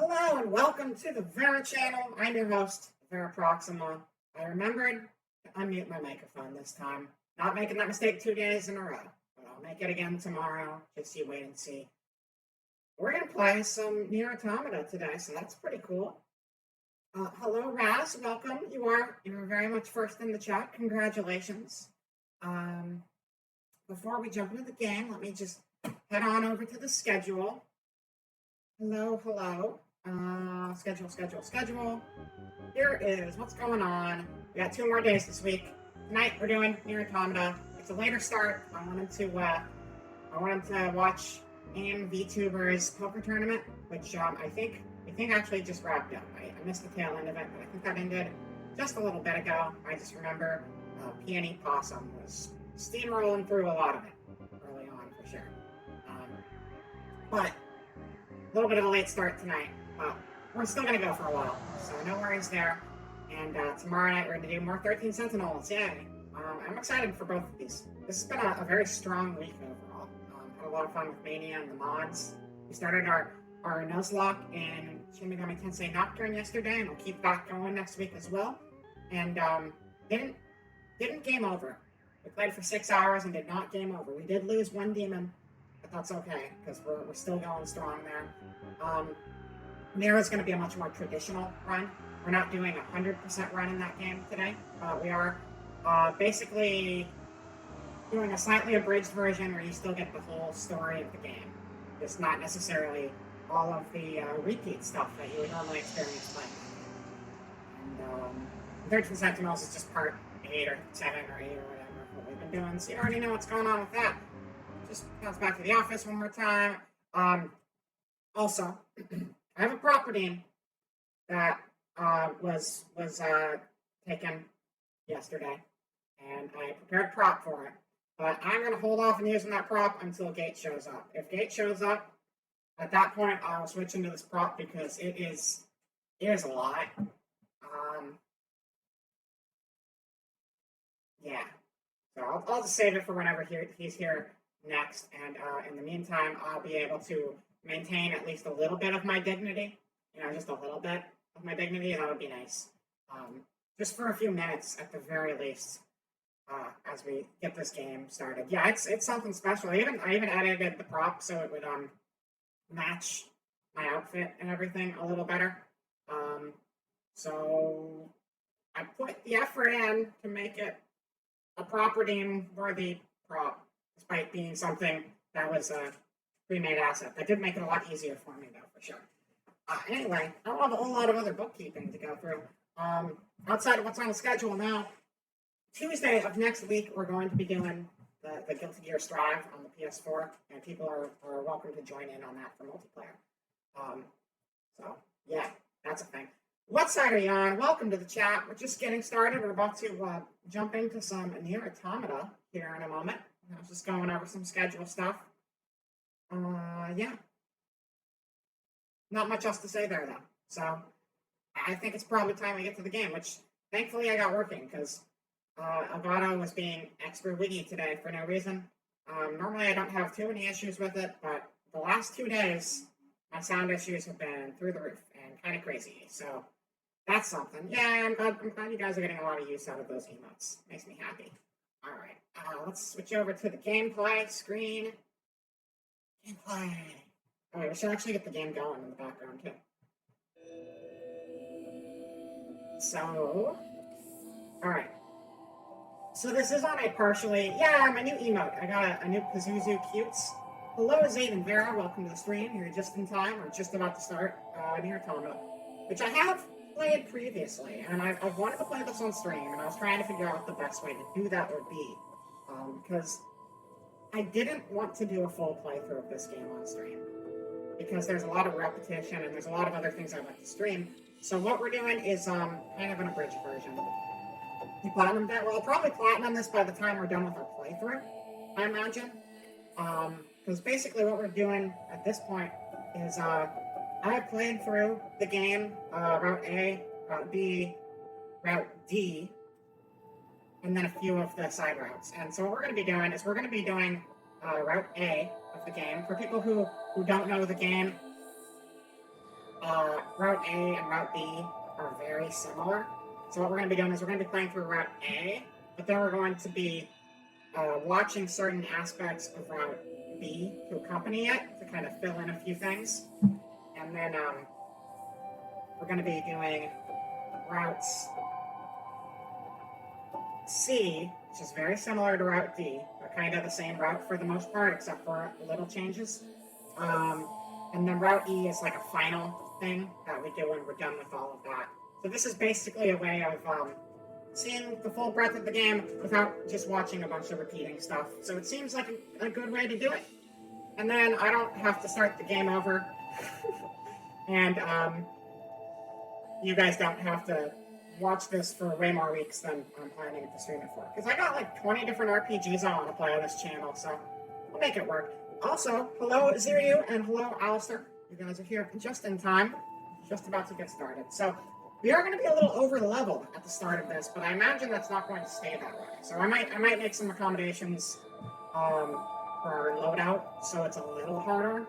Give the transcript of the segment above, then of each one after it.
Hello and welcome to the Vera channel. I'm your host, Vera Proxima. I remembered to unmute my microphone this time. Not making that mistake 2 days in a row, but I'll make it again tomorrow. Just you wait and see. We're going to play some Nier Automata today, so that's pretty cool. Hello, Raz. Welcome. You're very much first in the chat. Congratulations. Before we jump into the game, let me just head on over to the schedule. Hello. Schedule. Here is what's going on. We got 2 more days this week. Tonight we're doing Nier Automata. It's a later start. I wanted to watch AIM VTuber's poker tournament, which I think actually just wrapped up. I missed the tail end of it, but I think that ended just a little bit ago. I just remember Peony Possum was steamrolling through a lot of it early on for sure. But a little bit of a late start tonight. We're still going to go for a while, so no worries there. And tomorrow night we're going to do more 13 Sentinels. Yay! I'm excited for both of these. This has been a very strong week overall. Had a lot of fun with Mania and the mods. We started our Nuzlocke in Shin Megami Tensei Nocturne yesterday, and we'll keep that going next week as well. And didn't game over. We played for 6 hours and did not game over. We did lose 1 demon, but that's okay, because we're still going strong there. Nier is going to be a much more traditional run. We're not doing a 100% run in that game today. We are basically doing a slightly abridged version where you still get the whole story of the game. It's not necessarily all of the repeat stuff that you would normally experience playing. And 13 Sentinels is just part 8 or 7 or 8 or whatever what we've been doing, so you already know what's going on with that. Just comes back to the office one more time. Also, I have a property that was taken yesterday, and I prepared a prop for it. But I'm going to hold off on using that prop until Gate shows up. If Gate shows up, at that point I'll switch into this prop because it is a lot. Yeah. So I'll just save it for whenever he's here next, and in the meantime, I'll be able to maintain at least a little bit of my dignity. Just a little bit of my dignity. That would be nice. Just for a few minutes at the very least, as we get this game started. Yeah, it's something special. I even edited the prop so it would match my outfit and everything a little better. So I put the effort in to make it a property worthy prop, despite being something that was a pre-made asset. That did make it a lot easier for me, though, for sure. Anyway, I don't have a whole lot of other bookkeeping to go through. Outside of what's on the schedule now, Tuesday of next week, we're going to be doing the Guilty Gear Strive on the PS4, and people are welcome to join in on that for multiplayer. So, yeah, that's a thing. What side are you on? Welcome to the chat. We're just getting started. We're about to jump into some Nier Automata here in a moment. I was just going over some schedule stuff. Yeah. Not much else to say there, though. So, I think it's probably time we get to the game, which thankfully I got working, because Elgato was being extra wiggy today for no reason. Normally I don't have too many issues with it, but the last 2 days, my sound issues have been through the roof and kind of crazy. So, that's something. Yeah, I'm glad you guys are getting a lot of use out of those emotes. Makes me happy. All right, let's switch over to the gameplay screen. Gameplay. All right, we should actually get the game going in the background too. So, all right. So this is on a partially, my new emote. I got a new Pazuzu Cutes. Hello, Zayd and Vera. Welcome to the stream. You're just in time. We're just about to start Nier Automata, which I have played previously, and I've wanted to play this on stream, and I was trying to figure out what the best way to do that would be, because I didn't want to do a full playthrough of this game on stream, because there's a lot of repetition, and there's a lot of other things I'd like to stream. So what we're doing is kind of an abridged version. You platinum that? Well, I'll probably platinum this by the time we're done with our playthrough, I imagine. Because basically what we're doing at this point is I have played through the game, Route A, Route B, Route D, and then a few of the side routes. And so what we're going to be doing is we're going to be doing Route A of the game. For people who don't know the game, Route A and Route B are very similar. So what we're going to be doing is we're going to be playing through Route A, but then we're going to be watching certain aspects of Route B to accompany it, to kind of fill in a few things. And then we're going to be doing routes C, which is very similar to Route D. They're kind of the same route for the most part, except for little changes. And then Route E is like a final thing that we do when we're done with all of that. So this is basically a way of seeing the full breadth of the game without just watching a bunch of repeating stuff. So it seems like a good way to do it. And then I don't have to start the game over. And you guys don't have to watch this for way more weeks than I'm planning to stream it for. Because I got like 20 different RPGs I want to play on this channel, so I'll make it work. Also, hello Ziryu and hello Alistair. You guys are here just in time. Just about to get started. So we are going to be a little over leveled at the start of this, but I imagine that's not going to stay that way. So I might make some accommodations for our loadout, so it's a little harder.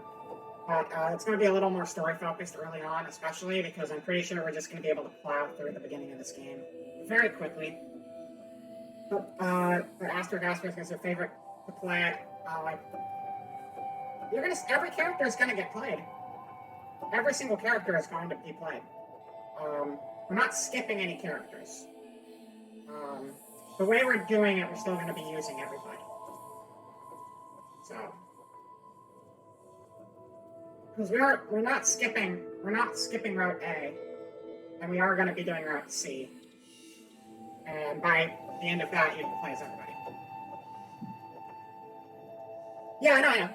But it's going to be a little more story-focused early on, especially because I'm pretty sure we're just going to be able to plow through the beginning of this game very quickly. But the Asterisk is your favorite to play. Every character is going to get played. Every single character is going to be played. We're not skipping any characters. The way we're doing it, we're still going to be using everybody. So. Because we're not skipping Route A, and we are going to be doing Route C. And by the end of that, you can play as everybody. Yeah, I know.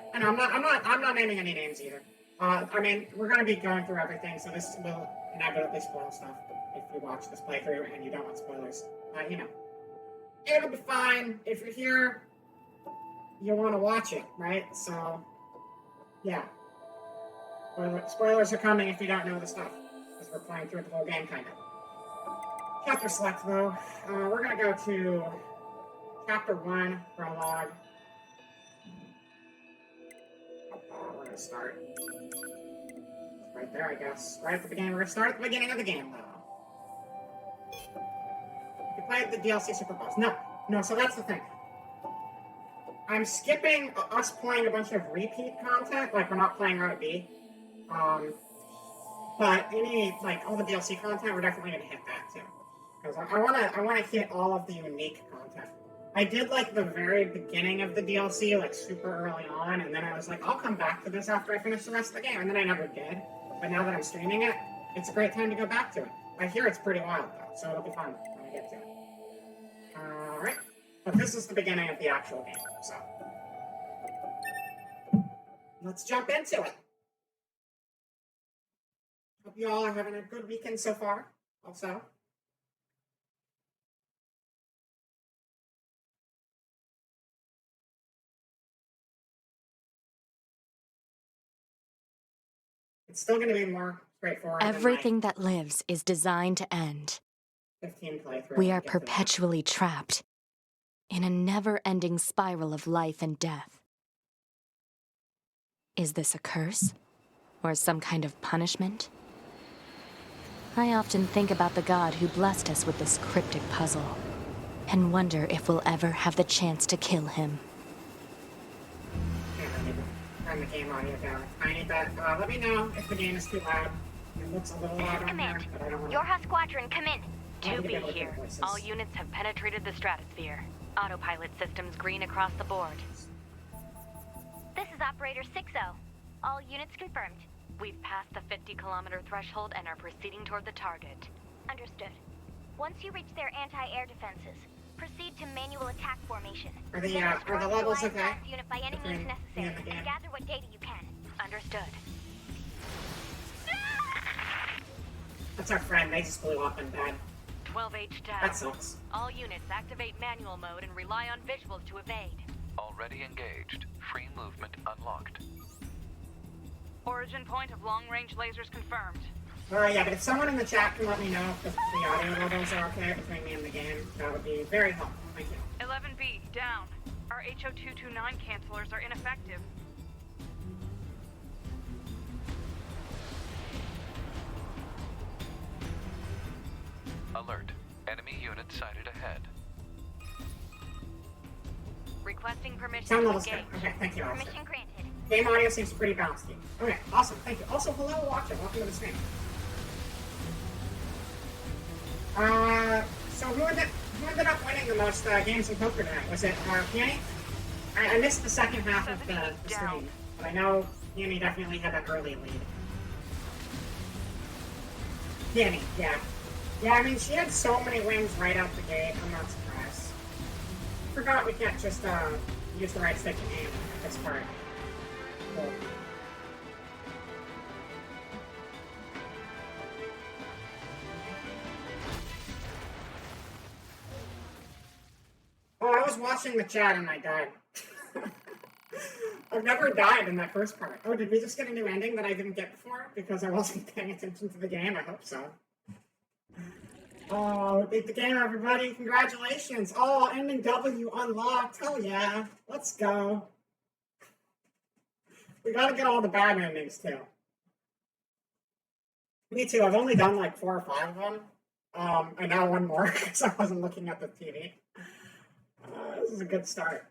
I'm not naming any names either. I mean, we're going to be going through everything, so this will inevitably spoil stuff if you watch this playthrough and you don't want spoilers. It'll be fine. If you're here, you want to watch it, right? So, yeah. Spoilers are coming if you don't know the stuff, because we're playing through the whole game, kind of. Chapter select, though. We're going to go to Chapter 1, Prologue. We're going to start right there, I guess. Right at the beginning. We're going to start at the beginning of the game, though. You played the DLC Super Boss. No, so that's the thing. I'm skipping us playing a bunch of repeat content, like we're not playing Route B. But all the DLC content, we're definitely gonna hit that too. Because I wanna hit all of the unique content. I did the very beginning of the DLC, super early on, and then I was like, I'll come back to this after I finish the rest of the game, and then I never did. But now that I'm streaming it, it's a great time to go back to it. I hear it's pretty wild though, so it'll be fun when I get to it. Alright. But this is the beginning of the actual game, so. Let's jump into it. Hope you all are having a good weekend so far, also. It's still going to be more straightforward. Everything that lives is designed to end. 15 playthrough. We are perpetually trapped in a never-ending spiral of life and death. Is this a curse? Or some kind of punishment? I often think about the god who blessed us with this cryptic puzzle, and wonder if we'll ever have the chance to kill him. Turn the game audio down a tiny bit. Let me know if the game is too loud. It looks a little loud on here, but I don't want to... Yorha Squadron, come in. To be here. All units have penetrated the stratosphere. Autopilot systems green across the board. This is Operator 60. All units confirmed. We've passed the 50-kilometer threshold and are proceeding toward the target. Understood. Once you reach their anti-air defenses, proceed to manual attack formation. Are the levels okay? Unit by any means necessary, and gather what data you can. Understood. That's our friend. They just blew up and died. 12H down. That sucks. All units activate manual mode and rely on visuals to evade. Already engaged. Free movement unlocked. Origin point of long-range lasers confirmed. Yeah, but if someone in the chat can let me know if the audio levels are okay between me and the game, that would be very helpful. Thank you. 11B, down. Our HO229 cancelers are ineffective. Alert. Enemy unit sighted ahead. Requesting permission Sound to level's good. engage. Okay, thank you, Alistair. Permission granted. Game audio seems pretty balanced. Okay, awesome, thank you. Also, hello, watcher. Welcome to the stream. So who ended up winning the most games in poker tonight? Was it Peony? I missed the second half of the stream, but I know Peony definitely had that early lead. Peony, yeah. Yeah, I mean, she had so many wins right out the gate, I'm not surprised. Forgot we can't just use the right stick to aim at this part. Cool. Oh, I was watching the chat and I died. I've never died in that first part. Oh, did we just get a new ending that I didn't get before? Because I wasn't paying attention to the game? I hope so. Oh, beat the game, everybody. Congratulations. Oh, ending W unlocked. Hell yeah. Let's go. We gotta get all the bad endings, too. Me too. I've only done like 4 or 5 of them. And now one more because I wasn't looking at the TV. This is a good start.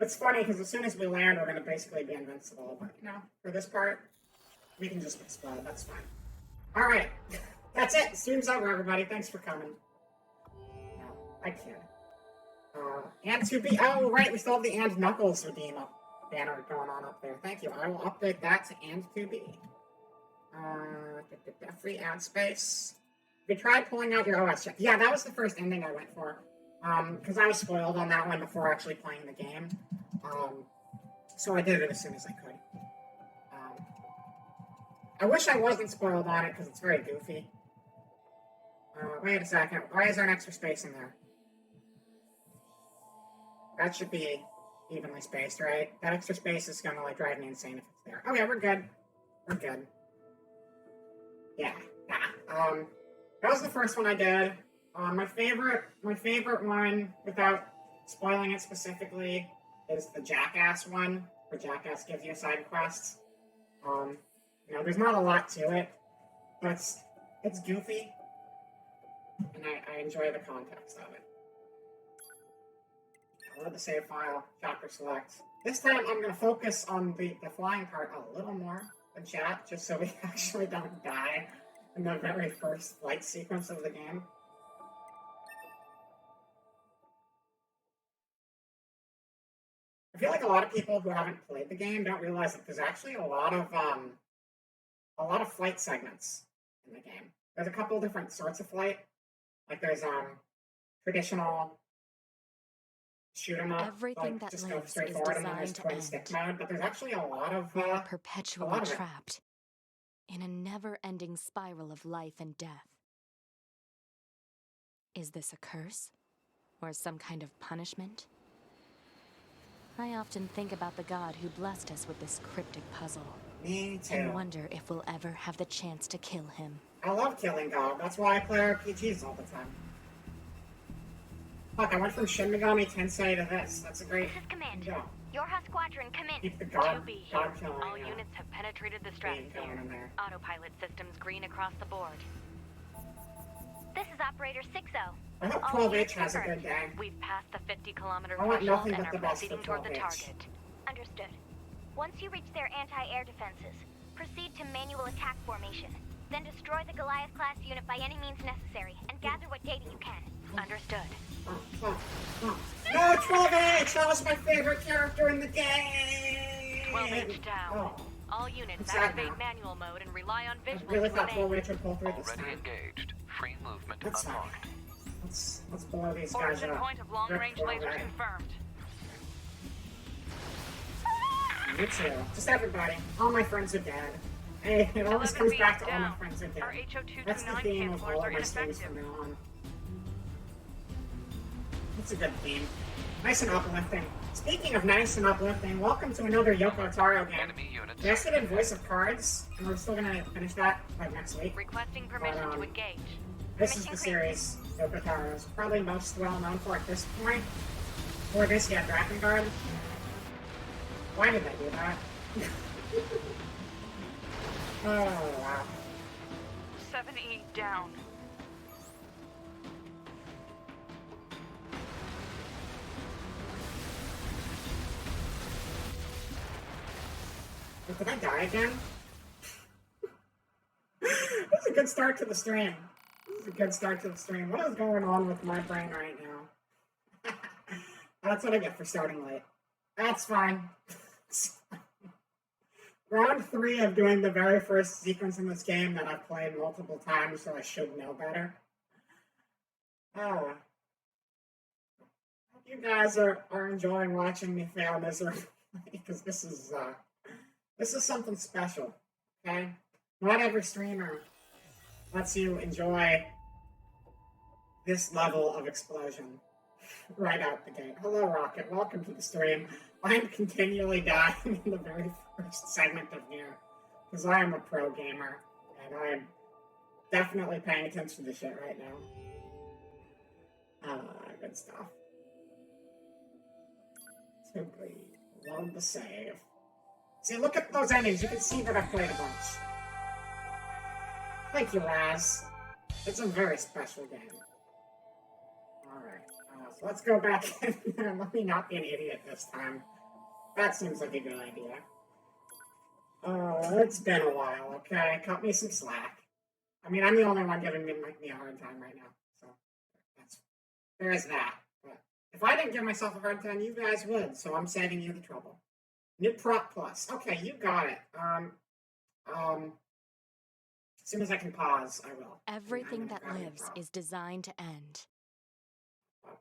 It's funny because as soon as we land, we're going to basically be invincible. But, you know, for this part, we can just explode. That's fine. All right. That's it. Stream's over, everybody. Thanks for coming. No, I kid. And to be... Oh, right. We still have the And Knuckles redeem banner going on up there. Thank you. I will update that to And to be. Free ad space. We tried pulling out your OS check. Yeah, that was the first ending I went for. Because I was spoiled on that one before actually playing the game. So I did it as soon as I could. I wish I wasn't spoiled on it because it's very goofy. Wait a second. Why is there an extra space in there? That should be evenly spaced, right? That extra space is gonna like drive me insane if it's there. Okay, we're good. We're good. Yeah. That was the first one I did. My favorite one, without spoiling it specifically, is the Jackass one, where Jackass gives you a side quest. You know, there's not a lot to it, but it's goofy, and I enjoy the context of it. I love the save file, chapter select. This time I'm going to focus on the flying part a little more than chat, just so we actually don't die in the very first flight sequence of the game. I feel like a lot of people who haven't played the game don't realize that there's actually a lot of flight segments in the game. There's a couple different sorts of flight. Like there's traditional shoot 'em up, Everything like that just go lives straight is forward, and then there's designed to twin stick end. mode. But there's actually a lot of We are perpetually of it. trapped in a never-ending spiral of life and death. Is this a curse? Or some kind of punishment? I often think about the god who blessed us with this cryptic puzzle. Me too. And wonder if we'll ever have the chance to kill him. I love killing God. That's why I play RPGs all the time. Fuck, I went from Shin Megami Tensei to this. That's a great... This is Command. Yeah. Yorha Squadron, come in. Keep the God 2B. killing. All units have penetrated the Going stratosphere. in there. Autopilot systems green across the board. This is Operator 60. I hope All 12H units has a confirmed. good day. We've passed the 50-kilometer I want threshold nothing and but the are best proceeding for toward the 12H. target. Understood. Once you reach their anti-air defenses, proceed to manual attack formation. Then destroy the Goliath-class unit by any means necessary, and gather what data you can. Understood. Oh. No, 12H! That was my favorite character in the game! 12H down. Oh, All units It's sad activate now. manual mode and rely on I visuals really to thought remain. 12H would pull through this Already time. engaged. Free movement That's sad. unlocked. Let's blow these guys Origin up. point of long-range Rip laser 12A. confirmed. Me too. Just everybody. All my friends are dead. Hey, it always comes back to all my friends are dead. Our HO229 That's the theme of cancelers all are of my streams ineffective. from now on. That's a good theme. Nice and uplifting. Speaking of nice and uplifting, welcome to another Yoko Taro game. Enemy units. We actually did Voice of Cards, and we're still gonna finish that like next week. Requesting permission But, to engage. This is the series Yoko Taro is probably most well known for at this point. Before this, he had Drakengard. Why did they do that? Oh, wow. 7E down. Did I die again? This is a good start to the stream. This is a good start to the stream. What is going on with my brain right now? That's what I get for starting late. That's fine. Round 3 of doing the very first sequence in this game that I've played multiple times, so I should know better. Oh. Hope you guys are enjoying watching me fail miserably, because this is something special, okay? Not every streamer lets you enjoy this level of explosion right out the gate. Hello, Rocket. Welcome to the stream. I'm continually dying in the very first segment of Nier, because I am a pro gamer, and I'm definitely paying attention to shit right now. Good stuff. To bleed. Love the save. See, look at those endings. You can see that I've played a bunch. Thank you, Raz. It's a very special game. Alright, so let's go back and let me not be an idiot this time. That seems like a good idea. It's been a while, okay? Cut me some slack. I mean, I'm the only one giving me a hard time right now, so there's that. But if I didn't give myself a hard time, you guys would, so I'm saving you the trouble. New prop plus. Okay, you got it. As soon as I can pause, I will. Everything that lives is designed to end.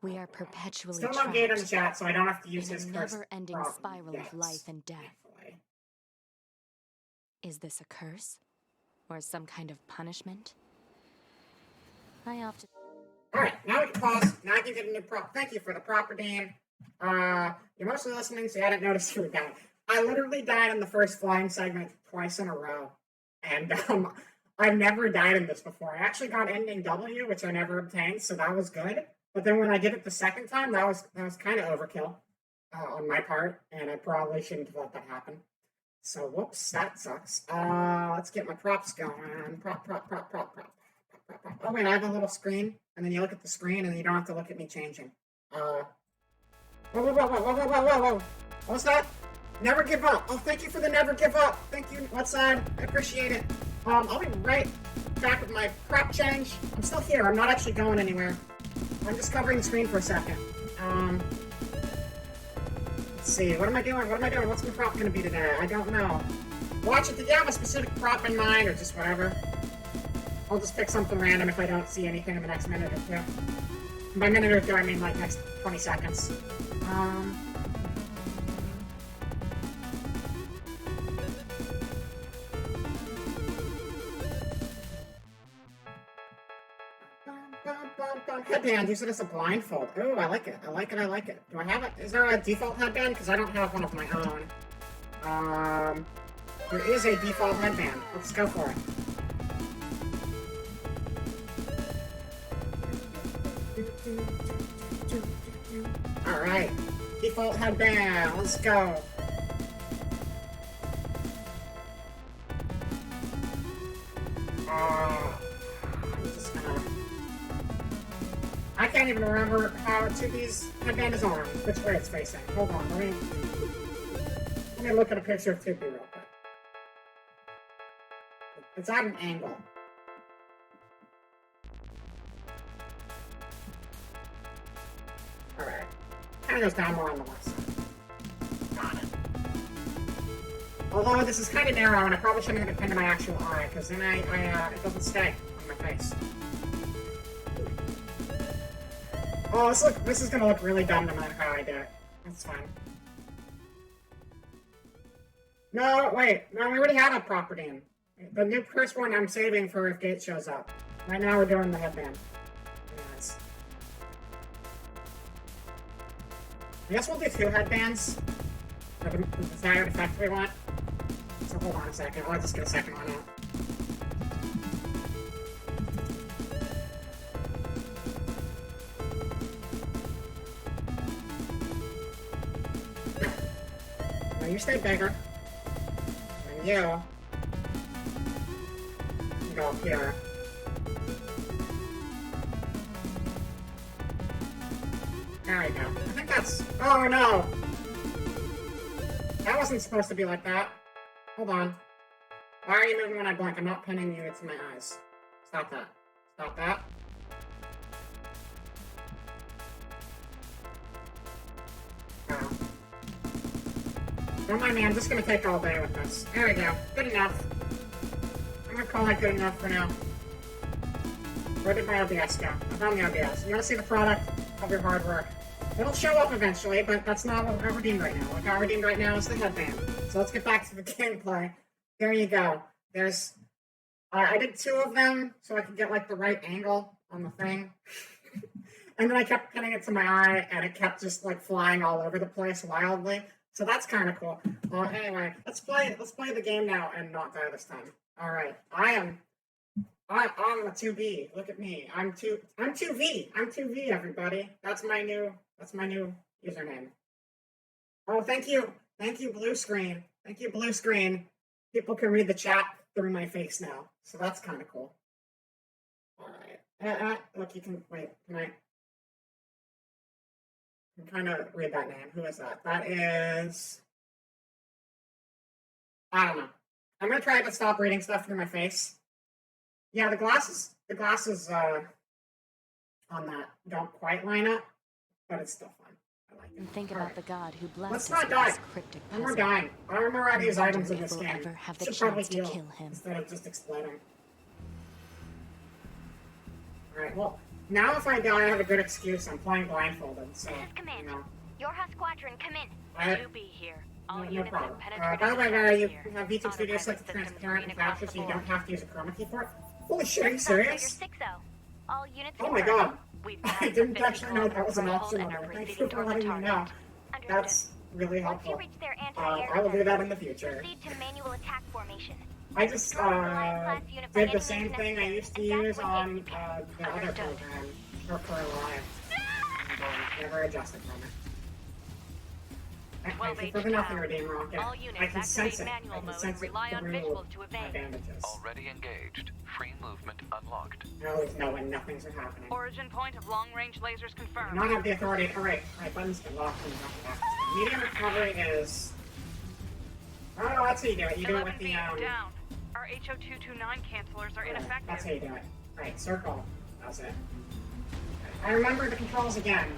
We are perpetually still trapped not Gate in the chat, so I don't have to use his in a curse. never-ending spiral of life and death. Thankfully. Is this a curse? Or some kind of punishment? I often... Alright, now we can pause. Now I can get a new prop. Thank you for the prop redeem. You're mostly listening, so you hadn't noticed you were down. I literally died in the first flying segment twice in a row. And, I've never died in this before. I actually got ending W, which I never obtained, so that was good. But then when I did it the second time, that was kind of overkill on my part, and I probably shouldn't have let that happen. So, whoops, that sucks. Let's get my props going. Prop. Oh, wait, I have a little screen, and then you look at the screen, and then you don't have to look at me changing. Whoa. What's that? Never give up. Oh, thank you for the never give up. Thank you, What's-Side. I appreciate it. I'll be right back with my prop change. I'm still here. I'm not actually going anywhere. I'm just covering the screen for a second. Let's see. What am I doing? What's my prop going to be today? I don't know. Watch it. Did you have a specific prop in mind or just whatever? I'll just pick something random if I don't see anything in the next minute or two. By minute or two, I mean like next 20 seconds. Headband, use it as a blindfold. Ooh, I like it. Do I have it? Is there a default headband? Because I don't have one of my own. There is a default headband. Let's go for it. Alright. Default headband. Let's go. I'm just gonna... I can't even remember how 2B's headband is on, which way it's facing. Hold on, let me look at a picture of 2B real quick. It's at an angle. Alright. Kind of goes down more on the left side. Got it. Although this is kind of narrow, and I probably shouldn't have pinned to my actual eye, because then it doesn't stay on my face. Oh, this is gonna look really dumb no matter how I do it. That's fine. No, wait. No, we already had a property in. The new first one I'm saving for if Gate shows up. Right now we're doing the headband. Yes. I guess we'll do 2 headbands. For the desired effect we want. So hold on a second. I'll just get a second one out. You stay bigger. And you go up here. There we go. I think that's... Oh no! That wasn't supposed to be like that. Hold on. Why are you moving when I blink? I'm not pinning you, it's my eyes. Stop that. Stop that. Oh. Don't mind me, I'm just gonna take all day with this. There we go. Good enough. I'm gonna call that good enough for now. Where did my OBS go? I found the OBS. You wanna see the product of your hard work? It'll show up eventually, but that's not what I redeemed right now. What I redeemed right now is the headband. So let's get back to the gameplay. There you go. There's... I did 2 of them so I could get, like, the right angle on the thing. And then I kept pinning it to my eye, and it kept just, like, flying all over the place wildly. So that's kind of cool. Anyway, let's play the game now and not die this time. All right. I'm a 2V. Look at me. I'm 2V. I'm 2V, everybody. That's my new username. Oh, thank you. Thank you, blue screen. Thank you, blue screen. People can read the chat through my face now. So that's kind of cool. All right. Look, you can wait. Can I kind of read that name? Who is that? That is... I don't know. I'm going to try to stop reading stuff through my face. Yeah, the glasses on that don't quite line up, but it's still fun. I like it. Think about the god who blessed Let's us not with die. this cryptic And puzzle. we're dying. I remember all these items in If this we'll game. ever have the Should probably chance to heal kill him. instead of just exploding. Alright, well, now if I die, I have a good excuse. I'm playing blindfolded, so, This is Command. you know. Yorha Squadron, come in. To be here. All No units problem. have penetrated By the way, the Mary, you stratosphere. have V2 Studio set to Autopilot transparent and systems green capture, across so you the don't board. have to use a chroma key for it. Holy shit, are you serious? Figure 6-0. All units Oh my confirmed. god. We've I passed the didn't 50 actually know that was an kilometer option threshold on and there. are Thank you proceeding for toward the letting me know. target. Understood. That's really Once you helpful. reach their anti-air I will do that defenses, in the future. proceed to manual attack formation. I just Destroy the Goliath-class unit by did the any same means thing I necessary, used to and use that's what on takes you. the other Understood. program, for Live. And never adjusted from it. Thank you for the nothing redeem rocket. All units I can sense activate it. I manual can mode sense and it rely on through visuals to my evade. bandages. Already engaged. Free movement unlocked. I always know when nothing's happening. Origin point of long-range lasers I do confirmed. not have the authority. Alright, my buttons get locked and not back. Medium recovery is... Oh, that's how you do it. You do it with 11 the, beams down. Our HO229 cancelers are ineffective. That's how you do it. Right, circle. That's it. I remember the controls again.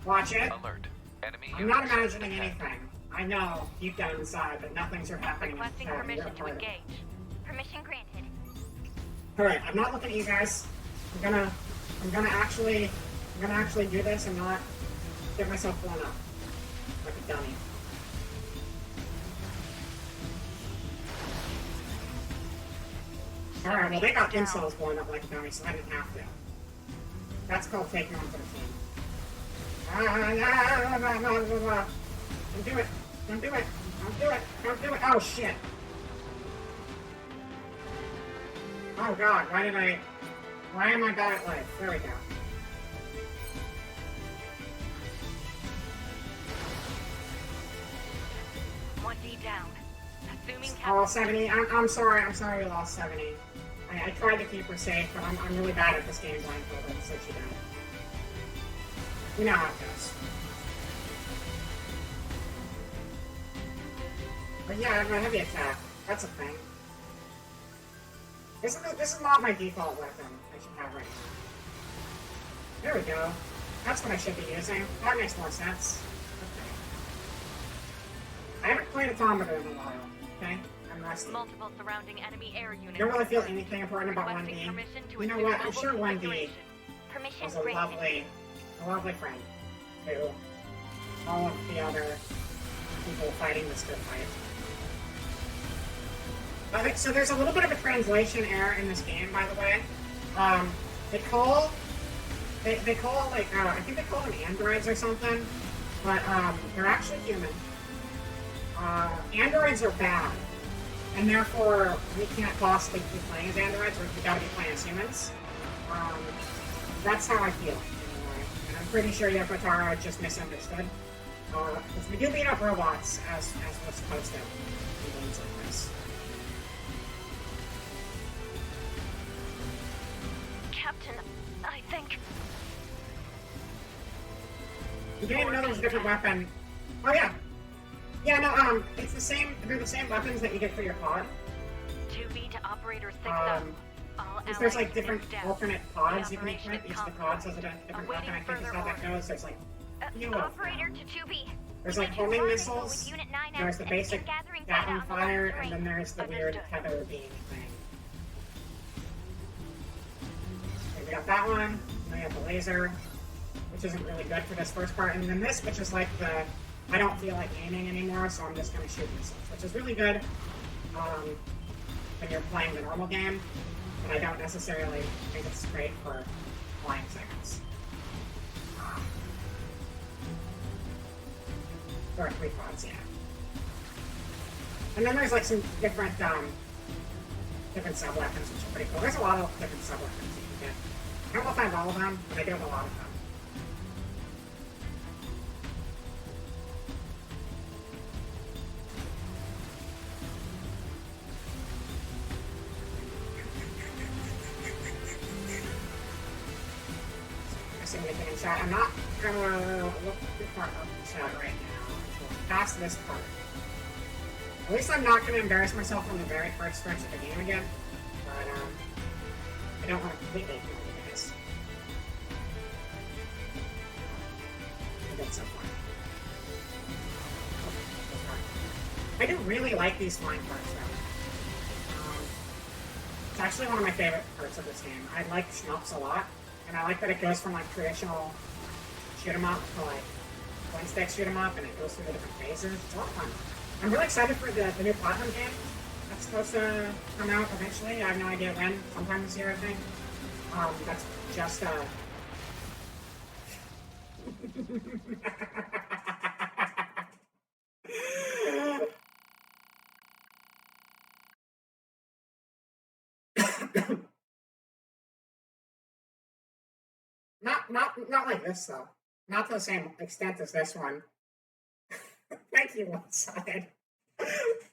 Watch it. Alert. Enemy I'm not units imagining detected. anything. I know, deep down inside, that nothing's happening. Requesting You're permission a to part of it. engage. Permission granted. Alright, I'm not looking at you guys. I'm gonna actually do this and not get myself blown up. Like a dummy. Alright, well they got themselves blown up like a dummy, so I didn't have to. That's called taking on to the team. Don't do it. Don't do it. Don't do it. Don't do it. Oh shit. Oh god, why am I bad at life? There we go. One D down. Assuming Oh, 70. I'm sorry we lost 70. I tried to keep her safe, but I'm really bad at this game blindfolded, so she don't. You know how it goes. But yeah, I have a heavy attack. That's a thing. This is not my default weapon I should have right now. There we go. That's what I should be using. That makes more sense. Okay. I haven't played Automata in a while, okay? I'm rusty. multiple surrounding enemy air units. I don't really feel anything important about Requesting 1D. permission to You know assume what? I'm mobile sure 1D configuration. Permission was a granted. lovely friend to all of the other people fighting this good fight. Okay, so there's a little bit of a translation error in this game, by the way. They call like I think they call them androids or something, but they're actually human. Androids are bad, and therefore we can't possibly be playing as androids. We gotta be playing as humans. That's how I feel, anyway. And I'm pretty sure Yokotaro just misunderstood. Because we do beat up robots as we're supposed to in games like this. Captain, I think... You didn't even know there was a different weapon. Oh yeah. Yeah, no, it's the same. They're the same weapons that you get for your pod. 2B to Operator 6 All Because there's like allies different fixed down. alternate pods The you can operation equip. is Each of the pods has a different weapon. I think is how that goes. There's like a few of Operator them. to 2B. There's like homing missiles. There's the basic Gatling fire, and then there's the weird tether beam thing. Okay, we got that one. And we have the laser, which isn't really good for this first part. And then this, which is like the I don't feel like aiming anymore, so I'm just going to shoot missiles, which is really good when you're playing the normal game, but I don't necessarily think it's great for flying segments. There are 3 pods, yeah. And then there's like some different sub-weapons, which are pretty cool. There's a lot of different sub-weapons you can get. I don't know if I have all of them, but I do have a lot of them. Anything in chat. I'm not gonna look too far up the chat right now until past this part. At least I'm not gonna embarrass myself on the very first stretch of the game again. But I don't want to completely ignore you guys. I did so far. I do really like these flying parts though. It's actually one of my favorite parts of this game. I like shmups a lot. And I like that it goes from like traditional shoot 'em up to like one stick shoot 'em up, and it goes through the different phases. It's a lot of fun. I'm really excited for the new Platinum game that's supposed to come out eventually. I have no idea when. Sometime this year, I think. That's just Not like this though. Not to the same extent as this one. Thank you, one side.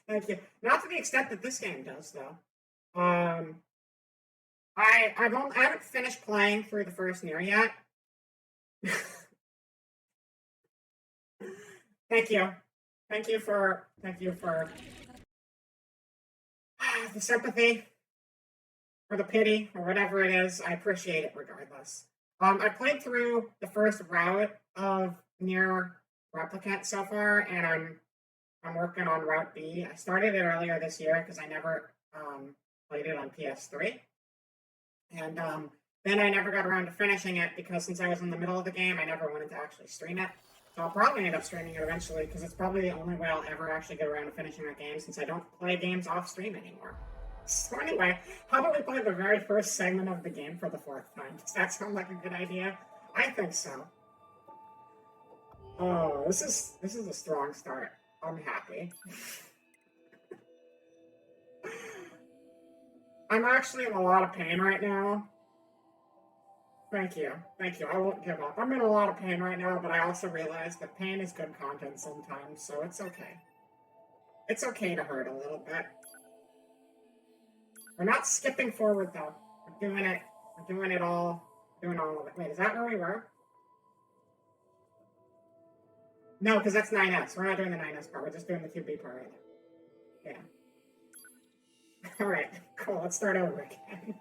Thank you. Not to the extent that this game does though. I haven't finished playing through the first Nier yet. Thank you. Thank you for the sympathy, or the pity, or whatever it is. I appreciate it regardless. I played through the first route of Nier Replicant so far, and I'm working on Route B. I started it earlier this year because I never played it on PS3, and then I never got around to finishing it because since I was in the middle of the game, I never wanted to actually stream it. So I'll probably end up streaming it eventually because it's probably the only way I'll ever actually get around to finishing that game since I don't play games off stream anymore. So anyway, how about we play the very first segment of the game for the 4th time? Does that sound like a good idea? I think so. Oh, this is a strong start. I'm happy. I'm actually in a lot of pain right now. Thank you. Thank you. I won't give up. I'm in a lot of pain right now, but I also realize that pain is good content sometimes, so it's okay. It's okay to hurt a little bit. We're not skipping forward though. We're doing it. We're doing it all. Doing all of it. Wait, is that where we were? No, because that's 9S. We're not doing the 9S part. We're just doing the 2B part right now. Yeah. All right. Cool. Let's start over again.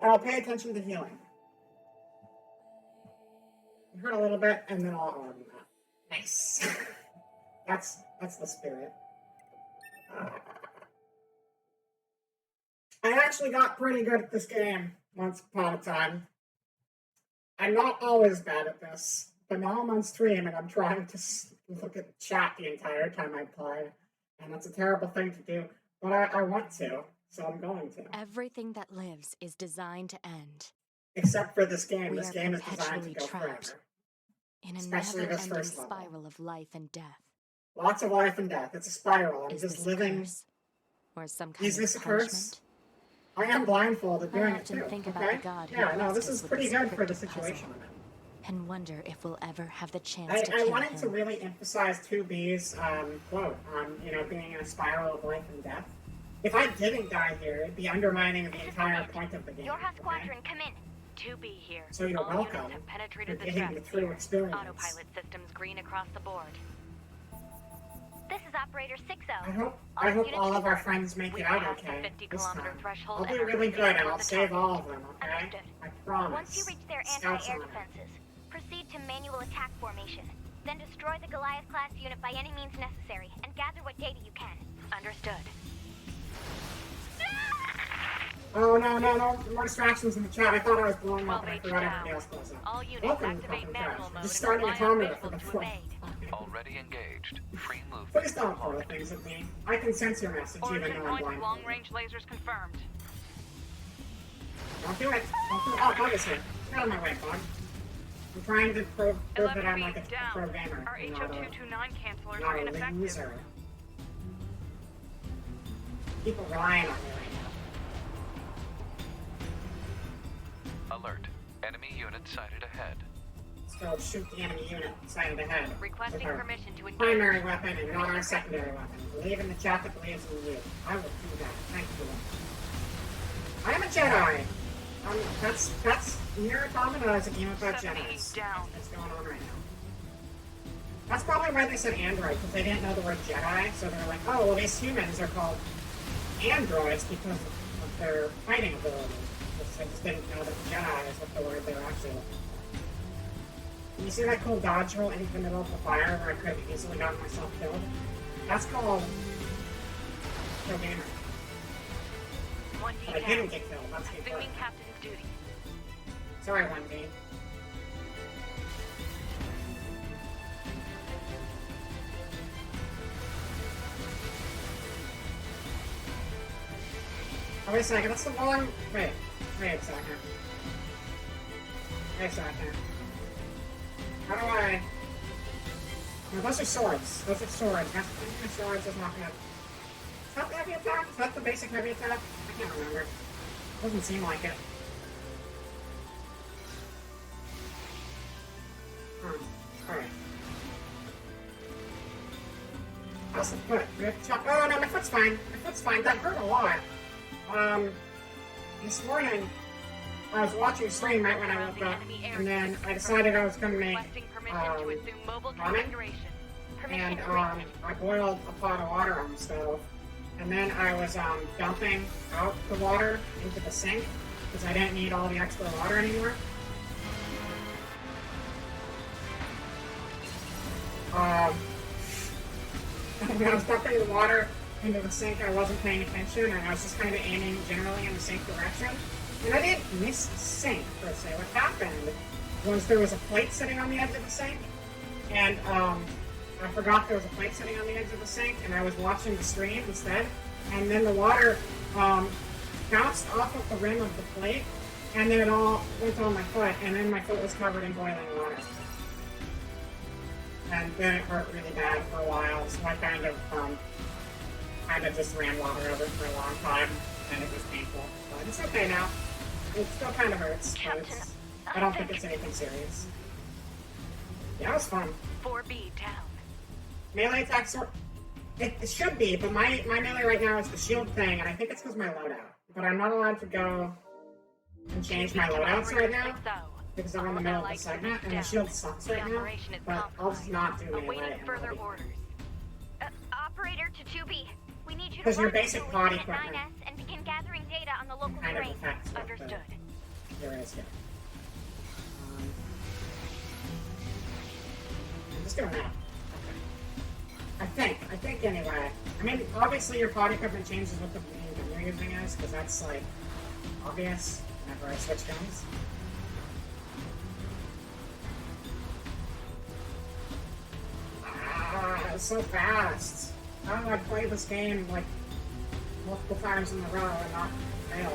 I'll pay attention to healing. You hurt a little bit, and then I'll arm that. Nice. That's the spirit. I actually got pretty good at this game once upon a time. I'm not always bad at this, but now I'm on stream and I'm trying to look at chat the entire time I play, and that's a terrible thing to do, but I want to, so I'm going to. Everything that lives is designed to end. Except for this game. We This are game is designed to go trapped forever. in a Especially this never-ending first level. spiral of life and death. Lots of life and death. It's a spiral. I'm Is just this living. a curse? Or some kind Is this a of curse? punishment? I am blindfolded doing I it often too. think about Okay? the God who Yeah, no, blessed this us is with pretty this good for the cryptic situation puzzle, I'm in. and wonder if we'll ever have the chance to I kill wanted him. to really emphasize 2B's quote on, being in a spiral of life and death. If I didn't die here, it'd be undermining the entire point of the game. Yorha Okay? Squadron, come in. 2B here. So you're All welcome. units have penetrated You're the getting trap the true sphere. experience. Autopilot systems green across the board. This is Operator 60. I hope all of our friends make it out okay this time. I'll do really good and I'll save all of them, okay? Understood. I promise. Once you reach their Scouts anti-air on it. defenses, proceed to manual attack formation. Then destroy the Goliath-class unit by any means necessary, and gather what data you can. Understood. Oh, no, more distractions in the chat. I thought I was blowing up and I 12H forgot down. everybody else was up. All units Welcome to activate fucking manual crash. mode Just and starting rely on Automata for vehicles the to fourth. evade. Already engaged. Free movement Please don't throw unlocked. things at me. I can sense your message even Origin though I'm point blind. of long-range lasers confirmed. Don't do it. Don't do it. Oh, Bug is here. Get out of my way, Bug. I'm trying to prove that I'm 11 like a feet down. programmer. Our Not a, HO229 cancelers not are a ineffective. loser. People relying on me right now. Alert. Enemy unit sighted ahead. Let's go shoot the enemy unit sighted ahead. Requesting with our permission to engage. primary weapon and not our secondary weapon. Believe in the chat that believes in you. I will do that. Thank you. I am a Jedi. That's Nier Automata is a game about 70 Jedis. down. That's going on right now. That's probably why they said android, because they didn't know the word Jedi, so they're like, oh, well, these humans are called androids because of their fighting ability. They just didn't know that Jedi is what the word they were actually looking for. You see that cool dodge roll into the middle of the fire where I could have easily gotten myself killed? That's called programmer. 1D But I down. didn't get killed. That's the Assuming important. captain's duty. Sorry, 1D. Oh, wait a second, that's the wrong... Wait a second. Wait a second. How do I... No, those are swords. Those are swords. That's swords is not gonna... Is that the heavy attack? Is that the basic heavy attack? I can't remember. Doesn't seem like it. Alright. How's the foot? Do we have to chop? Oh no, my foot's fine. My foot's fine. That hurt a lot. This morning, I was watching a stream right when I woke up, and then I decided I was going to make Requesting permission to assume mobile ramen, configuration. and I boiled a pot of water on the stove, and then I was dumping out the water into the sink, because I didn't need all the extra water anymore. And I was dumping the water into the sink, I wasn't paying attention, and I was just kind of aiming generally in the sink direction. And I didn't miss the sink, per se. What happened was there was a plate sitting on the edge of the sink, and I forgot there was a plate sitting on the edge of the sink, and I was watching the stream instead, and then the water bounced off of the rim of the plate, and then it all went on my foot, and then my foot was covered in boiling water. And then it hurt really bad for a while, so I kind of just ran water over it for a long time, and it was painful. But it's okay now. It still kind of hurts, but it's, I don't think it's anything serious. Yeah, it was fun. 4B down. Melee attacks are... It should be, but my melee right now is the shield thing, and I think it's because my loadout. But I'm not allowed to go and change my loadouts right now, because I'm in the middle of the segment, and the shield sucks right now. But I'll just not do melee. Awaiting and further I'll be fine. orders. Operator to 2B. We need you to Because your log into basic the body Lieutenant equipment 9S and begin gathering data on the local kind of terrain. affects what Understood. there is here. I'm just doing that. Okay. I think anyway. I mean, obviously your body equipment changes what the gun you're using is, because that's like obvious whenever I switch guns. It's so fast. How do I play this game like multiple times in a row and not fail?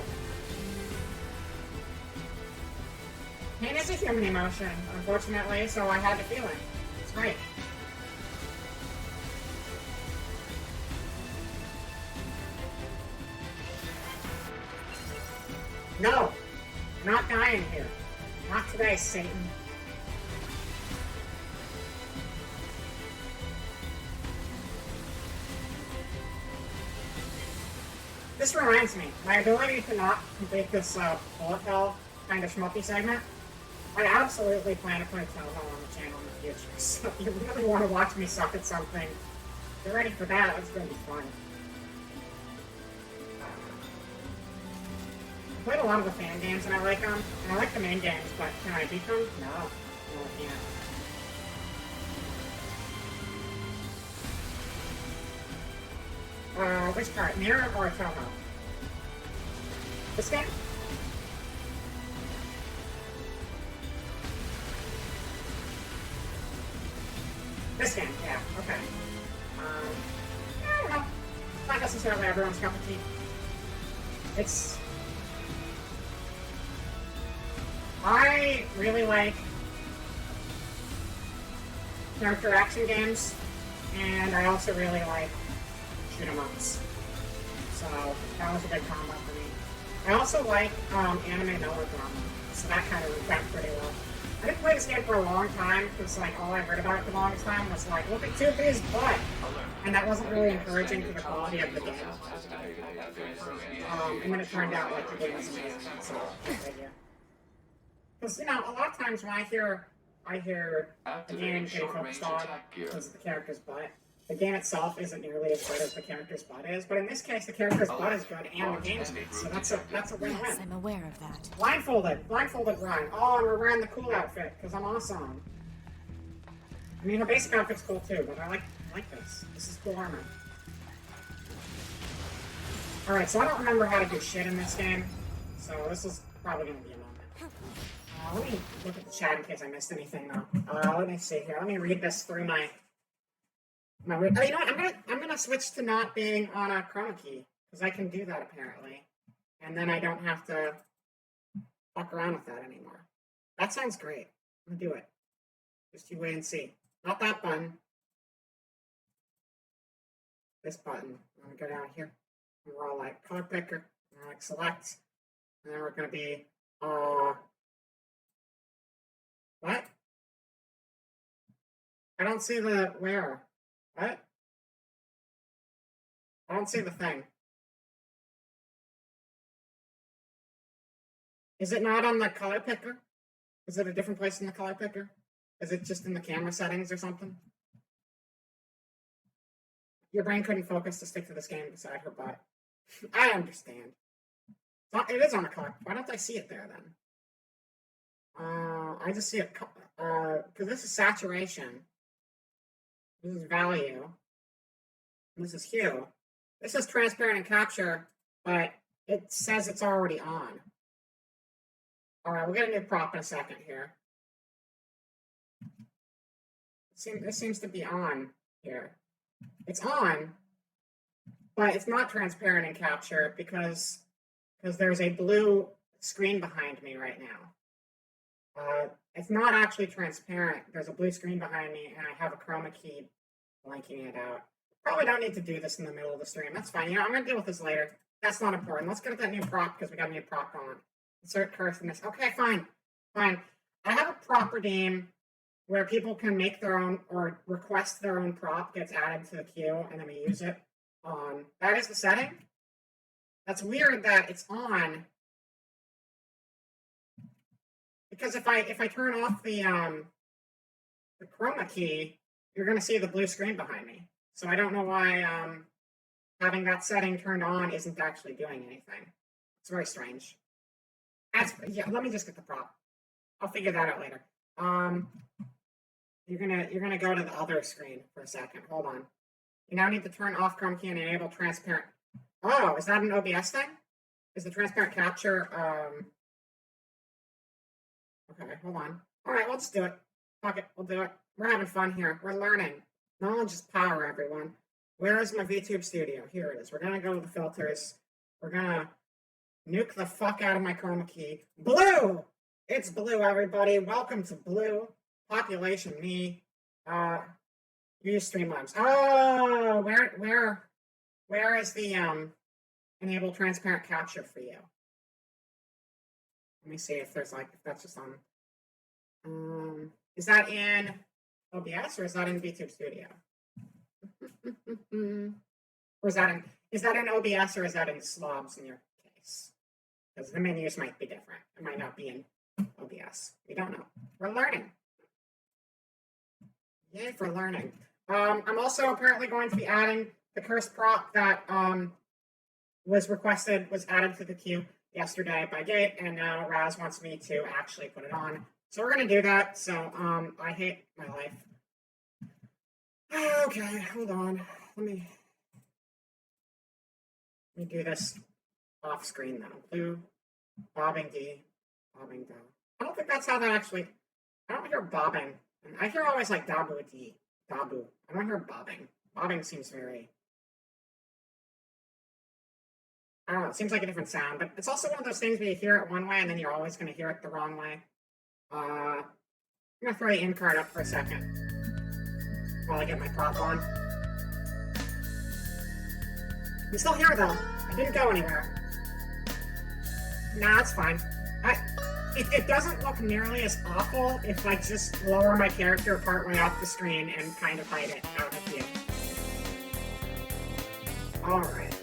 Pain is a human emotion, unfortunately, so I had to feel it. It's great. No! I'm not dying here. Not today, Satan. This reminds me, my ability to not complete this bullet hell kind of schmucky segment, I absolutely plan to put a Tell on the channel in the future. So if you really want to watch me suck at something Get ready for that. It's gonna be fun. I played a lot of the fan games and I like them. And I like the main games, but can I beat them? No. No, I can't. Which part? Nier or Automata? This game? This game, yeah, okay. I don't know. Not necessarily everyone's cup of tea. It's... I really like character action games, and I also really like shoot 'em ups. So that was a big combo for me. I also like anime melodrama, so that kind of went pretty well. I didn't play this game for a long time because like all I heard about it for the longest time was like, look at 2B's butt, and that wasn't really encouraging to the quality of the game. And then it turned out like the game was amazing. So because you know a lot of times when I hear the game getting focused on because of the character's butt. The game itself isn't nearly as good as the character's butt is, but in this case, the character's butt is good and the game's good, so that's a win-win. Yes, I'm aware of that. Blindfolded Ryan. Oh, and we're wearing the cool outfit because I'm awesome. I mean, her basic outfit's cool too, but I like this. This is cool armor. All right, so I don't remember how to do shit in this game, so this is probably gonna be a moment. Let me look at the chat in case I missed anything though. Let me see here. Let me read this through my. Oh, you know what? I'm gonna switch to not being on a chroma key because I can do that apparently, and then I don't have to fuck around with that anymore. That sounds great. I'm gonna do it. Just you wait and see. Not that button. This button. I'm gonna go down here. And we're all like color picker. And we're like select, and then we're gonna be what? I don't see the where. What? I don't see the thing. Is it not on the color picker? Is it a different place in the color picker? Is it just in the camera settings or something? Your brain couldn't focus to stick to this game beside her butt. I understand. It is on the color. Why don't I see it there then? I just see it because this is saturation. This is value. This is hue. This is transparent and capture, but it says it's already on. All right, we'll get a new prop in a second here. This seems to be on here. It's on, but it's not transparent and capture because there's a blue screen behind me right now. It's not actually transparent. There's a blue screen behind me, and I have a chroma key blanking it out. Probably don't need to do this in the middle of the stream. That's fine. You know, I'm going to deal with this later. That's not important. Let's get at that new prop because we got a new prop on. Insert curse in this. Okay, fine. Fine. I have a prop redeem where people can make their own or request their own prop gets added to the queue, and then we use it. That is the setting. That's weird that it's on. Because if I turn off the chroma key, you're going to see the blue screen behind me. So I don't know why having that setting turned on isn't actually doing anything. It's very strange. Yeah, let me just get the prop. I'll figure that out later. You're gonna go to the other screen for a second. Hold on. You now need to turn off chroma key and enable transparent. Oh, is that an OBS thing? Is the transparent capture? Okay, hold on. All right, let's do it. Fuck it, we'll do it. We're having fun here. We're learning. Knowledge is power, everyone. Where is my VTube studio? Here it is. We're gonna go to the filters. We're gonna nuke the fuck out of my chroma key. Blue! It's blue, everybody. Welcome to blue. Population me. Use Streamlabs. Oh, where is the enable transparent capture for you? Let me see if there's if that's just on. Is that in OBS or is that in VTube Studio? Or is that in OBS or is that in Slobs in your case? Because the menus might be different. It might not be in OBS. We don't know. We're learning. Yay for learning. I'm also apparently going to be adding the cursed prop that was added to the queue yesterday by Gate, and now Raz wants me to actually put it on. So we're gonna do that. So I hate my life. Okay, hold on. Let me do this off screen though. Blue, bobbing D, bobbing do. I don't think that's how that actually. I don't hear bobbing. I hear always like dabu D, dabu. I don't hear bobbing. Bobbing seems very. I don't know. It seems like a different sound, but it's also one of those things where you hear it one way and then you're always going to hear it the wrong way. I'm going to throw the in card up for a second while I get my prop on. I'm still here though. I didn't go anywhere. Nah, it's fine. It doesn't look nearly as awful if I just lower my character partway off the screen and kind of hide it out of view. Alright.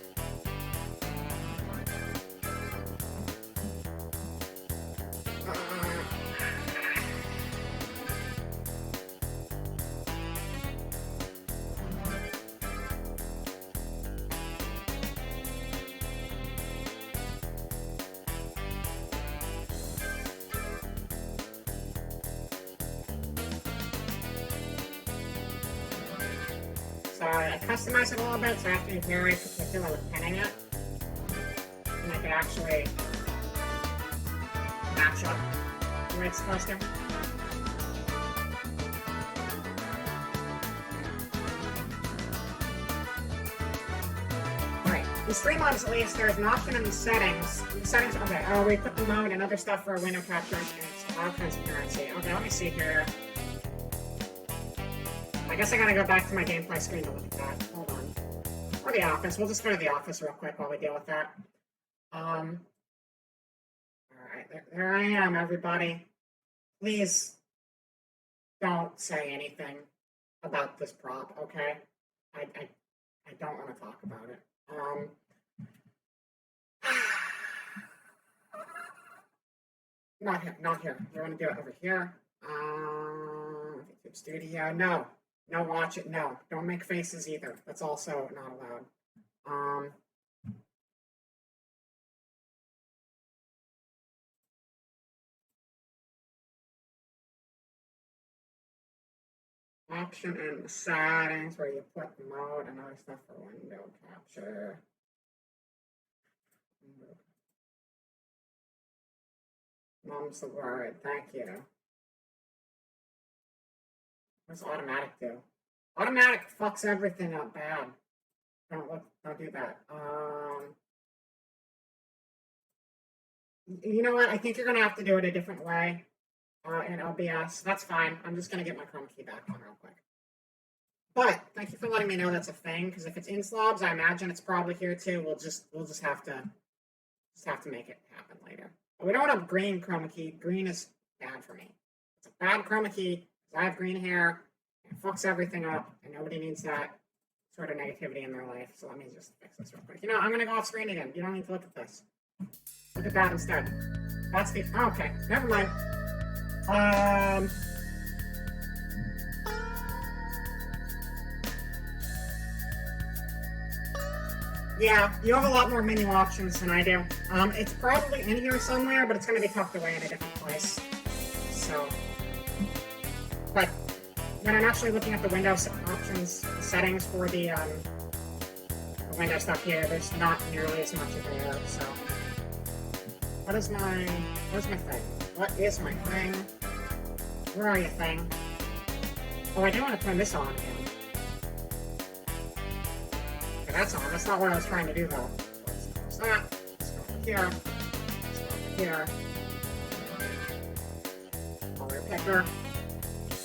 So I customize it a little bit, so I have to be very particular with pinning it. And I can actually match up the way it's supposed to. Alright, in Streamlabs at least, there's an option in the settings. Okay, we put the mode and other stuff for window capture and it's auto transparency. Okay, let me see here. I guess I gotta go back to my gameplay screen to look at that. Hold on. Or the office. We'll just go to the office real quick while we deal with that. Alright, there I am, everybody. Please don't say anything about this prop, okay? I don't want to talk about it. Not here. You want to do it over here? YouTube Studio. No. No, watch it. No. Don't make faces either. That's also not allowed. Option in the settings where you put the mode and other stuff for window capture. Mum's the word. Thank you. What's automatic do? Automatic fucks everything up bad. Don't do that. You know what? I think you're gonna have to do it a different way. In OBS. That's fine. I'm just gonna get my chroma key back on real quick. But thank you for letting me know that's a thing, because if it's in slobs, I imagine it's probably here too. We'll just have to make it happen later. But we don't have green chroma key. Green is bad for me. It's a bad chroma key because I have green hair. It fucks everything up, and nobody needs that sort of negativity in their life. So let me just fix this real quick. You know, I'm gonna go off screen again. You don't need to look at this. Look at that instead. That's the okay. Never mind. Yeah, you have a lot more menu options than I do. It's probably in here somewhere, but it's going to be tucked away in a different place. So, but when I'm actually looking at the Windows options settings for the Windows stuff here, there's not nearly as much of there. So, where's my thing? What is my thing? Where are you, thing? Oh, I do want to turn this on again. Okay, that's on. That's not what I was trying to do, though. Let's close that. Let's go over here. Let's go over here. Color picker.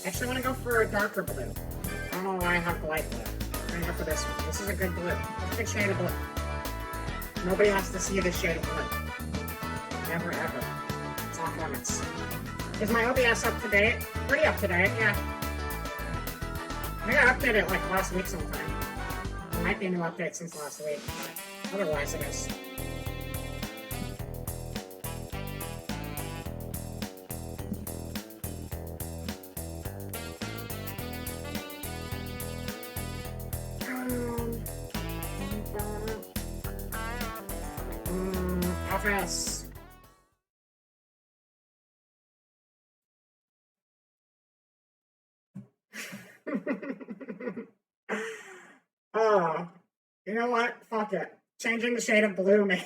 I actually want to go for a darker blue. I don't know why I have the light blue. I'm going to go for this one. This is a good blue. It's a good shade of blue. Nobody has to see this shade of blue. Never, ever. It's off limits. Is my OBS up to date? Pretty up to date, yeah. I got updated it like last week sometime. There might be a new update since last week, but otherwise it is. office. Oh, you know what? Fuck it. Changing the shade of blue made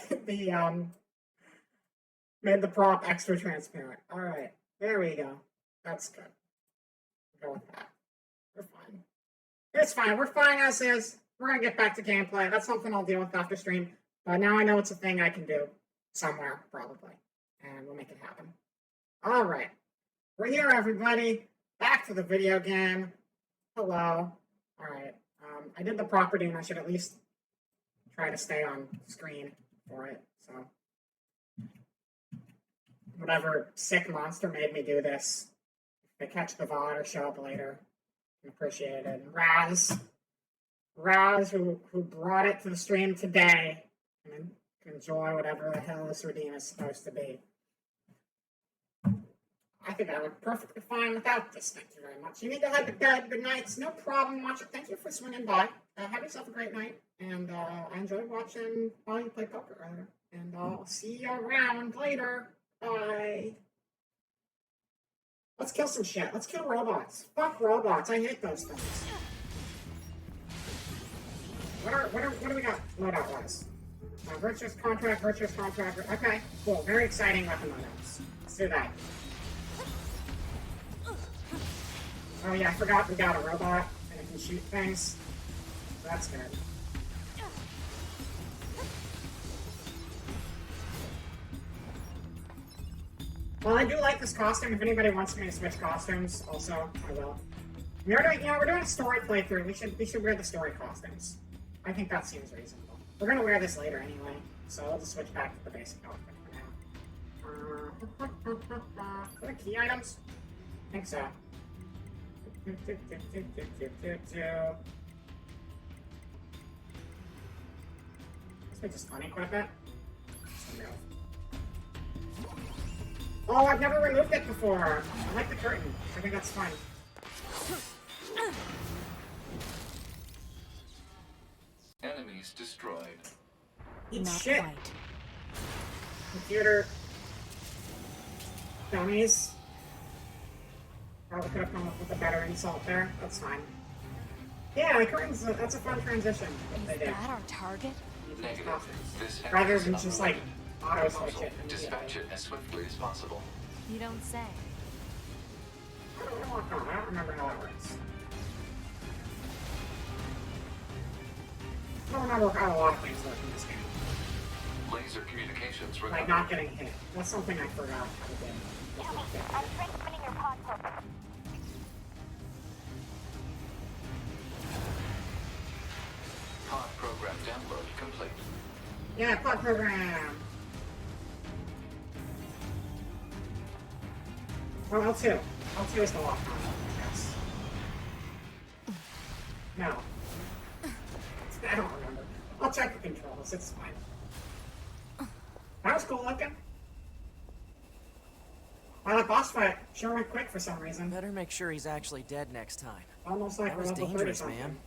the prop extra transparent. All right, there we go. That's good. Go with that. We're fine. It's fine. We're fine as is. We're gonna get back to gameplay. That's something I'll deal with after stream. But now I know it's a thing I can do somewhere, probably. And we'll make it happen. All right. We're here, everybody. Back to the video game. Hello. All right. I did the property, and I should at least try to stay on screen for it. So, whatever sick monster made me do this, if they catch the VOD or show up later, I appreciate it. And Raz, who brought it to the stream today, and can enjoy whatever the hell this redeem is supposed to be. I think I look perfectly fine without this. Thank you very much. You need to head to bed. Good night. It's no problem watching. Thank you for swinging by. Have yourself a great night. And I enjoyed watching while you play poker earlier. And I'll see you around later. Bye. Let's kill some shit. Let's kill robots. Fuck robots. I hate those things. What do we got loadout wise? Virtuous contract. Okay, cool. Very exciting weapon loadouts. Let's do that. Oh yeah, I forgot we got a robot and it can shoot things. So that's good. Well, I do like this costume. If anybody wants me to switch costumes, also, I will. We're doing a story playthrough. We should wear the story costumes. I think that seems reasonable. We're gonna wear this later anyway, so I'll just switch back to the basic outfit for now. Are there key items? I think so. Let's just unequip it. Oh, I've never removed it before. I like the curtain. I think that's fun. Enemies destroyed. Eat Not shit. quite. Computer. Dummies. Probably could have come up with a better insult there. That's fine. Yeah, the curtains, that's a fun transition. Is They did. that our target? Negative. This Rather is than just like auto switch proposal. it. Dispatch it as swiftly as possible. You don't say. I don't remember how that works. I don't remember how a lot of things work in this game. Laser communications Like recovered. not getting hit. That's something I forgot how to do. I'm strengthening your pod program. Pod program download complete. Yeah, pod program. Oh, L2. L2 is the lock on, I guess. No. I don't remember. I'll check the controls. It's fine. That was cool looking. Wow, that boss fight sure went quick for some reason. Better make sure he's actually dead next time. Almost like That we're was level 30 dangerous, something. man.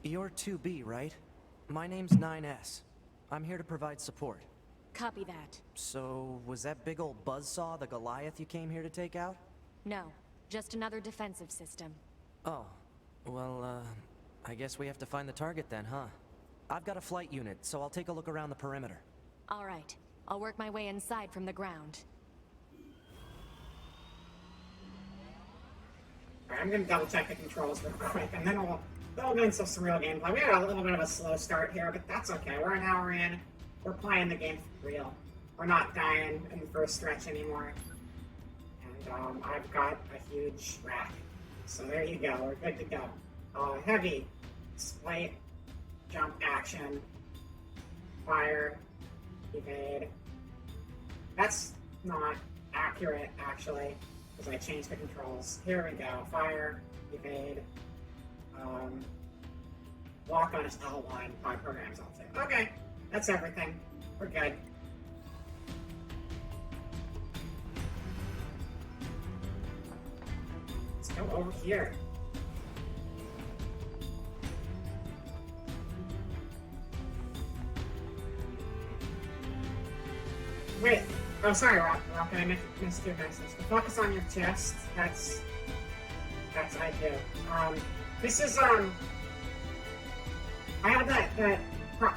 You're 2B, right? My name's 9S. I'm here to provide support. Copy that. So, was that big old buzzsaw the Goliath you came here to take out? No, just another defensive system. Oh, well, I guess we have to find the target then, huh? I've got a flight unit, so I'll take a look around the perimeter. All right, I'll work my way inside from the ground. Alright, I'm gonna double check the controls real quick, and then we'll get into some real gameplay. We had a little bit of a slow start here, but that's okay. We're an hour in. We're playing the game for real. We're not dying in the first stretch anymore. And I've got a huge rack. So there you go. We're good to go. Heavy. Slight. Jump action. Fire. Evade. That's not accurate, actually, because I changed the controls. Here we go. Fire. Evade. Walk on is L1. 5 programs L2. Okay. That's everything. We're good. Let's go over here. Wait. Oh, sorry, Rock. I missed your message. Focus on your chest. That's I do. This is, I have that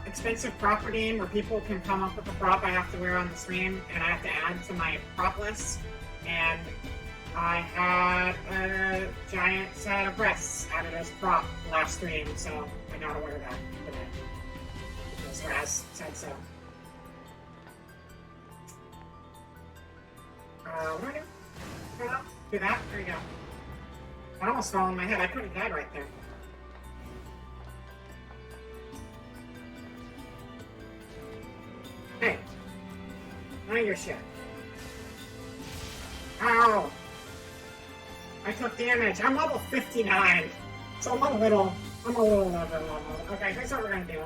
expensive prop game where people can come up with a prop I have to wear on the stream, and I have to add to my prop list. And I had a giant set of breasts added as prop last stream, so I gotta wear that today. Because Raz said so. What do I do? Turn up? Do that? There you go. I almost fell on my head. I could have died right there. Hey. None of your shit. Ow! I took damage. I'm level 59. So I'm a little over level. Okay, here's what we're gonna do.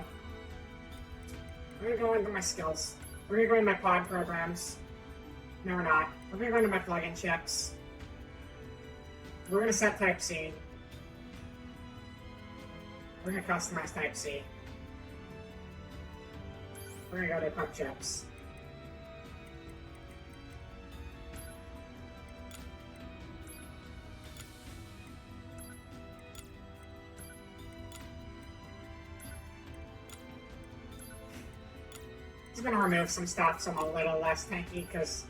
We're gonna go into my skills. We're gonna go into my pod programs. No, we're not. We're gonna go into my plugin checks. We're gonna set Type C. We're gonna customize Type C. We're gonna go to pump chips. Just gonna remove some stuff so I'm a little less tanky, because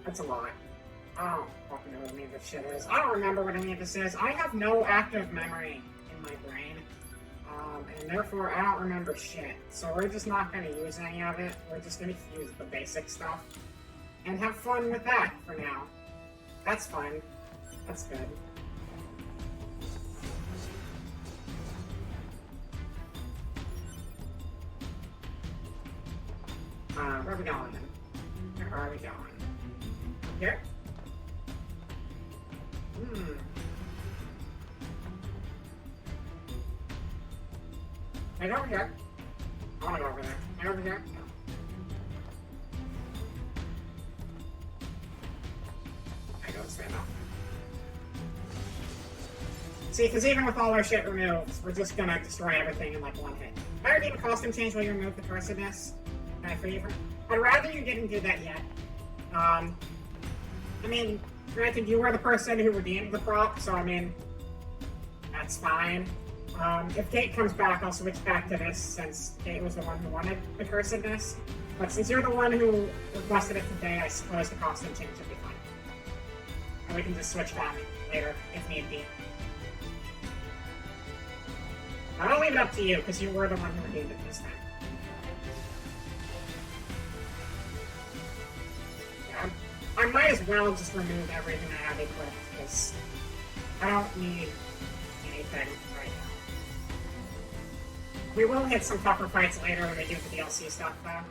that's a lot. I don't fucking know what any of this shit is. I don't remember what any of this is. I have no active memory in my brain. And therefore I don't remember shit. So we're just not gonna use any of it. We're just gonna use the basic stuff. And have fun with that for now. That's fun. That's good. Where are we going? Where are we going? Here? Can I go over here? I wanna go over there. Can I go over here? No. I go this way now. See, because even with all our shit removed, we're just gonna destroy everything in like one hit. I already have a costume change while you remove the cursedness. Can I free you from? I'd rather you didn't do that yet. I mean, granted, you were the person who redeemed the prop, so I mean, that's fine. If Kate comes back, I'll switch back to this, since Kate was the one who wanted the cursedness. But since you're the one who requested it today, I suppose the costume change should be fine. And we can just switch back later, if need be. I'll leave it up to you, because you were the one who redeemed it this time. Yeah, I might as well just remove everything I have equipped, because I don't need anything right now. We will hit some tougher fights later when we do the DLC stuff, though.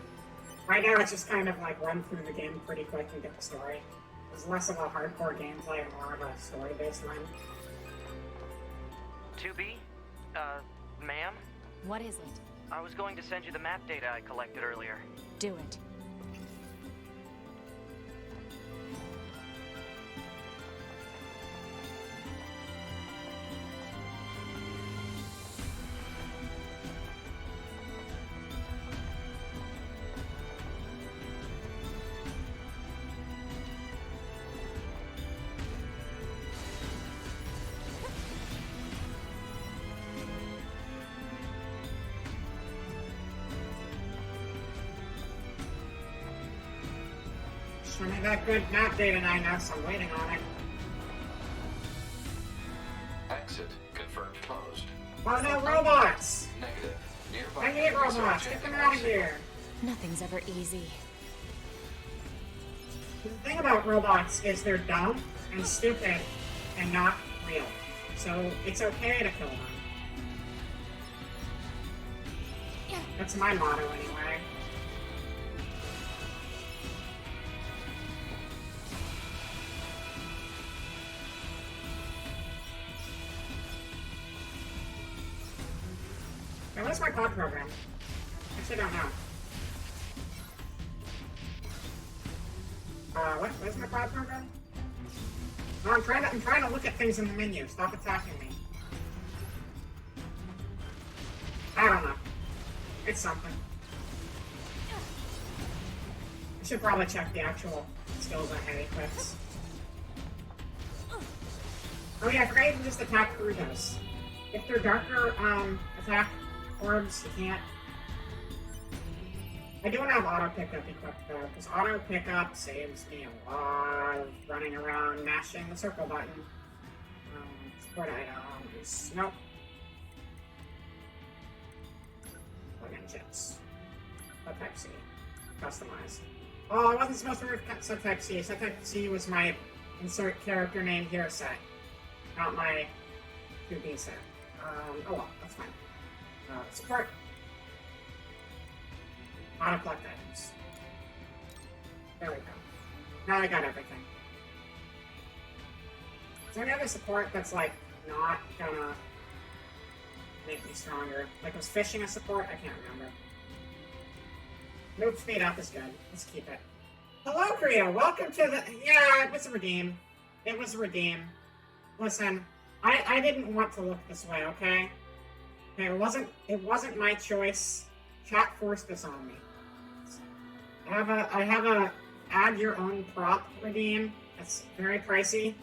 Right now, it's just kind of like run through the game pretty quick and get the story. It's less of a hardcore gameplay and more of a story-based one. 2B? Ma'am? What is it? I was going to send you the map data I collected earlier. Do it. Show me that good map data and I know, so I'm waiting on it. Exit confirmed closed. Oh no, robots! Negative. Nearby I hate robots! research Get them and out of LC. here! Nothing's ever easy. The thing about robots is they're dumb and stupid and not real. So it's okay to kill them. That's my motto anyway. Now, what's my pod program? I actually don't know. What's my pod program? No, I'm trying to look at things in the menu. Stop attacking me. I don't know. It's something. I should probably check the actual skills I had equipped. Oh yeah, I forgot you can just attack through those. If they're darker attack orbs, you can't. I don't have auto pickup equipped though, because auto pickup saves me a lot of running around mashing the circle button. Support items. Nope. Plug-in chips. Type C. Customize. Oh, I wasn't supposed to read Subtype C. Subtype C was my insert character name here set, not my 2B set. Oh well, that's fine. Support. Auto collect items. There we go. Now I got everything. Is there any other support that's like not gonna make me stronger? Like was fishing a support? I can't remember. Move speed up is good. Let's keep it. Hello, Korea. Welcome to the. Yeah, it was a redeem. It was a redeem. Listen, I didn't want to look this way. Okay. Okay. It wasn't my choice. Chat forced this on me. I have a add your own prop redeem. That's very pricey,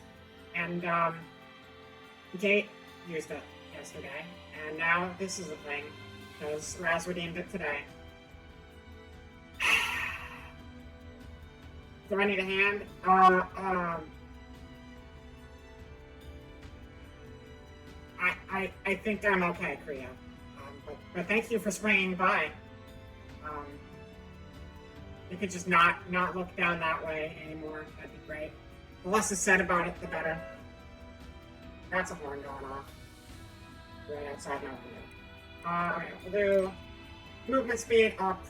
and Gate used it yesterday, and now this is a thing because Raz redeemed it today. Do I need a hand? I think I'm okay, Kriya. But thank you for swinging by. You could just not look down that way anymore. That'd be great. The less is said about it, the better. That's a horn going off. Right outside my window. Okay, we'll do movement speed up.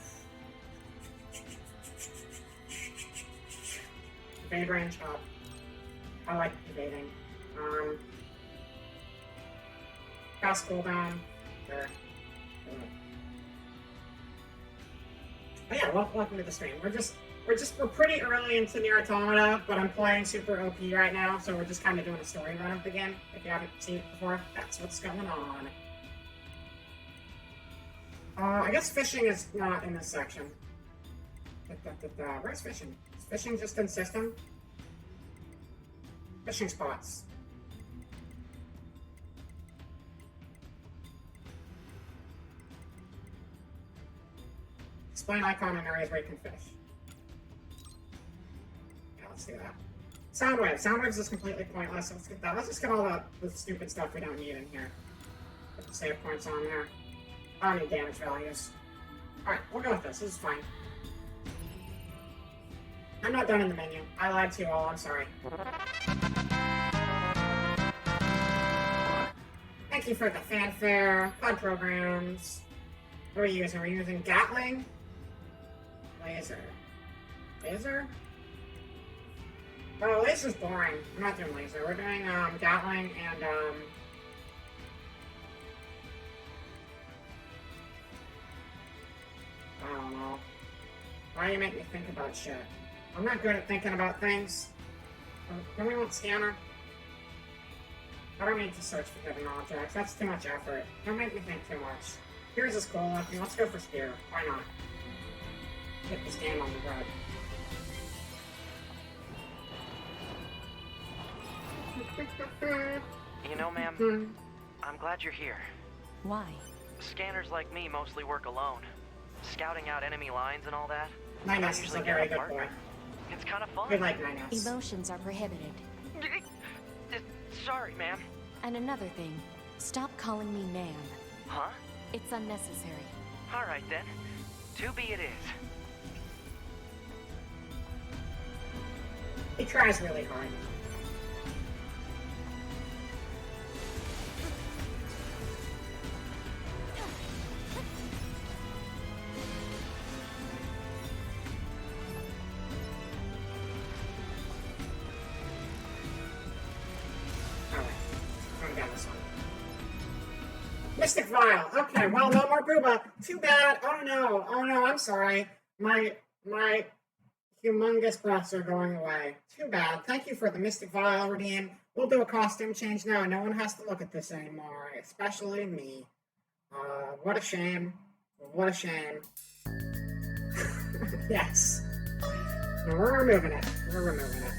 Evade range up. I like evading. Fast cooldown. There. But yeah, welcome to the stream. We're pretty early into Nier Automata, but I'm playing super OP right now, so we're just kind of doing a story run up again. If you haven't seen it before, that's what's going on. I guess fishing is not in this section. Where's fishing? Is fishing just in system? Fishing spots. Explain icon in areas where you can fish. Yeah, let's do that. Sound waves. Sound waves is completely pointless. So let's get that. Let's just get all the stupid stuff we don't need in here. Put the save points on there. I don't need damage values. Alright, we'll go with this. This is fine. I'm not done in the menu. I lied to you all. I'm sorry. Thank you for the fanfare. HUD programs. What are we using? We're using Gatling. Laser. Laser? Oh, laser's boring. I'm not doing laser. We're doing Gatling and I don't know. Why do you make me think about shit? I'm not good at thinking about things. Don't we want scanner? I don't need to search for hidden objects. That's too much effort. Don't make me think too much. Here's a skull looking. Let's go for spear. Why not? Hit this game on the road. You know, ma'am, I'm glad you're here. Why? Scanners like me mostly work alone. Scouting out enemy lines and all that. Ninus is a very good boy. It's kind of fun. We like Ninus. Emotions are prohibited. Sorry, ma'am. And another thing, stop calling me ma'am. Huh? It's unnecessary. All right, then. To be it is. He tries really hard. Mystic Vial. Okay, well, no more Booba. Too bad. Oh no, I'm sorry. My humongous breaths are going away. Too bad. Thank you for the Mystic Vial redeem. We'll do a costume change now. No one has to look at this anymore, especially me. What a shame. What a shame. Yes. No, we're removing it. We're removing it.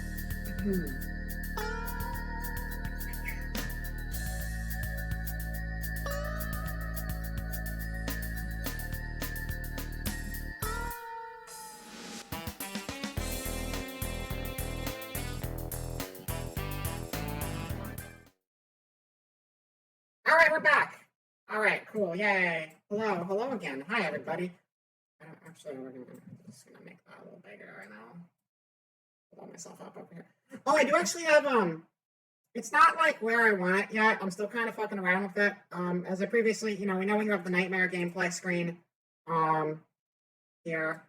All right, we're back. All right, cool. Yay. Hello again. Hi, everybody. Actually, just gonna make that a little bigger right now. Blow myself up over here. Oh, I do actually have it's not like where I want it yet. I'm still kind of fucking around with it. As I previously, we know you have the Nightmare gameplay screen. Here.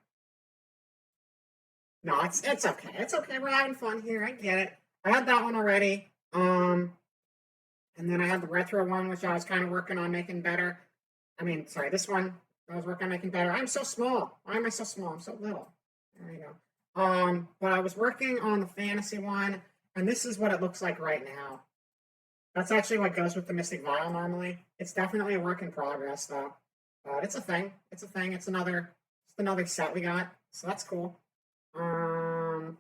No, it's okay. It's okay. We're having fun here. I get it. I had that one already. And then I had the retro one, which I was kind of working on making better. Sorry, this one I was working on making better. I'm so small. Why am I so small? I'm so little. There you go. But I was working on the fantasy one, and this is what it looks like right now. That's actually what goes with the Mystic Vial normally. It's definitely a work in progress, though. But it's a thing. It's a thing. It's another set we got, so that's cool. So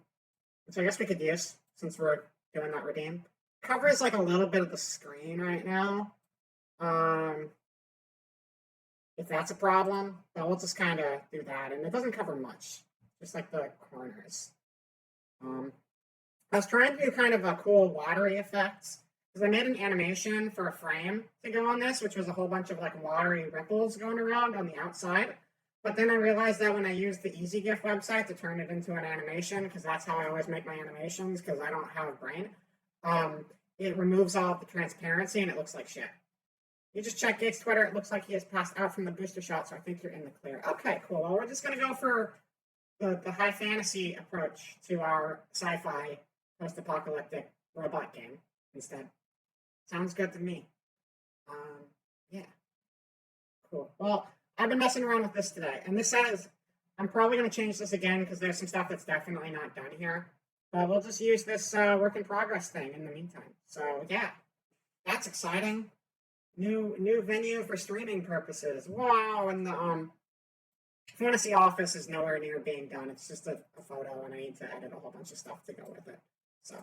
I guess we could use, since we're doing that redeem. Covers like a little bit of the screen right now. If that's a problem, then we'll just kind of do that. And it doesn't cover much, just like the corners. I was trying to do kind of a cool watery effect, because I made an animation for a frame to go on this, which was a whole bunch of like watery ripples going around on the outside. But then I realized that when I used the EasyGIF website to turn it into an animation, because that's how I always make my animations, because I don't have a brain, it removes all of the transparency and it looks like shit. You just check Gates' Twitter. It looks like he has passed out from the booster shot, so I think you're in the clear. Okay, cool. Well, we're just going to go for the high fantasy approach to our sci-fi post-apocalyptic robot game instead. Sounds good to me. Yeah. Cool. Well, I've been messing around with this today, and this says I'm probably going to change this again because there's some stuff that's definitely not done here. But we'll just use this work in progress thing in the meantime. So yeah, that's exciting. New venue for streaming purposes. Wow, and the Fantasy Office is nowhere near being done. It's just a photo, and I need to edit a whole bunch of stuff to go with it. So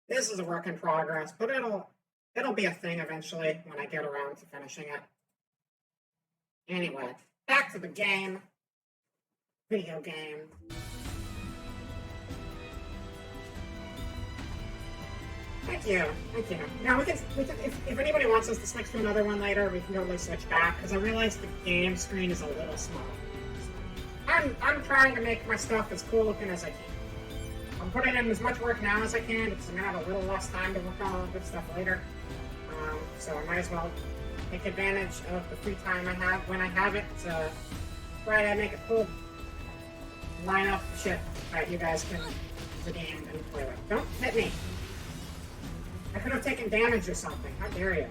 this is a work in progress, but it'll be a thing eventually when I get around to finishing it. Anyway, back to the game. Video game. Thank you. Now we can if anybody wants us to switch to another one later, we can totally switch back, because I realized the game screen is a little small. I'm trying to make my stuff as cool looking as I can. I'm putting in as much work now as I can, because I'm gonna have a little less time to work on all the good stuff later. So I might as well take advantage of the free time I have when I have it to try to make it cool. Line up shit that you guys can redeem and play with. Don't hit me. I could have taken damage or something. How dare you?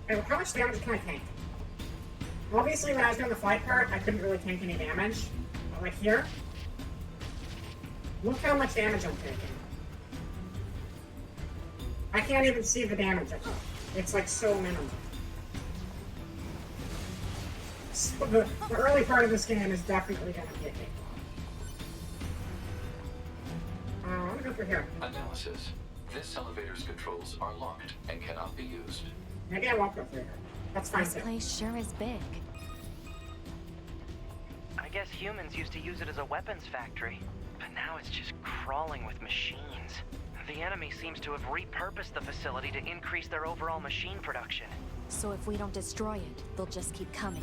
Okay, well, how much damage can I tank? Obviously, when I was doing the flight part, I couldn't really tank any damage. But like here, look how much damage I'm taking. I can't even see the damage. It's like so minimal. So the early part of this game is definitely going to get me. I'm going to go through here. Analysis. This elevator's controls are locked and cannot be used. Maybe I won't go through here. That's fine This too. place sure is big. I guess humans used to use it as a weapons factory, but now it's just crawling with machines. The enemy seems to have repurposed the facility to increase their overall machine production. So if we don't destroy it, they'll just keep coming.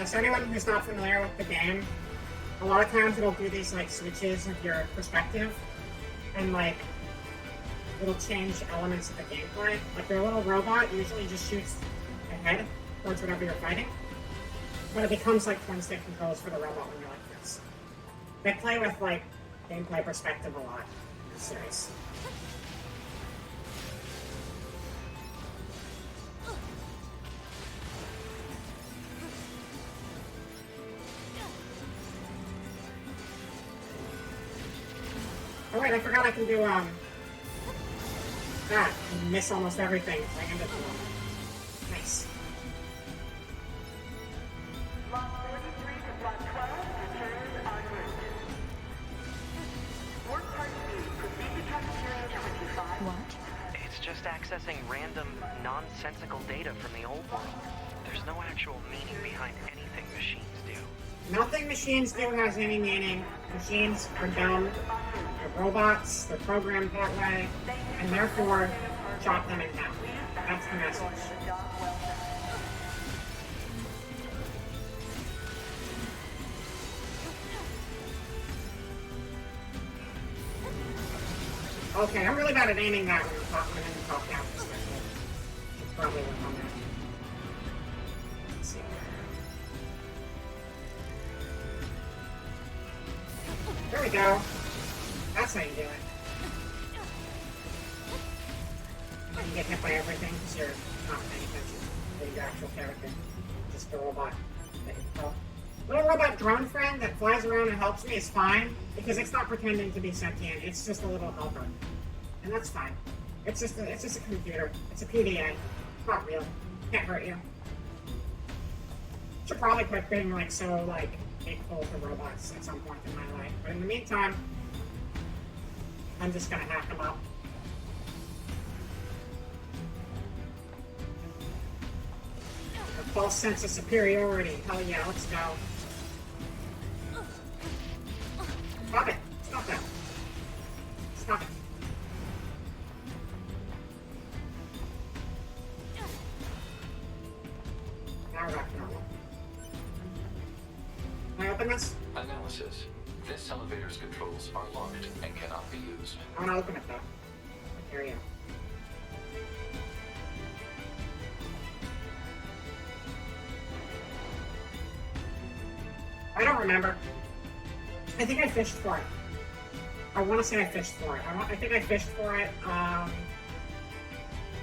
So anyone who's not familiar with the game, a lot of times it'll do these like switches of your perspective, and like it'll change elements of the gameplay. Like your little robot usually just shoots ahead towards whatever you're fighting, but it becomes like twin stick controls for the robot when you're like this. They play with like gameplay perspective a lot in this series. Oh wait, I forgot I can do God, you miss almost everything. Land at the moment. Nice. Lot 33 to Block 12, returns en route. Work Part B, proceed to cafeteria 25. What? It's just accessing random, nonsensical data from the old world. There's no actual meaning behind anything machines do. Nothing machines do has any meaning. Machines are dumb. They're robots. They're programmed that way. And therefore, chop them in half. That's the message. Okay, I'm really bad at aiming that when I'm in the top down perspective. Should probably work on that. Let's see. There we go. That's how you do it. You get hit by everything because you're not paying attention to your actual character. Just a robot that you control. Little robot drone friend that flies around and helps me is fine because it's not pretending to be sentient. It's just a little helper, and that's fine. It's just a computer. It's a PDA. It's not real. Can't hurt you. Should probably quit being so hateful to robots at some point in my life. But in the meantime, I'm just gonna hack them up. A false sense of superiority. Hell yeah, let's go. Stop it! Stop that! Stop it! Now we're back to normal. Can I open this? Analysis. This elevator's controls are locked and cannot be used. I want to open it though. Here you go. I don't remember. I think I fished for it. I want to say I fished for it. I think I fished for it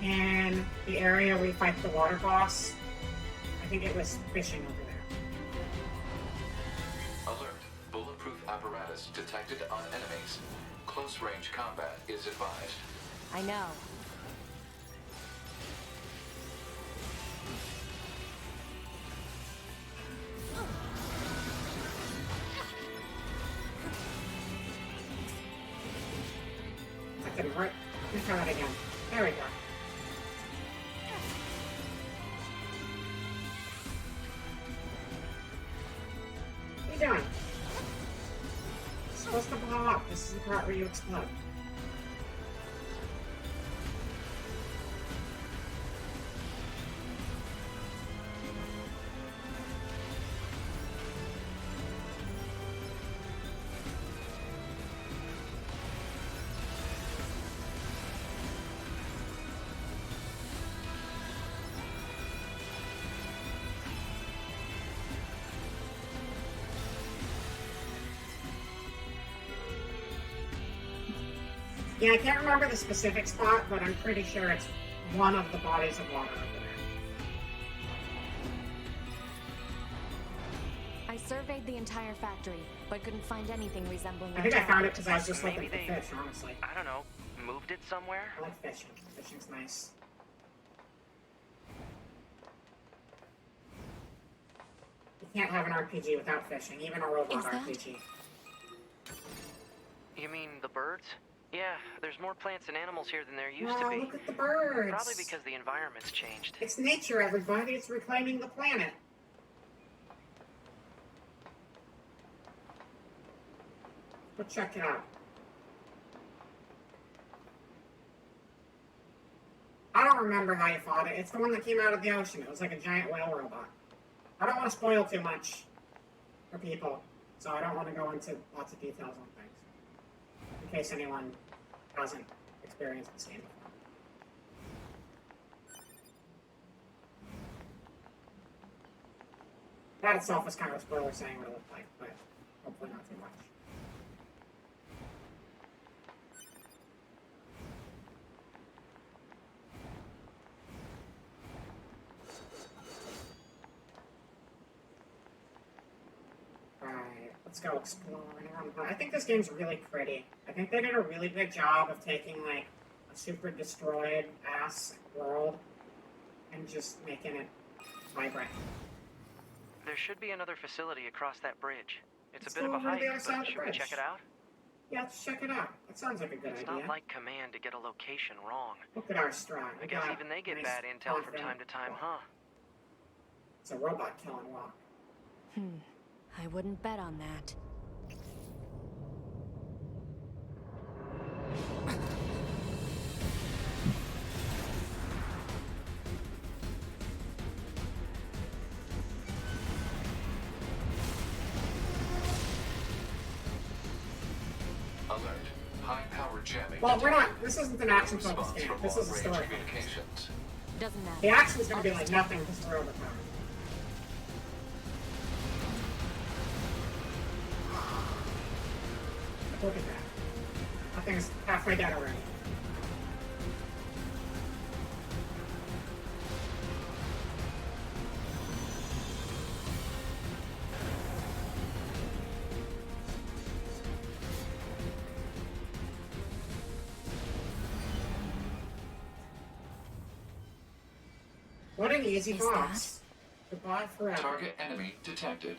in the area where you fight the water boss. I think it was fishing over there. Alert. Bulletproof apparatus detected on enemies. Close range combat is advised. I know. That didn't work. Let's try that again. There we go. What are you doing? It's supposed to blow up. This is the part where you explode. Yeah, I can't remember the specific spot, but I'm pretty sure it's one of the bodies of water over there. I surveyed the entire factory, but couldn't find anything resembling. I think I found it because I was just looking for Maybe they- fish, honestly. I don't know, moved it somewhere? I like fishing. Fishing's nice. You can't have an RPG without fishing, even a robot Is that- RPG. You mean the birds? Yeah, there's more plants and animals here than there used to Wow, be. look at the birds! Probably because the environment's changed. It's nature, everybody. It's reclaiming the planet. Go check it out. I don't remember how you fought it. It's the one that came out of the ocean. It was like a giant whale robot. I don't want to spoil too much for people, so I don't want to go into lots of details on things, in case anyone hasn't experienced this game before. That itself was kind of a spoiler saying what it looked like, but hopefully not too much. Alright, let's go exploring around. I think this game's really pretty. I think they did a really good job of taking, like, a super destroyed ass world and just making it vibrant. There should be another facility across that bridge. It's Let's a bit go of a over to the hike, other side of but the should we bridge. check it out? Yeah, let's check it out. That sounds like a good It's idea. not like Command to get a location wrong. Look at our stride. I guess even they get bad intel from time to time, huh? It's a robot killing walk. I wouldn't bet on that. Alert. High-powered jamming. Well, we're detected. not. This isn't an action-focused Response game. from This is a long-range story. communications. Doesn't The matter. action's gonna be like nothing because we're overpowered. Look at that. That thing's halfway dead already. What an easy Is boss. Goodbye forever. Target enemy detected.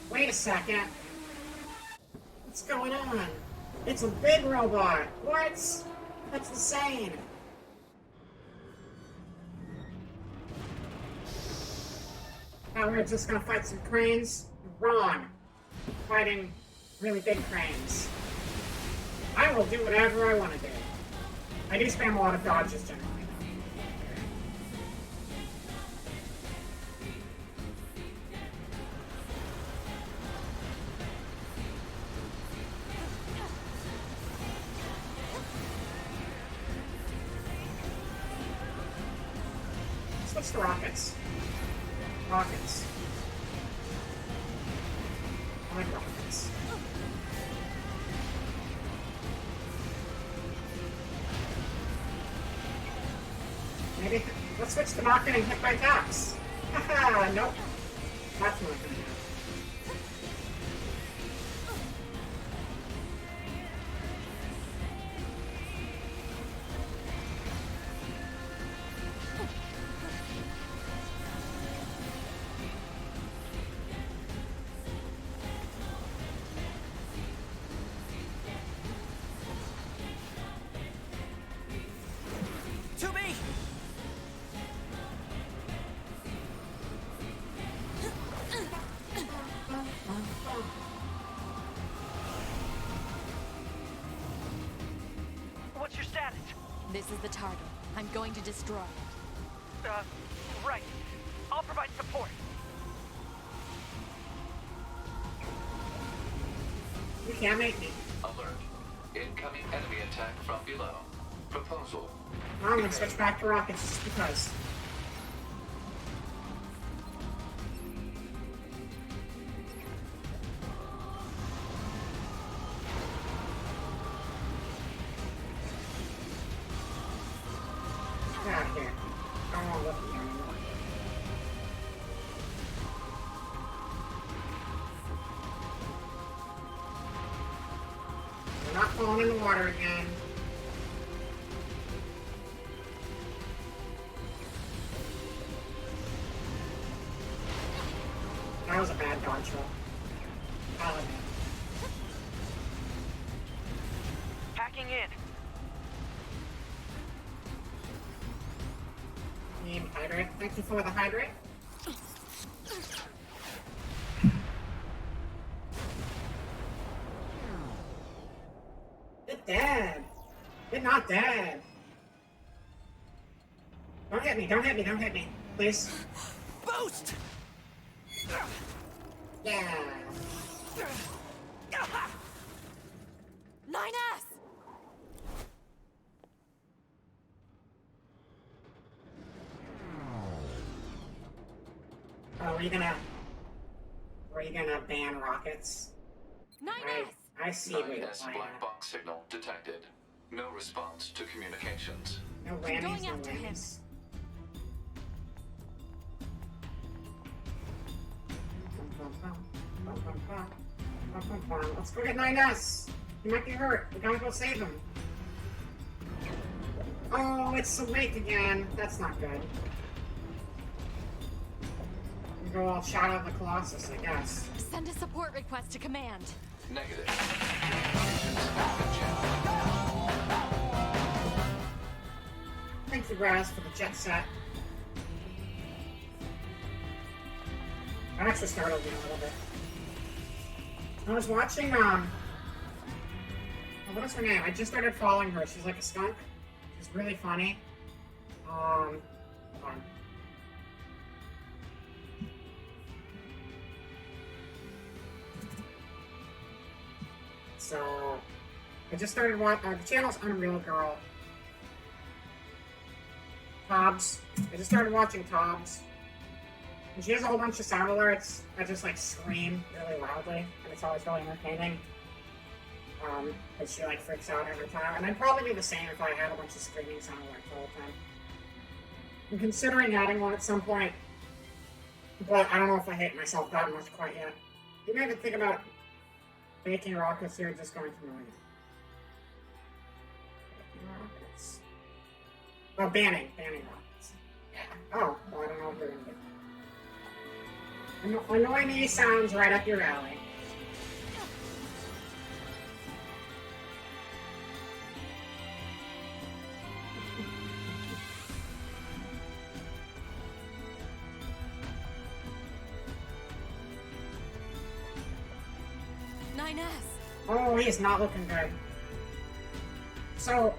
Wait a second. What's going on? It's a big robot. What? That's insane. Now we're just gonna fight some cranes? Wrong. Fighting really big cranes. I will do whatever I want to do. I do spam a lot of dodges generally. Switch to rockets. Rockets. I like rockets. Maybe let's switch to not getting hit by attacks. Haha, nope. That's not gonna happen. To me! What's your status? This is the target. I'm going to destroy it. Right. I'll provide support. You can't make me. Alert. Incoming enemy attack from below. Proposal. I'm gonna switch back to rockets just because. Get out of here. I don't want to look at you anymore. We're not falling in the water again. That was a bad dodge roll. I'll admit. Hacking in. Need hydrate. Thank you for the hydrate. It's dead. It's not dead. Don't hit me, don't hit me, don't hit me. Please. Boost! Yeah. 9S! Oh, were you gonna ban rockets? 9S! I see what you're 9S playing black at. box signal detected. No response to communications. No whammies, Going no after him. whammies. Let's go get 9S. He might get hurt. We gotta go save him. Oh, it's awake again. That's not good. We go all Shadow of the Colossus, I guess. Send a support request to command. Negative. Communications have been jammed. Thank you, Raz, for the jet set. That actually startled me a little bit. I was watching, what is her name? I just started following her. She's like a skunk. She's really funny. Hold on. So, I just started watching, the channel's Unreal Girl. Tobbs. I just started watching Tobbs. And she has a whole bunch of sound alerts that just like scream really loudly, and it's always really entertaining. But she like freaks out every time. And I'd probably do the same if I had a bunch of screaming sound alerts all the time. I'm considering adding one at some point, but I don't know if I hate myself that much quite yet. You may even think about making rockets here, just going through it. Making rockets. Oh, banning rockets. Yeah. Oh, well, I don't know what they're gonna do. Annoy me sounds right up your alley. Oh, he's not looking good. So,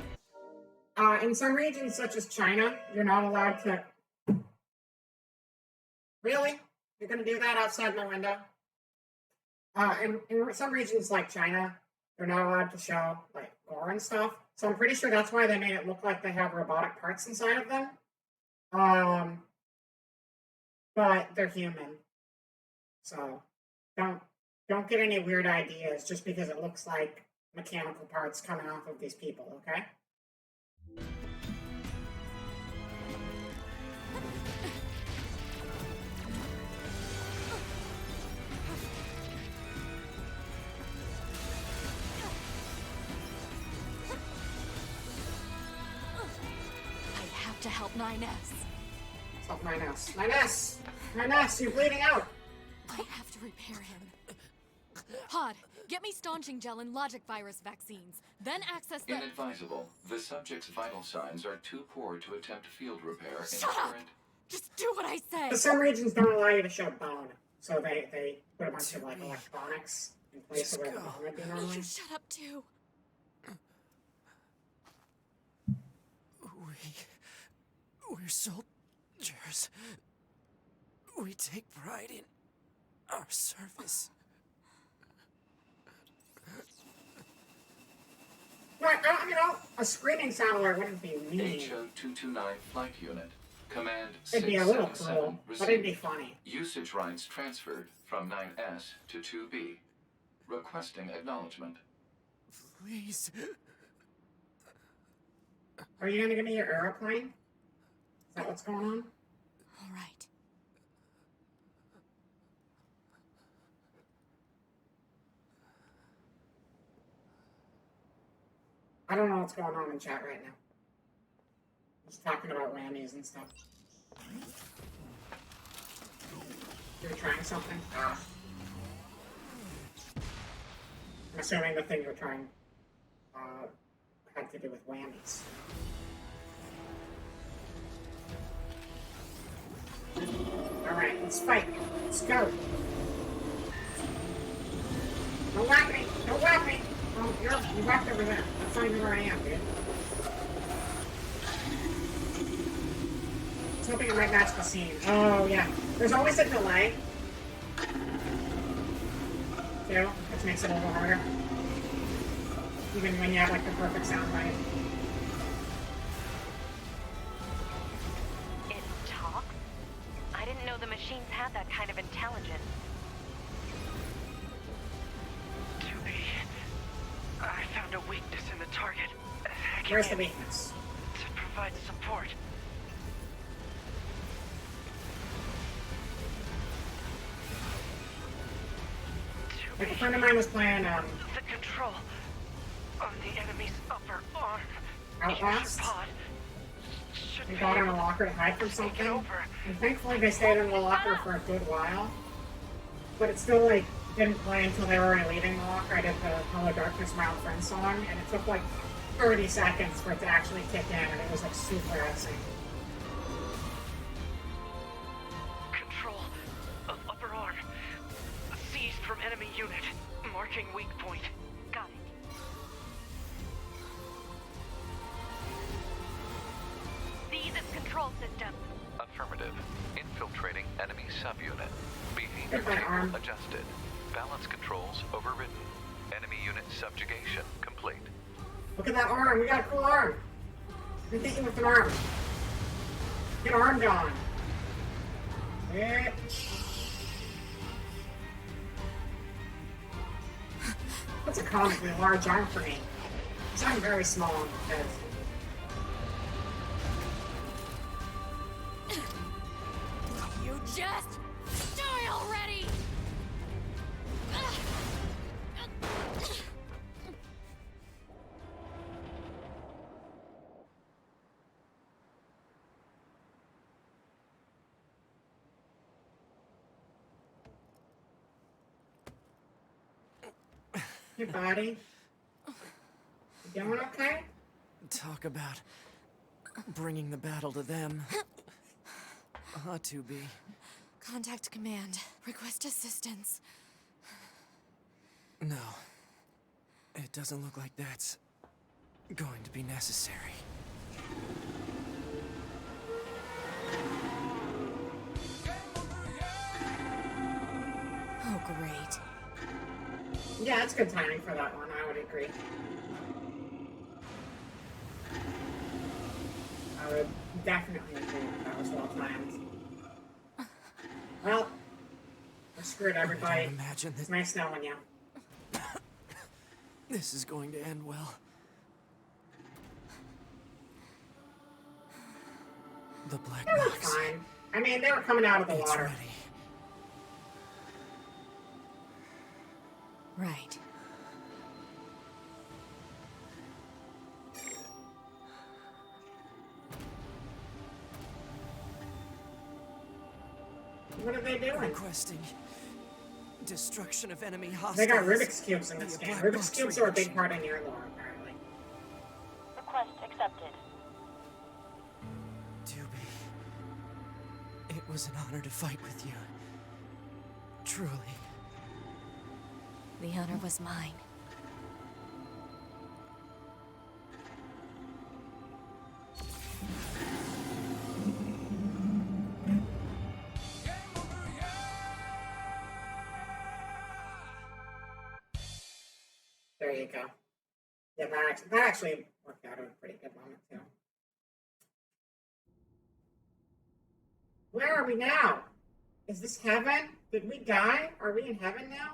in some regions such as China, you're not allowed to... Really? You're gonna do that outside my window? In some regions like China, they're not allowed to show, like, gore and stuff. So I'm pretty sure that's why they made it look like they have robotic parts inside of them. But they're human. So, don't get any weird ideas just because it looks like mechanical parts coming off of these people, okay? I have to help 9S. Help 9S. 9S! 9S, you're bleeding out! I have to repair him. Pod, get me staunching gel and logic virus vaccines. Then access the... Inadvisable. The subject's vital signs are too poor to attempt field repair in Shut up! current... Just do what I say! But some regions don't allow you to show bone. So they put a bunch of, like, electronics in place of where the bone would be normally. You shut up, too. We're soldiers. We take pride in our service. Right, a screaming sound alert wouldn't be mean. HO229 Flight Unit. Command It'd be a little 677 cruel, received. but it'd be funny. Usage rights transferred from 9S to 2B. Requesting acknowledgement. Please. Are you gonna give me your aeroplane? Is that what's going on? All right. I don't know what's going on in chat right now. Just talking about whammies and stuff. You're trying something? Ah. I'm assuming the thing you're trying had to do with whammies. Alright, let's fight. Let's go. Don't whack me! Don't whack me! Oh, you whacked over there. That's not even where I am, dude. I was hoping it might match the scene. Oh, yeah. There's always a delay. Too, which makes it a little harder. Even when you have, like, the perfect sound bite. It talks? I didn't know the machines had that kind of intelligence. I found a weakness in the target. Hack it Where's the in weakness? to provide support. Like a friend of mine was playing The control on the enemy's upper arm. Outlast. Pod should They be got in able a locker to hide from to take it something. over. And thankfully they stayed in the locker for a good while. But it still like didn't play until they were already leaving the locker. I did the Hello Darkness My Old Friend song, and it took like 30 seconds for it to actually kick in, and it was like super insane. Control of upper arm. Seized from enemy unit. Marking weak point. Got it. Seize its control system. Affirmative. Infiltrating enemy subunit. Behavior Hit my arm. table adjusted. Balance controls overridden. Enemy unit subjugation complete. Look at that arm. We got a cool arm. We hit you with an arm. Get arm gone. Yeah. That's a comically large arm for me. Because I'm very small on the head. You just die already! Your body. You doing okay? Talk about bringing the battle to them. Ought to be. Contact command. Request assistance. No. It doesn't look like that's going to be necessary. Oh, great. Yeah, it's good timing for that one, I would agree. I would definitely agree that was well timed. Well, we're screwed, everybody. I don't imagine It's that nice knowing you. this is going to end well. The black They were box. fine. I mean, they were coming out of the It's water. ready. Right. What are they doing? Requesting destruction of enemy hostiles. They got Rubik's Cubes in this via game. black Rubik's box Cubes are a big reaction. part of Nier lore, apparently. Request accepted. Doobie, it was an honor to fight with you. Truly. The honor was mine. There you go. Yeah, that actually worked out a pretty good moment, too. Where are we now? Is this heaven? Did we die? Are we in heaven now?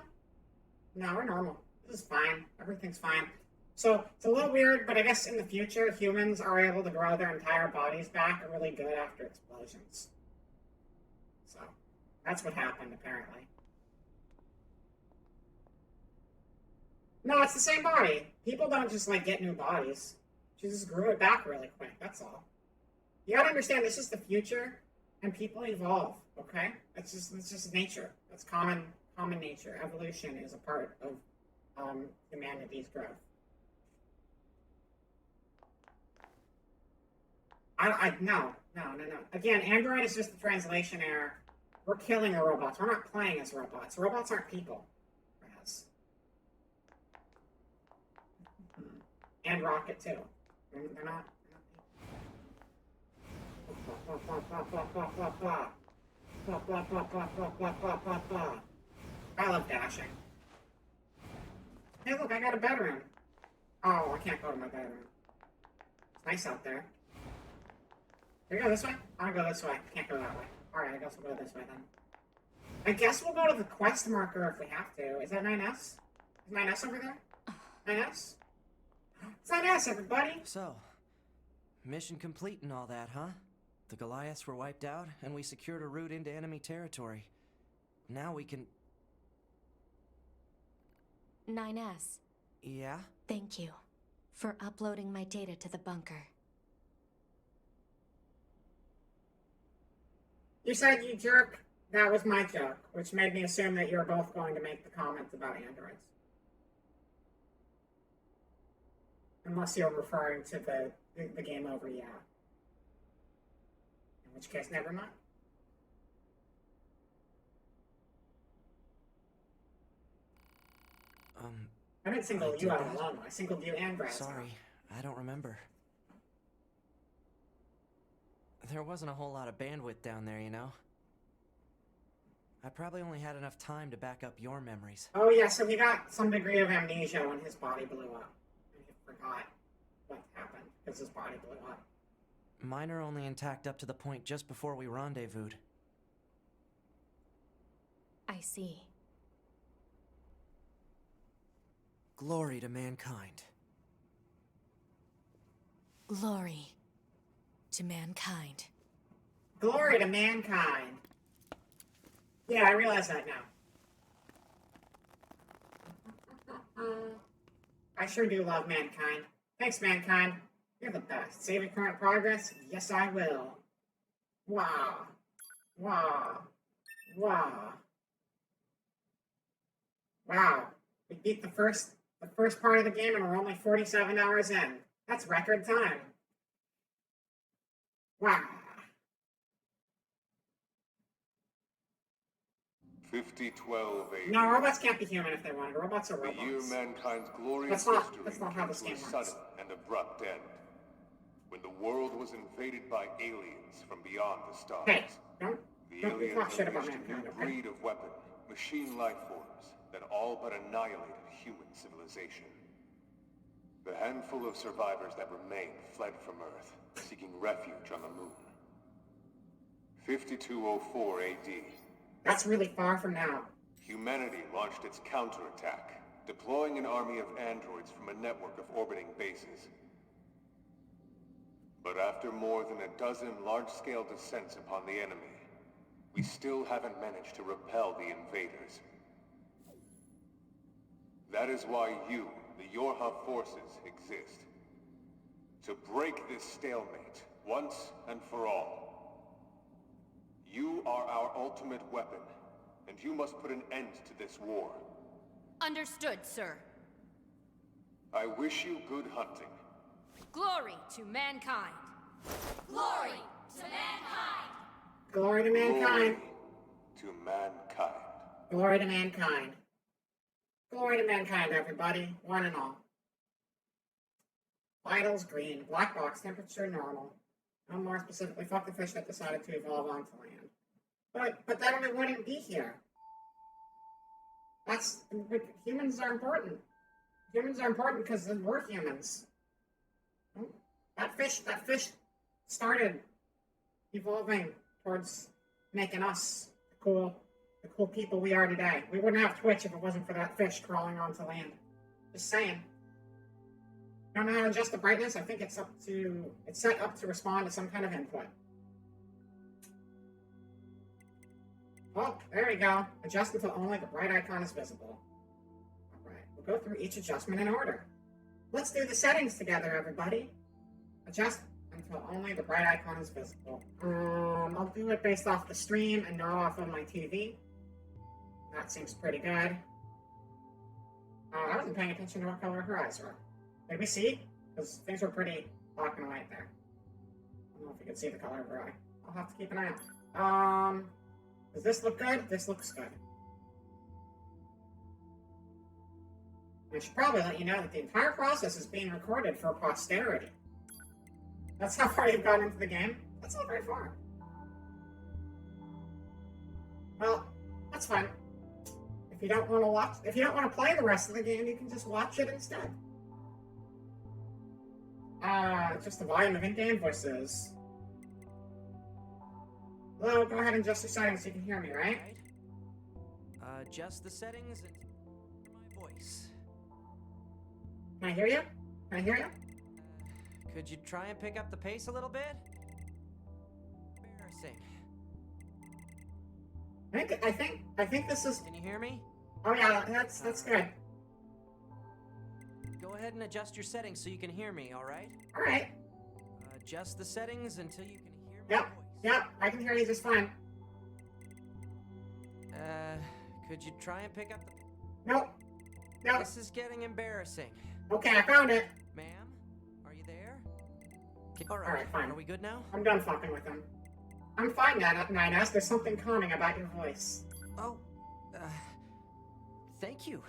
No, we're normal. This is fine. Everything's fine. So, it's a little weird, but I guess in the future, humans are able to grow their entire bodies back really good after explosions. So, that's what happened, apparently. No, it's the same body. People don't just, like, get new bodies. She just grew it back really quick, that's all. You gotta understand, this is the future, and people evolve, okay? It's just nature. That's common nature. Evolution is a part of humanity's growth. No. Again, Android is just a translation error. We're killing the robots. We're not playing as robots. Robots aren't people. Raz. And Rocket, too. They're not people. I love dashing. Hey, look, I got a bedroom. Oh, I can't go to my bedroom. It's nice out there. Can we go this way? I want to go this way. Can't go that way. Alright, I guess we'll go this way then. I guess we'll go to the quest marker if we have to. Is that 9S? Is 9S over there? 9S? It's 9S, everybody! So, mission complete and all that, huh? The Goliaths were wiped out, and we secured a route into enemy territory. Now we can... 9S, Yeah? thank you for uploading my data to the bunker. You said you jerk. That was my joke, which made me assume that you were both going to make the comments about androids. Unless you're referring to the game over, yeah. In which case, never mind. I didn't single you out alone. I singled you and Brad. Sorry, I don't remember. There wasn't a whole lot of bandwidth down there, you know? I probably only had enough time to back up your memories. Oh yeah, so he got some degree of amnesia when his body blew up. And he forgot what happened because his body blew up. Mine are only intact up to the point just before we rendezvoused. I see. Glory to mankind. Glory to mankind. Glory to mankind. Yeah, I realize that now. I sure do love mankind. Thanks, mankind. You're the best. Saving current progress? Yes, I will. Wow. Wow. Wow. Wow. We beat the first part of the game and we're only 47 hours in. That's record time. Wow. 5012 AD. No, robots can't be human if they wanted. Robots are robots. The year mankind's glorious That's not how history this came game to a works. sudden and abrupt end. When the world was invaded by aliens from beyond the stars. Hey, don't The aliens talk shit about unleashed a new mankind, okay? breed of weapon, machine life forms, that all but annihilated human civilization. The handful of survivors that remained fled from Earth, seeking refuge on the moon. 5204 AD. That's really far from now. Humanity launched its counterattack, deploying an army of androids from a network of orbiting bases. But after more than a dozen large-scale descents upon the enemy, we still haven't managed to repel the invaders. That is why you, the Yorha forces, exist. To break this stalemate, once and for all. You are our ultimate weapon, and you must put an end to this war. Understood, sir. I wish you good hunting. Glory to mankind. Glory to mankind. Glory to mankind. Glory to mankind. Glory to mankind. Glory to mankind, everybody. One and all. Vitals green. Black box. Temperature normal. No more specifically, fuck the fish that decided to evolve onto land. But that only wouldn't be here. Humans are important. Humans are important because we're humans. That fish started evolving towards making us the cool people we are today. We wouldn't have Twitch if it wasn't for that fish crawling onto land. Just saying. Don't know how to adjust the brightness. I think it's set up to respond to some kind of input. Oh, there we go. Adjust until only the bright icon is visible. Alright, we'll go through each adjustment in order. Let's do the settings together, everybody. Adjust until only the bright icon is visible. I'll do it based off the stream and not off of my TV. That seems pretty good. I wasn't paying attention to what color her eyes were. Did we see? Because things were pretty black and white there. I don't know if you can see the color of her eye. I'll have to keep an eye out. Does this look good? This looks good. I should probably let you know that the entire process is being recorded for posterity. That's how far you've gotten into the game? That's not very far. Well, that's fine. If you don't want to play the rest of the game, you can just watch it instead. Just the volume of in-game voices. Hello, go ahead and adjust your settings so you can hear me, right? Adjust the settings and my voice. Can I hear you? Can I hear you? Could you try and pick up the pace a little bit? Embarrassing. I think this is. Can you hear me? Oh yeah, that's good. ahead and adjust your settings so you can hear me, alright? Alright. Adjust the settings until you can hear my Yep. voice. Yep. I can hear you just fine. Could you try and pick up the... Nope. Nope. This is getting embarrassing. Okay, I found it. Ma'am? Are you there? Alright, fine. Are we good now? I'm done fucking with him. I'm fine, 9S. There's something calming about your voice. Oh, thank you.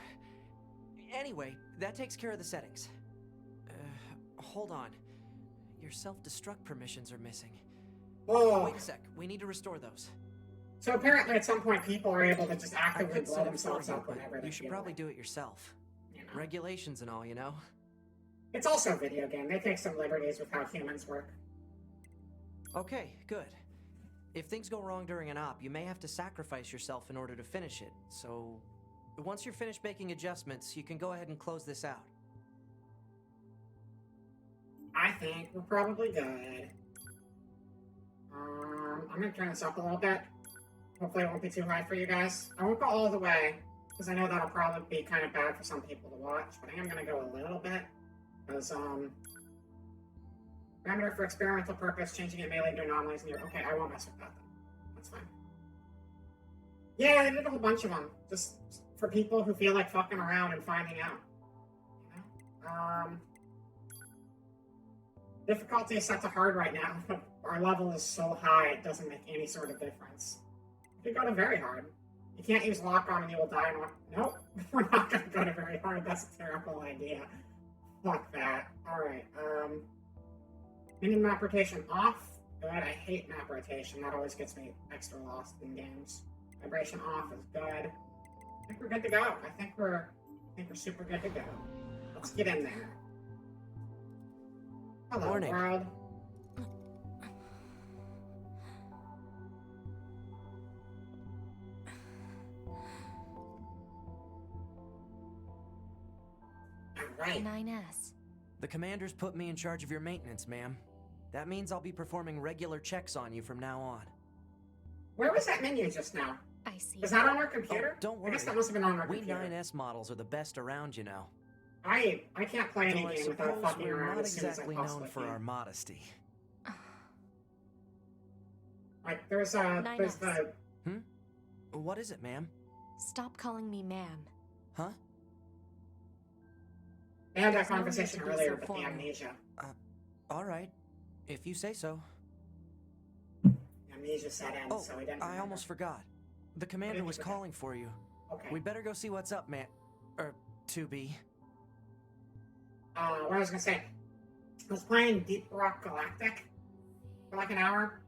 Anyway, that takes care of the settings. Hold on. Your self-destruct permissions are missing. Whoa. Wait a sec, we need to restore those. So apparently at some point people are able to just I actively could blow set it for themselves you, up but whenever they you should feel probably like. do it yourself. You know? Regulations and all, you know? It's also a video game. They take some liberties with how humans work. Okay, good. If things go wrong during an op, you may have to sacrifice yourself in order to finish it, so... Once you're finished making adjustments, you can go ahead and close this out. I think we're probably good. I'm gonna turn this up a little bit. Hopefully it won't be too high for you guys. I won't go all the way, because I know that'll probably be kind of bad for some people to watch, but I am gonna go a little bit. Because, parameter for experimental purpose, changing it melee to anomalies near. Okay, I won't mess with that then. That's fine. Yeah, they did a whole bunch of them. Just for people who feel like fucking around and finding out. You know? Difficulty is set to hard right now, but our level is so high it doesn't make any sort of difference. If you go to very hard, you can't use lock on and you will die and nope, we're not gonna go to very hard. That's a terrible idea. Fuck that. Alright, mini map rotation off. Good, I hate map rotation. That always gets me extra lost in games. Vibration off is good. I think we're good to go. I think we're super good to go. Let's get in there. Hello, Morning. world. Alright. 9S. The commander's put me in charge of your maintenance, ma'am. That means I'll be performing regular checks on you from now on. Where was that menu just now? I see. Was that on our computer? Oh, don't worry. I guess that must have been on our We computer. 9S models are the best around, you know. I can't play any Though I game without suppose fucking we're around not as soon as I exactly possibly known for can. our modesty. Like, there's the... What is it, ma'am? Stop calling me ma'am. Huh? I had that There's no need conversation to be earlier so with the formal. amnesia. All right. If you say so. Amnesia set in, Oh, so we didn't I remember. almost forgot. The commander you was forget? calling for you. Okay. We'd better go see what's up, man. 2B. What I was gonna say, I was playing Deep Rock Galactic for like an hour,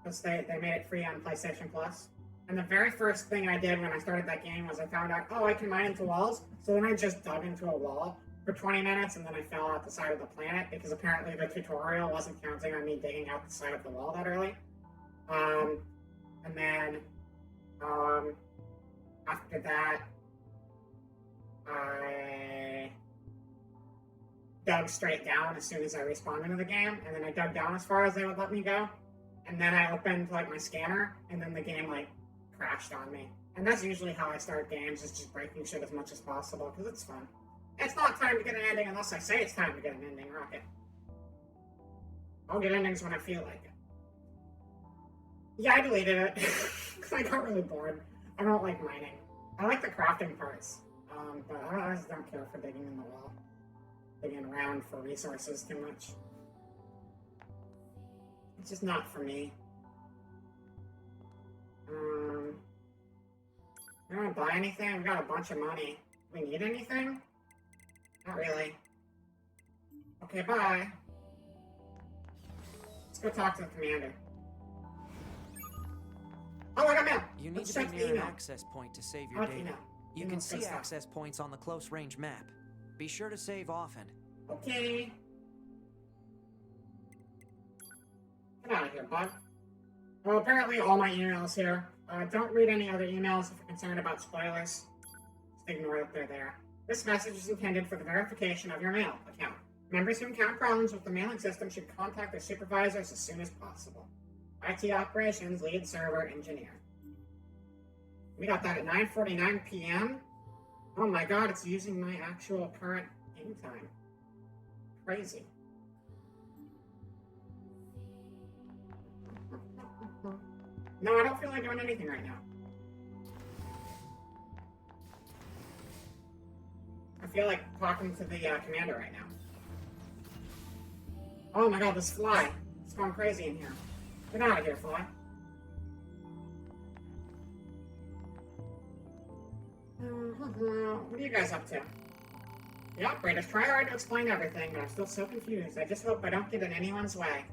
because they made it free on PlayStation Plus. And the very first thing I did when I started that game was I found out, oh, I can mine into walls. So then I just dug into a wall for 20 minutes, and then I fell out the side of the planet, because apparently the tutorial wasn't counting on me digging out the side of the wall that early. And then, after that, I dug straight down as soon as I respawned into the game, and then I dug down as far as they would let me go, and then I opened like my scanner, and then the game like crashed on me. And that's usually how I start games, is just breaking shit as much as possible, because it's fun. It's not time to get an ending unless I say it's time to get an ending, Rocket. I'll get endings when I feel like it. Yeah, I deleted it, because I got really bored. I don't like mining. I like the crafting parts, but I just don't care for digging in the wall. Digging around for resources too much. It's just not for me. We don't buy anything? We got a bunch of money. We need anything? Not really. Okay, bye. Let's go talk to the commander. Oh, I got mail! You need Let's to check be the near an email. access point to save your What data. email? You can Email's good see stuff. access points on the close range map. Be sure to save often. Okay. Get out of here, bud. Well, apparently all my emails here. Don't read any other emails if you're concerned about spoilers. Just ignore that they're there. This message is intended for the verification of your mail account. Members who encounter problems with the mailing system should contact their supervisors as soon as possible. IT Operations Lead Server Engineer. We got that at 9:49 p.m. Oh my god, it's using my actual current Game time. Crazy. No, I don't feel like doing anything right now. I feel like talking to the commander right now. Oh my god, this fly. It's going crazy in here. Get out of here, fly. What are you guys up to? The operators try hard to explain everything, but I'm still so confused. I just hope I don't get in anyone's way.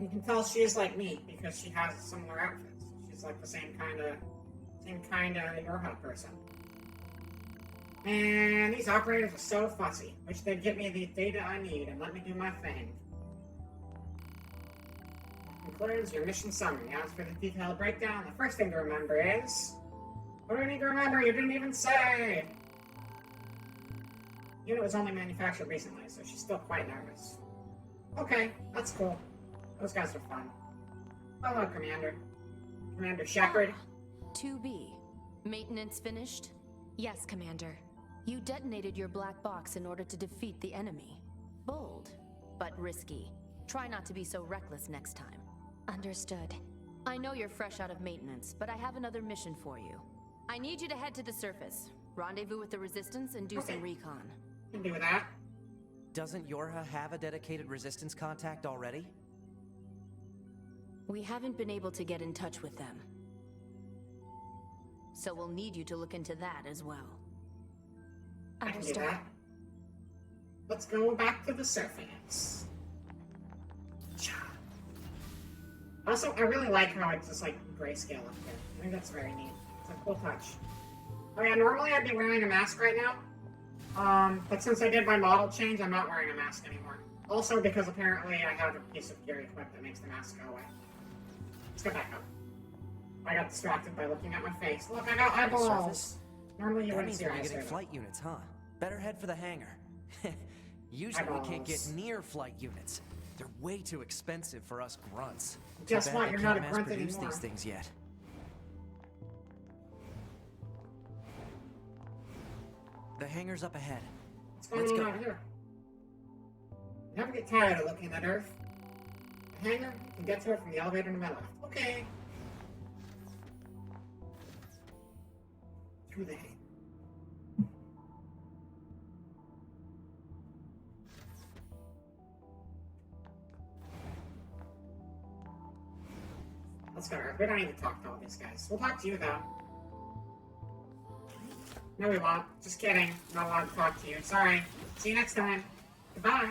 You can tell she's like me because she has similar outfits. She's like the same kind of Yorha person. And these operators are so fussy. Wish they'd give me the data I need and let me do my thing. Concludes your mission summary. As for the detailed breakdown, the first thing to remember is... What do I need to remember? You didn't even say! The unit was only manufactured recently, so she's still quite nervous. Okay, that's cool. Those guys are fun. Hello, Commander. Commander Shepard. 2B. Maintenance finished? Yes, Commander. You detonated your black box in order to defeat the enemy. Bold, but risky. Try not to be so reckless next time. Understood. I know you're fresh out of maintenance, but I have another mission for you. I need you to head to the surface, rendezvous with the Resistance, and do some recon. Can do that. Doesn't Yorha have a dedicated Resistance contact already? We haven't been able to get in touch with them. So we'll need you to look into that as well. I can do that. Let's go back to the surface. Also, I really like how it's just like grayscale up there. I think that's very neat. It's a cool touch. Oh yeah, normally I'd be wearing a mask right now. But since I did my model change, I'm not wearing a mask anymore. Also because apparently I have a piece of gear equipped that makes the mask go away. Let's go back up. I got distracted by looking at my face. Look, I got eyeballs! Normally you wouldn't see we're eyes getting flight units, huh? Better head for the hangar. Usually we can't get near flight units. They're way too expensive for us grunts. Guess what? You're not a grunt produce anymore. these things yet. The hangar's up ahead. What's going on out here? You never get tired of looking at Earth. The hangar, you can get to it from the elevator in the middle. Okay. Through the hangar. Let's go, Earth. We don't need to talk to all these guys. We'll talk to you, though. No, we won't. Just kidding. Not allowed to talk to you. Sorry. See you next time. Goodbye.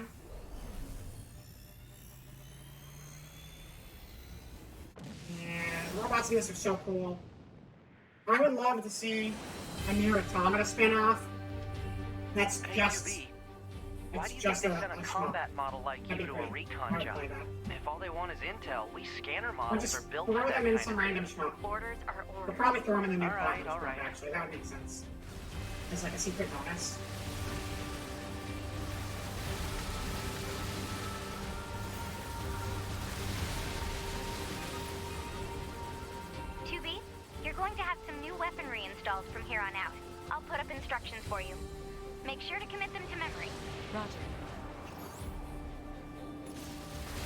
And robots in this are so cool. I would love to see a Nier Automata spin-off. That's just... Why do you think they send a combat model like you to a recon job? If all they want is intel, we scanner models are built for that them kind in of some thing. random shop. Orders are orders. We'll probably throw them in the new Alright, platform, alright. actually. That would make sense. It's like a secret bonus. You're going to have some new weaponry installed from here on out. I'll put up instructions for you. Make sure to commit them to memory. Roger.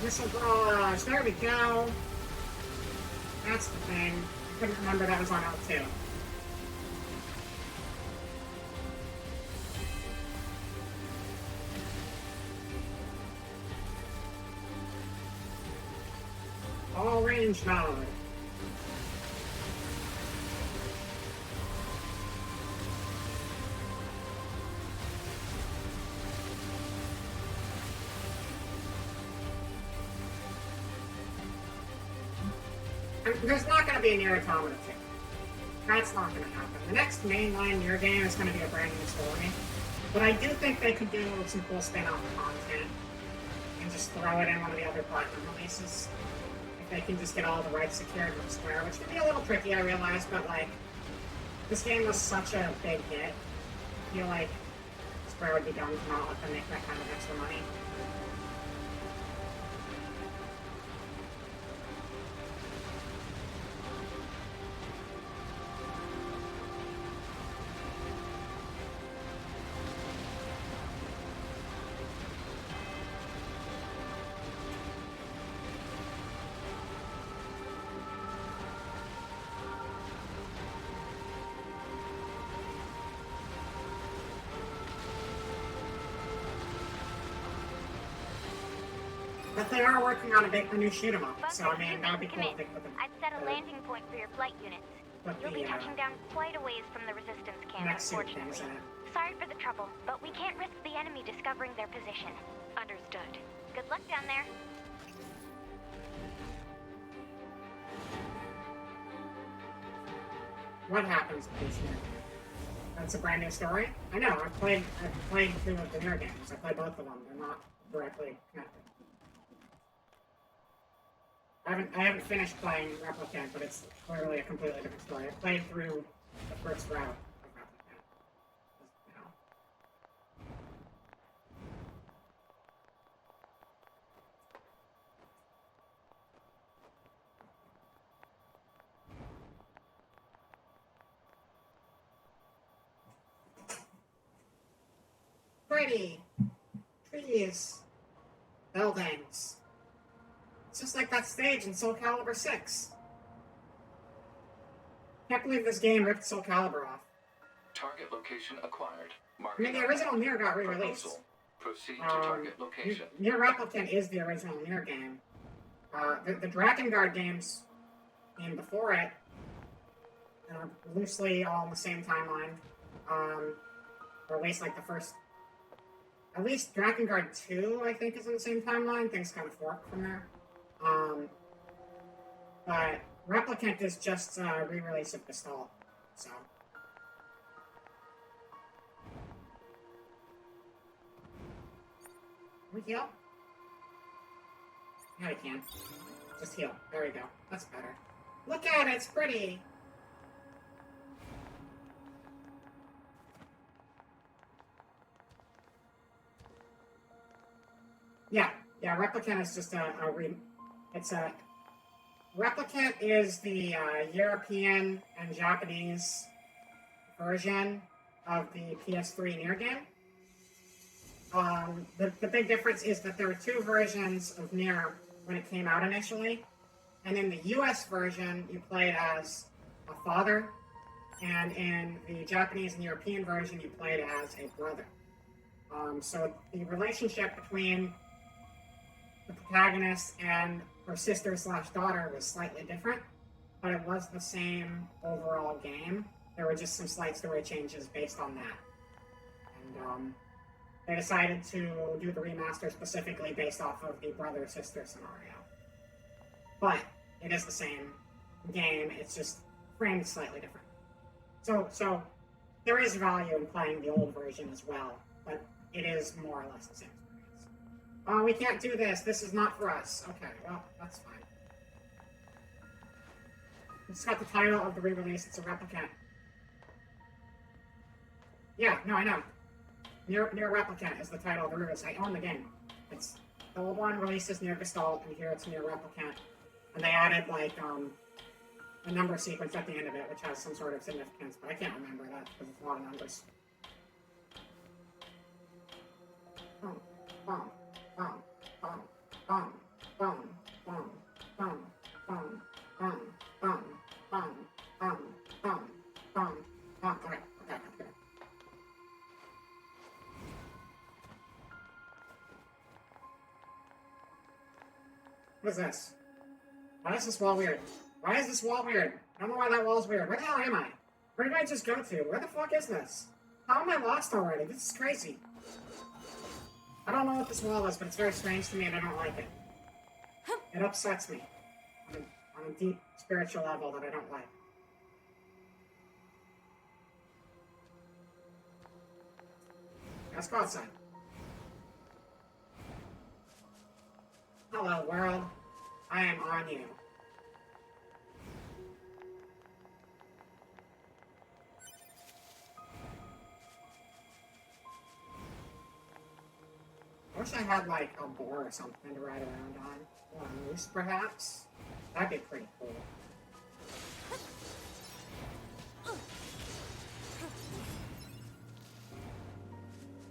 Missile barrage, there we go. That's the thing. I couldn't remember that was on L2. All range mode. There's not going to be a Nier Automata 2. That's not going to happen. The next mainline Nier game is going to be a brand new story. But I do think they could do some cool spin-off content and just throw it in one of the other Platinum releases. If they can just get all the rights secured from Square, which would be a little tricky, I realize, but like, this game was such a big hit. I feel like Square would be dumb to not let them make that kind of extra money. they are working on a new shoot 'em up, Bug so I mean, humans that'd be cool commit. if they put I'd set a landing point for your flight units. You'll be touching down quite a ways from the resistance camp, next suit unfortunately. things in it. Sorry for the trouble, but we can't risk the enemy discovering their position. Understood. Good luck down there. What happens with this Nier? That's a brand new story? I know, I've played 2 of the Nier games. I played both of them. They're not directly connected. I haven't finished playing Replicant, but it's clearly a completely different story. I played through the first route of Replicant. You know. Pretty trees, buildings. It's just like that stage in Soul Calibur 6. Can't believe this game ripped Soul Calibur off. Target location acquired. I mean, the original Nier got re-released. Proposal. Proceed to target location. Nier Replicant is the original Nier game. The Drakengard games came before it, loosely all in the same timeline. Or at least like the first. At least Drakengard 2, I think, is in the same timeline. Things kind of fork from there. But Replicant is just a re-release of Gestalt, so. Can we heal? Yeah, we can. Just heal. There we go. That's better. Look at it, it's pretty! Yeah, Replicant is just Replicant is the European and Japanese version of the PS3 Nier game. The big difference is that there were 2 versions of Nier when it came out initially, and in the US version, you played as a father, and in the Japanese and European version, you played as a brother. So the relationship between the protagonist and her sister/daughter was slightly different, but it was the same overall game. There were just some slight story changes based on that. And they decided to do the remaster specifically based off of the brother-sister scenario. But it is the same game, it's just framed slightly different. So there is value in playing the old version as well, but it is more or less the same. Oh, we can't do this. This is not for us. Okay, well, that's fine. It's got the title of the re-release. It's a Replicant. Yeah, no, I know. Nier Replicant is the title of the re-release. I own the game. It's the old one released as Nier Gestalt, and here it's Nier Replicant. And they added, like, a number sequence at the end of it, which has some sort of significance, but I can't remember that because it's a lot of numbers. Boom, boom. Boom, boom, boom, boom, boom, boom, boom, boom, boom, boom, boom, boom, boom, boom. Okay. What is this? Why is this wall weird? Why is this wall weird? I don't know why that wall's weird. Where the hell am I? Where did I just go to? Where the fuck is this? How am I lost already? This is crazy. I don't know what this wall is, but it's very strange to me and I don't like it. It upsets me on a deep spiritual level that I don't like. Let's go outside. Hello, world. I am on you. I wish I had, like, a boar or something to ride around on. Or a moose, perhaps? That'd be pretty cool.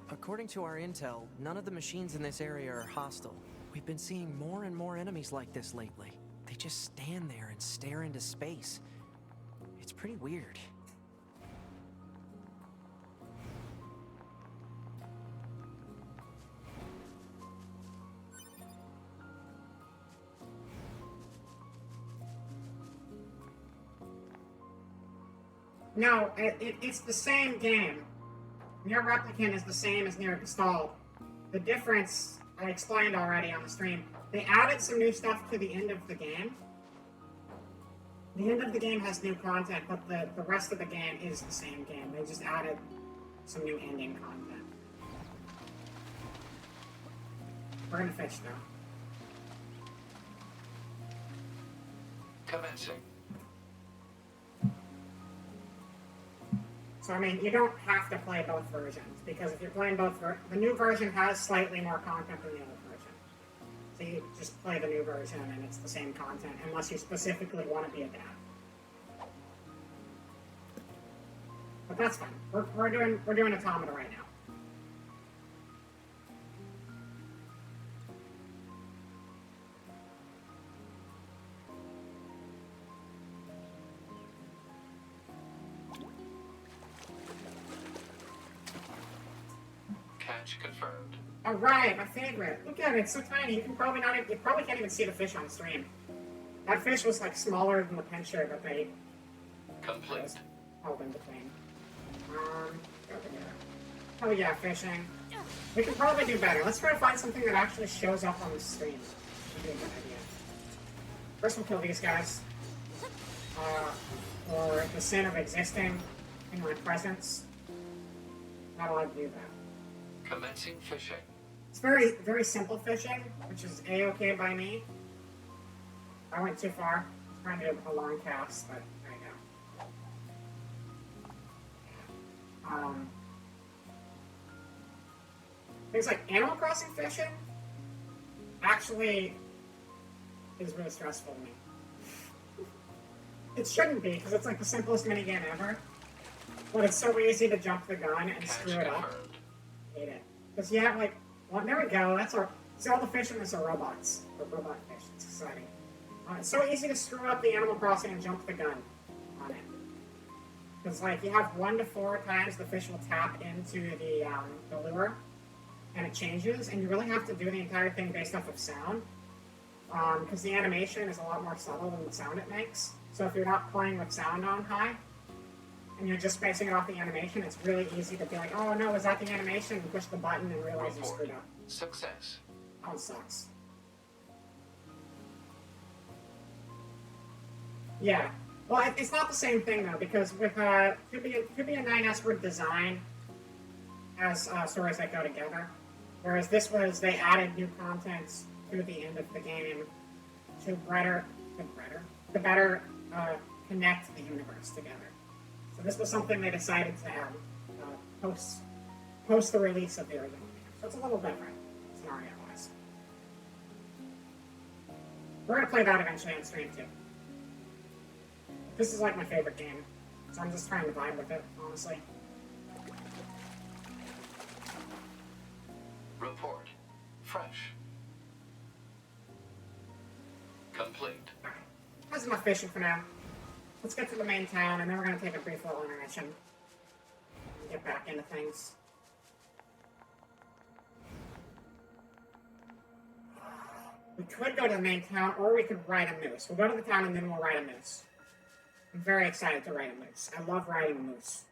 According to our intel, none of the machines in this area are hostile. We've been seeing more and more enemies like this lately. They just stand there and stare into space. It's pretty weird. No, it's the same game. Nier Replicant is the same as Nier Gestalt. The difference, I explained already on the stream, they added some new stuff to the end of the game. The end of the game has new content, but the rest of the game is the same game. They just added some new ending content. We're gonna fish though. Commencing. So I mean, you don't have to play both versions, because if you're playing both, the new version has slightly more content than the old version. So you just play the new version and it's the same content, unless you specifically want to be a dad. But that's fine. We're doing Automata right now. Catch confirmed. All right, my favorite. Look at it; it's so tiny. You probably can't even see the fish on stream. That fish was like smaller than the pincher that they Complete. held in between. Over here. Oh yeah, fishing. We can probably do better. Let's try to find something that actually shows up on the stream. That'd be a good idea. First, we'll kill these guys. Or the sin of existing in my presence. Not allowed to do that. Commencing fishing. It's very, very simple fishing, which is a-okay by me. I went too far. I was trying to do a long cast, but there you go. Things like Animal Crossing fishing actually is really stressful to me. It shouldn't be, because it's like the simplest minigame ever. But it's so easy to jump the gun and screw it up. I hate it. Because you have like, well, there we go, that's our, see all the fish in this are robots. Or robot fish, it's exciting. It's so easy to screw up the Animal Crossing and jump the gun on it. Because like, you have 1 to 4 times the fish will tap into the lure, and it changes, and you really have to do the entire thing based off of sound. Because the animation is a lot more subtle than the sound it makes. So if you're not playing with sound on high, and you're just basing it off the animation, it's really easy to be like, oh no, is that the animation? And push the button and realize you screwed up. Success. Oh, it sucks. Yeah. Well, it's not the same thing though, because with could be a 9S word design as stories that go together, whereas this was they added new content to the end of the game to better connect the universe together. So this was something they decided to add post the release of the original game. So it's a little different scenario-wise. We're gonna play that eventually on stream too. This is like my favorite game, so I'm just trying to vibe with it, honestly. Report. Fresh. Complete. Alright, that's enough fishing for now. Let's get to the main town, and then we're going to take a brief little intermission. And get back into things. We could go to the main town, or we could ride a moose. We'll go to the town, and then we'll ride a moose. I'm very excited to ride a moose. I love riding a moose.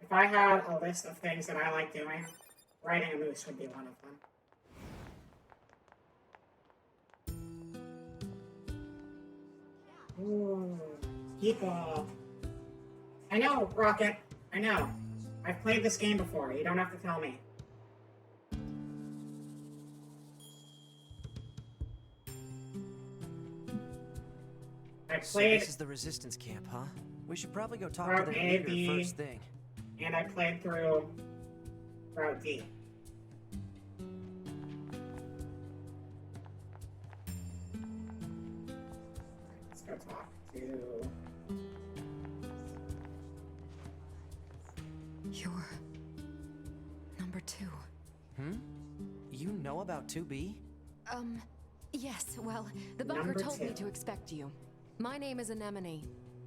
If I had a list of things that I like doing, riding a moose would be one of them. Ooh, people. I know, Rocket. I know. I've played this game before. You don't have to tell me. I played. So this is the resistance camp, huh? We should probably go talk to the leader first thing. And I played through Route D. Let's go talk to... You're... number 2. You know about 2B? Yes, well, the bunker Number told me 2. to expect you. My name is Anemone.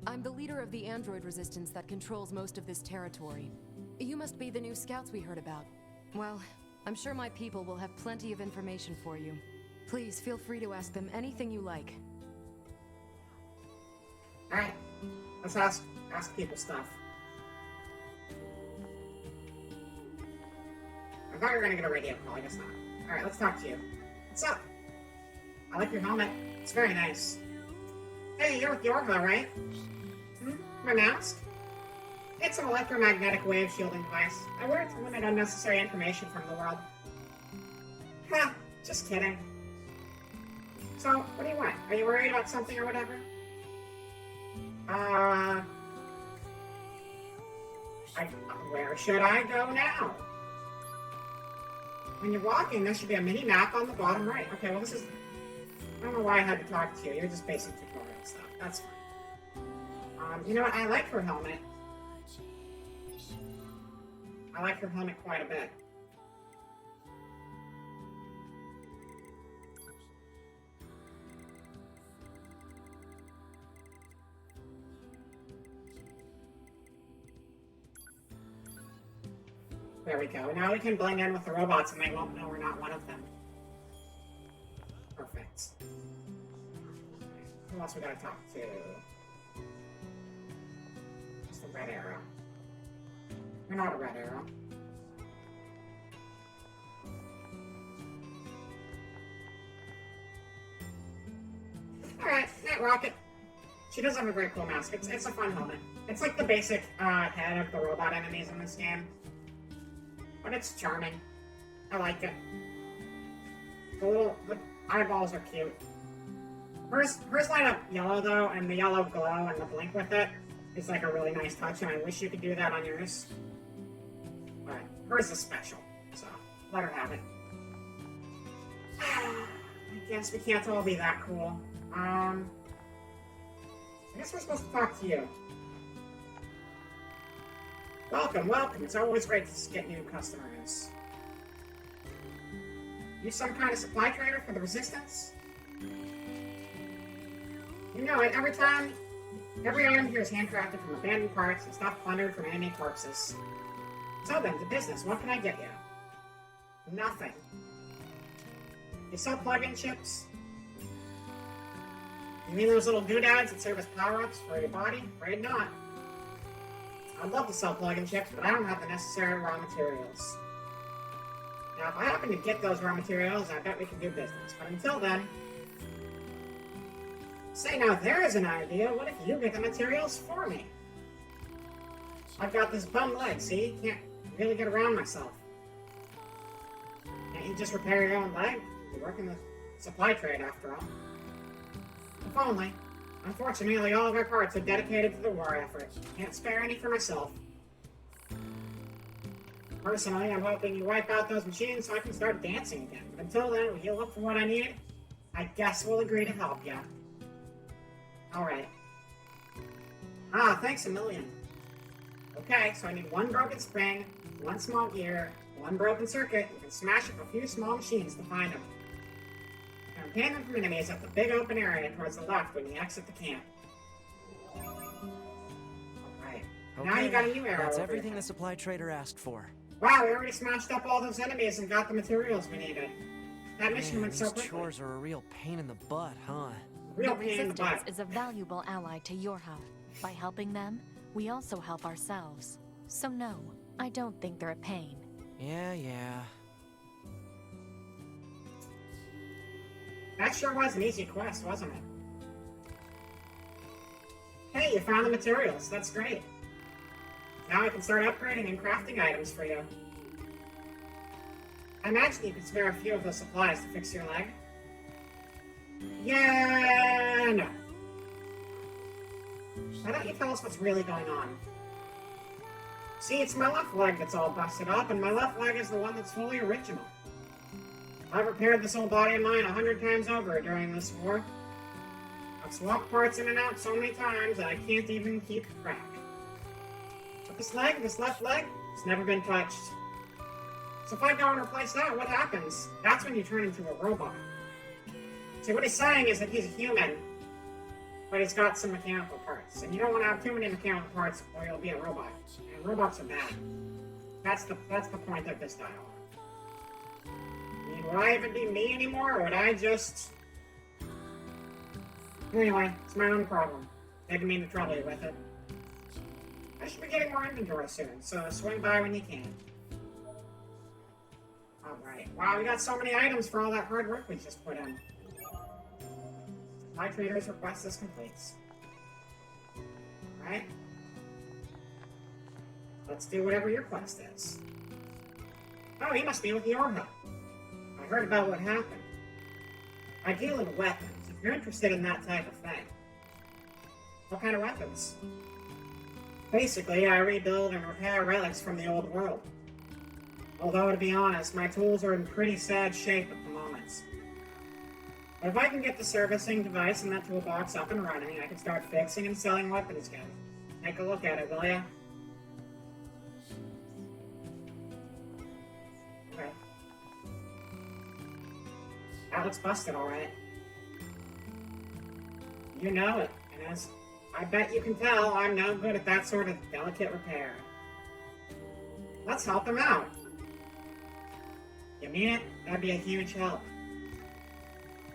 I'm the leader of the android resistance that controls most of this territory. You must be the new scouts we heard about. Well, I'm sure my people will have plenty of information for you. Please feel free to ask them anything you like. Alright. Let's ask people stuff. I thought you were gonna get a radio call, I guess not. Alright, let's talk to you. What's up? I like your helmet. It's very nice. Hey, you're with Yorva, right? My mask? It's an electromagnetic wave shielding device. I wear it to limit unnecessary information from the world. Ha! Just kidding. So, what do you want? Are you worried about something or whatever? Where should I go now? When you're walking, there should be a mini map on the bottom right. Okay, well this is... I don't know why I had to talk to you. You're just basic tutorial stuff. That's fine. You know what? I like her helmet. I like her helmet quite a bit. There we go. Now we can blend in with the robots and they won't know we're not one of them. Perfect. Who else we gotta talk to? It's the red arrow. You're not a red arrow. Alright, Night Rocket. She does have a very cool mask. It's a fun helmet. It's like the basic head of the robot enemies in this game. But it's charming. I like it. The eyeballs are cute. Hers light up yellow though, and the yellow glow and the blink with it is like a really nice touch, and I wish you could do that on yours. But hers is special, so let her have it. I guess we can't all be that cool. I guess we're supposed to talk to you. Welcome, welcome. It's always great to get new customers. You some kind of supply trader for the Resistance? You know it, every item here is handcrafted from abandoned parts and stuff plundered from enemy corpses. So then, to business, what can I get you? Nothing. You sell plug-in chips? You mean those little doodads that serve as power-ups for your body? Afraid not. I'd love to sell plug-in chips, but I don't have the necessary raw materials. Now, if I happen to get those raw materials, I bet we can do business. But until then... Say, now there's an idea. What if you get the materials for me? I've got this bum leg, see? Can't really get around myself. Can't you just repair your own leg? You work in the supply trade, after all. If only. Unfortunately, all of our parts are dedicated to the war effort. Can't spare any for myself. Personally, I'm hoping you wipe out those machines so I can start dancing again. But until then, will you look for what I need? I guess we'll agree to help ya. Alright. Thanks a million. Okay, so I need one broken spring, one small gear, one broken circuit. You can smash up a few small machines to find them. Obtain them from enemies at the big open area towards the left when you exit the camp. Alright. Okay, Now you got a new arrow. That's everything the supply trader asked for. Wow, we already smashed up all those enemies and got the materials we needed. That mission went so these quickly. chores are a real pain in the butt, huh? Real The pain in the Resistance butt. is a valuable ally to Yorha. By helping them, we also help ourselves. So no, I don't think they're a pain. Yeah. That sure was an easy quest, wasn't it? Hey, you found the materials. That's great. Now I can start upgrading and crafting items for you. I imagine you could spare a few of those supplies to fix your leg. Yeah, no. Why don't you tell us what's really going on? See, it's my left leg that's all busted up, and my left leg is the one that's fully original. I've repaired this old body of mine 100 times over during this war. I've swapped parts in and out so many times that I can't even keep track. But this left leg, it's never been touched. So if I go and replace that, what happens? That's when you turn into a robot. See, what he's saying is that he's a human, but he's got some mechanical parts. And you don't want to have too many mechanical parts or you'll be a robot. And robots are bad. That's the point of this dialogue. I mean, would I even be me anymore, or would I just... Anyway, it's my own problem. Didn't mean to trouble you with it. I should be getting more inventory soon, so swing by when you can. Alright. Wow, we got so many items for all that hard work we just put in. My trader's request is complete. Alright. Let's do whatever your quest is. Oh, he must be with Yorha. I heard about what happened. I deal in weapons, if you're interested in that type of thing. What kind of weapons? Basically, I rebuild and repair relics from the old world. Although, to be honest, my tools are in pretty sad shape at the moment. But if I can get the servicing device and that toolbox up and running, I can start fixing and selling weapons again. Take a look at it, will ya? Okay. That looks busted, alright. You know it, and as I bet you can tell, I'm no good at that sort of delicate repair. Let's help him out. You mean it? That'd be a huge help.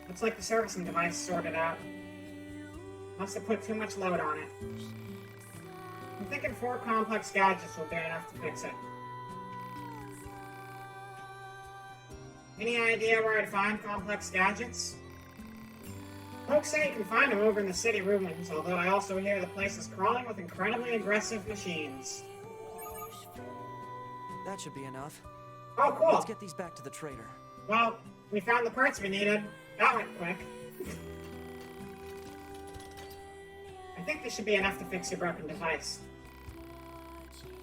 Looks like the servicing device sorted out. Must have put too much load on it. I'm thinking 4 complex gadgets will be enough to fix it. Any idea where I'd find complex gadgets? Folks say you can find them over in the city ruins, although I also hear the place is crawling with incredibly aggressive machines. That should be enough. Oh, cool. Let's get these back to the trader. Well, we found the parts we needed. That went quick. I think this should be enough to fix your broken device.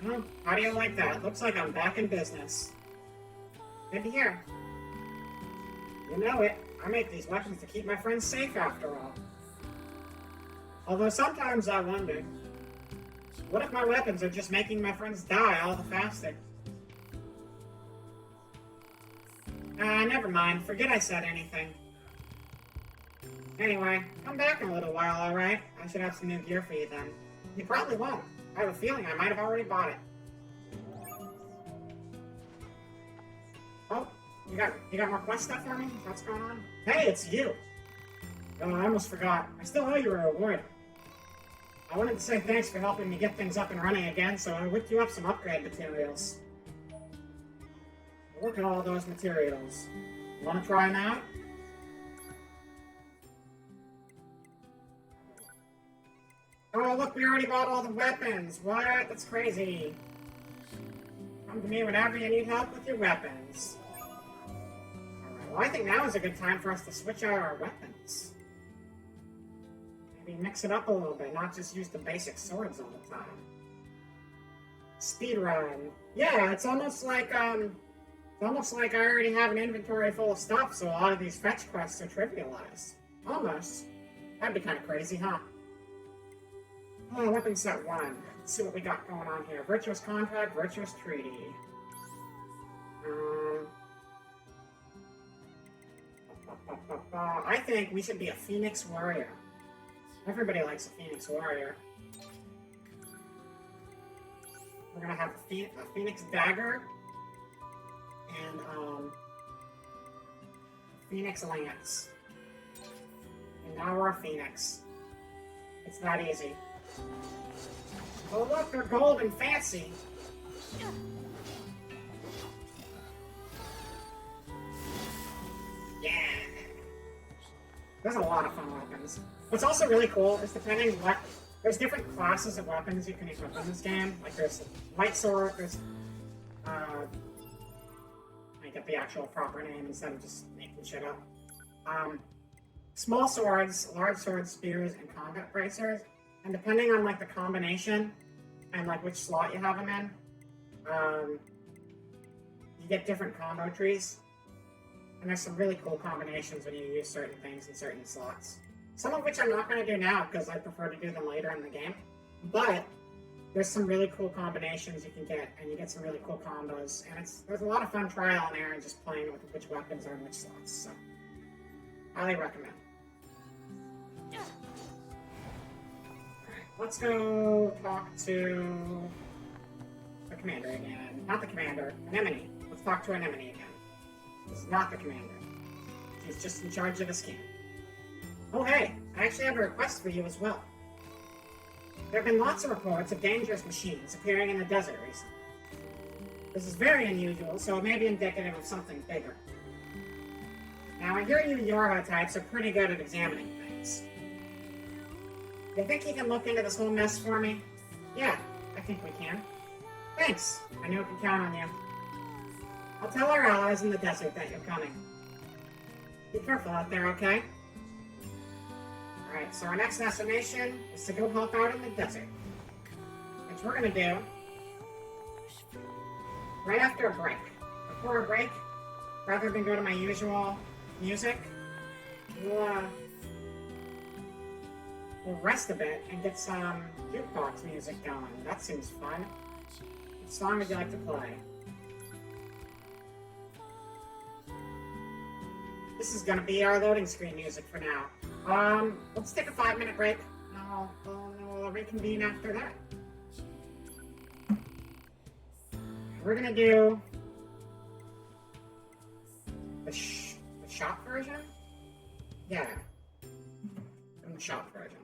Oh, how do you like that? Looks like I'm back in business. Good to hear. You know it. I make these weapons to keep my friends safe, after all. Although sometimes I wonder, what if my weapons are just making my friends die all the faster? Never mind. Forget I said anything. Anyway, come back in a little while, alright? I should have some new gear for you then. You probably won't. I have a feeling I might have already bought it. Oh, you got more quest stuff for me? What's going on? Hey, it's you! Oh, I almost forgot. I still owe you a reward. I wanted to say thanks for helping me get things up and running again, so I whipped you up some upgrade materials. Look at all those materials. You want to try them out? Oh, look, we already bought all the weapons. What? That's crazy. Come to me whenever you need help with your weapons. Alright, well, I think now is a good time for us to switch out our weapons. Maybe mix it up a little bit, not just use the basic swords all the time. Speedrun. Yeah, it's almost like I already have an inventory full of stuff, so a lot of these fetch quests are trivialized. Almost. That'd be kind of crazy, huh? Oh, weapon set 1. Let's see what we got going on here. Virtuous Contract, Virtuous Treaty. I think we should be a Phoenix Warrior. Everybody likes a Phoenix Warrior. We're gonna have a Phoenix Dagger and Phoenix Lance. And now we're a Phoenix. It's that easy. Oh look, they're gold and fancy. Yeah. There's a lot of fun weapons. What's also really cool is depending what... There's different classes of weapons you can equip in this game. Like there's light sword, there's... I get the actual proper name instead of just making shit up. Small swords, large swords, spears, and combat bracers. And depending on like the combination and like which slot you have them in, you get different combo trees. And there's some really cool combinations when you use certain things in certain slots. Some of which I'm not going to do now because I prefer to do them later in the game. But there's some really cool combinations you can get, and you get some really cool combos. And there's a lot of fun trial and error just playing with which weapons are in which slots. So, highly recommend. Let's go talk to the commander again. Not the commander, Anemone. Let's talk to Anemone again. This is not the commander. She's just in charge of the scan. Oh hey, I actually have a request for you as well. There have been lots of reports of dangerous machines appearing in the desert recently. This is very unusual, so it may be indicative of something bigger. Now, I hear you Yorha types are pretty good at examining things. You think you can look into this whole mess for me? Yeah, I think we can. Thanks. I know we can count on you. I'll tell our allies in the desert that you're coming. Be careful out there, okay? Alright, so our next destination is to go help out in the desert. Which we're gonna do right after a break. Before a break, rather than go to my usual music, we'll rest a bit and get some jukebox music going. That seems fun. What song would you like to play? This is gonna be our loading screen music for now. Let's take a 5-minute break, and we'll reconvene after that. We're gonna do the shop version? Yeah. The shop version.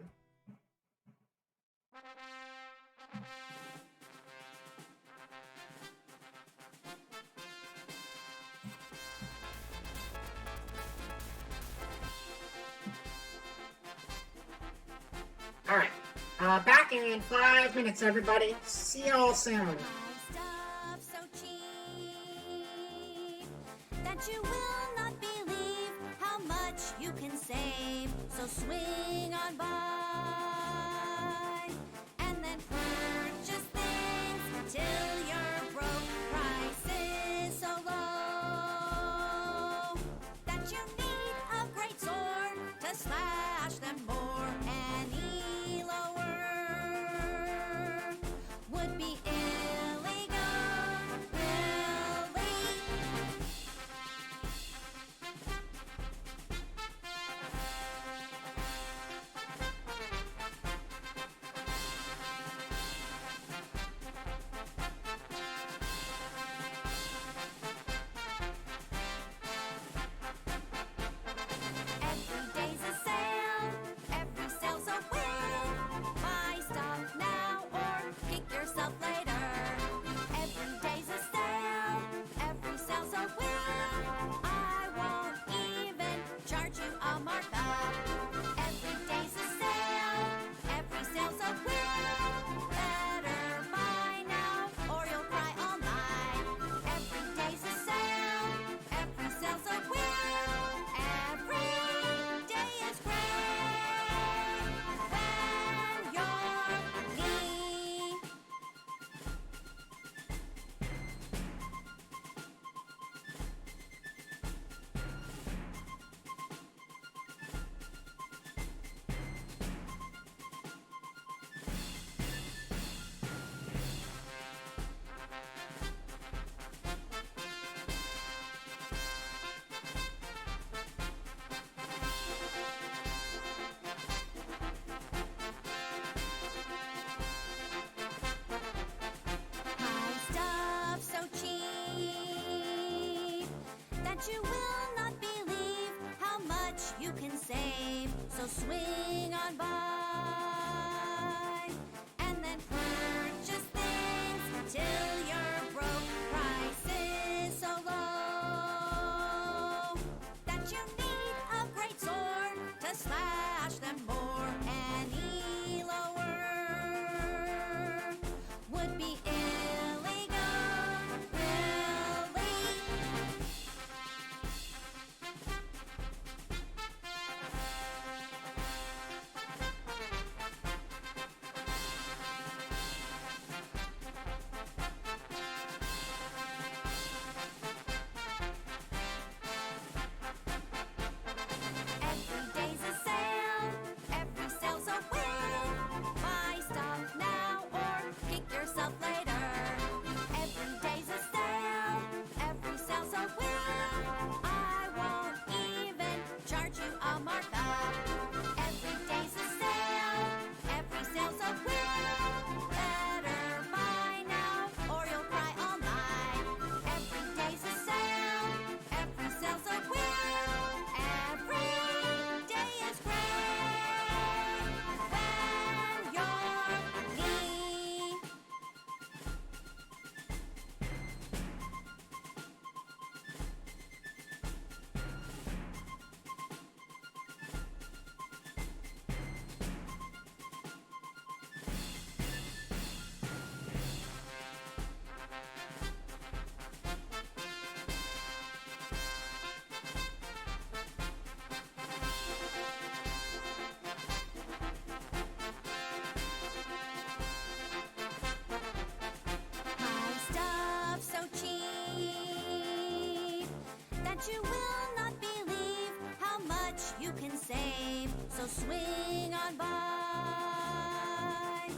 Alright. Back in 5 minutes, everybody. See y'all soon. Stuff so cheap that you will not believe how much you can save. So swing on by and then purchase things till you're broke. Prices so low that you need a great sword to slash them more. Any lower would be illegal, really. Every day's a sale, every sale's a win. Buy stuff now or kick yourself later. Every day's a sale, every sale's a win. I won't even charge you a markup. Every day's a sale, every sale's a win. Better buy now or you'll cry all night. Every day's a sale, every sale's a win. Every day is great when you're me. Buy stuff so cheap that you will not believe how much you can save. So swing on by and then purchase things till you're broke. Prices so low that you need a great sword to slash them more. Any lower would be illegal, really. Every day's a sale, every sale's a win. Bet you will not believe how much you can save. So swing on by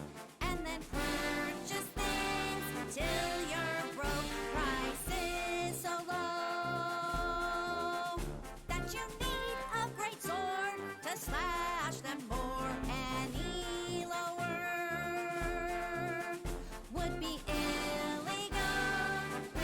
and then purchase things till you're broke. Prices so low that you need a great sword to slash them more. Any lower would be illegal, really.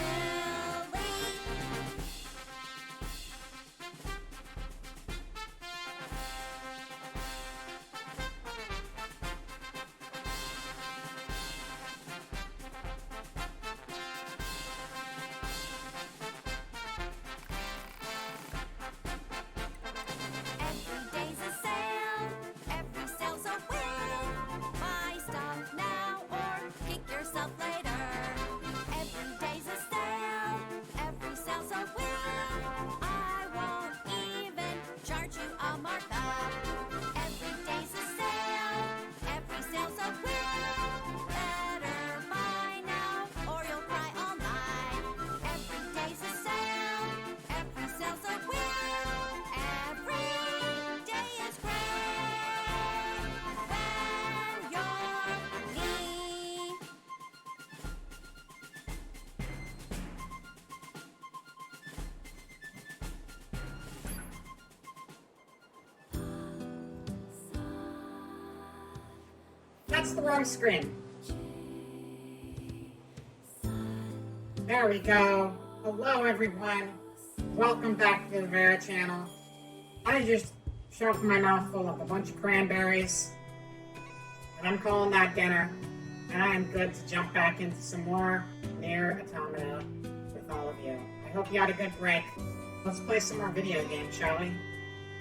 Every day's a sale, every sale's a win. Buy stuff now or kick yourself later. Every day's a sale, every sale's a win. I won't even charge you a markup. Every day's a sale, every sale's a win. Better buy now or you'll cry all night. Every day's a sale, every sale's a win. Every day is great when you're me. That's the wrong screen. There we go. Hello, everyone. Welcome back to the Vera channel. I just shoved my mouth full of a bunch of cranberries, and I'm calling that dinner. And I am good to jump back into some more Nier Automata with all of you. I hope you had a good break. Let's play some more video games, shall we?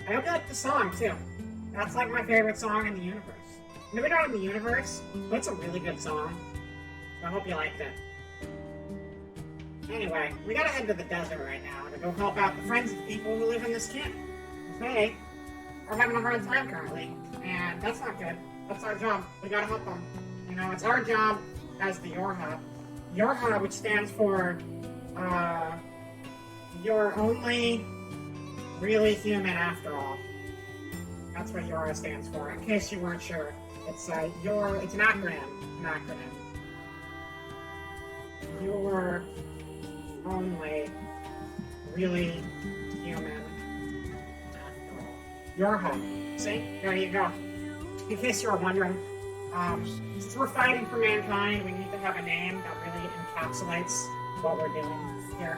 I hope you like the song, too. That's like my favorite song in the universe. Maybe not in the universe, but it's a really good song. So I hope you liked it. Anyway, we gotta head to the desert right now to go help out the friends of the people who live in this camp. They are having a hard time currently, and that's not good. That's our job. We gotta help them. You know, it's our job as the YORHA. YORHA, which stands for, You're Only Really Human After All. That's what YORHA stands for, in case you weren't sure. It's an acronym. You're only really human after all. YORHA. See? There you go. In case you were wondering, since we're fighting for mankind, we need to have a name that really encapsulates what we're doing here.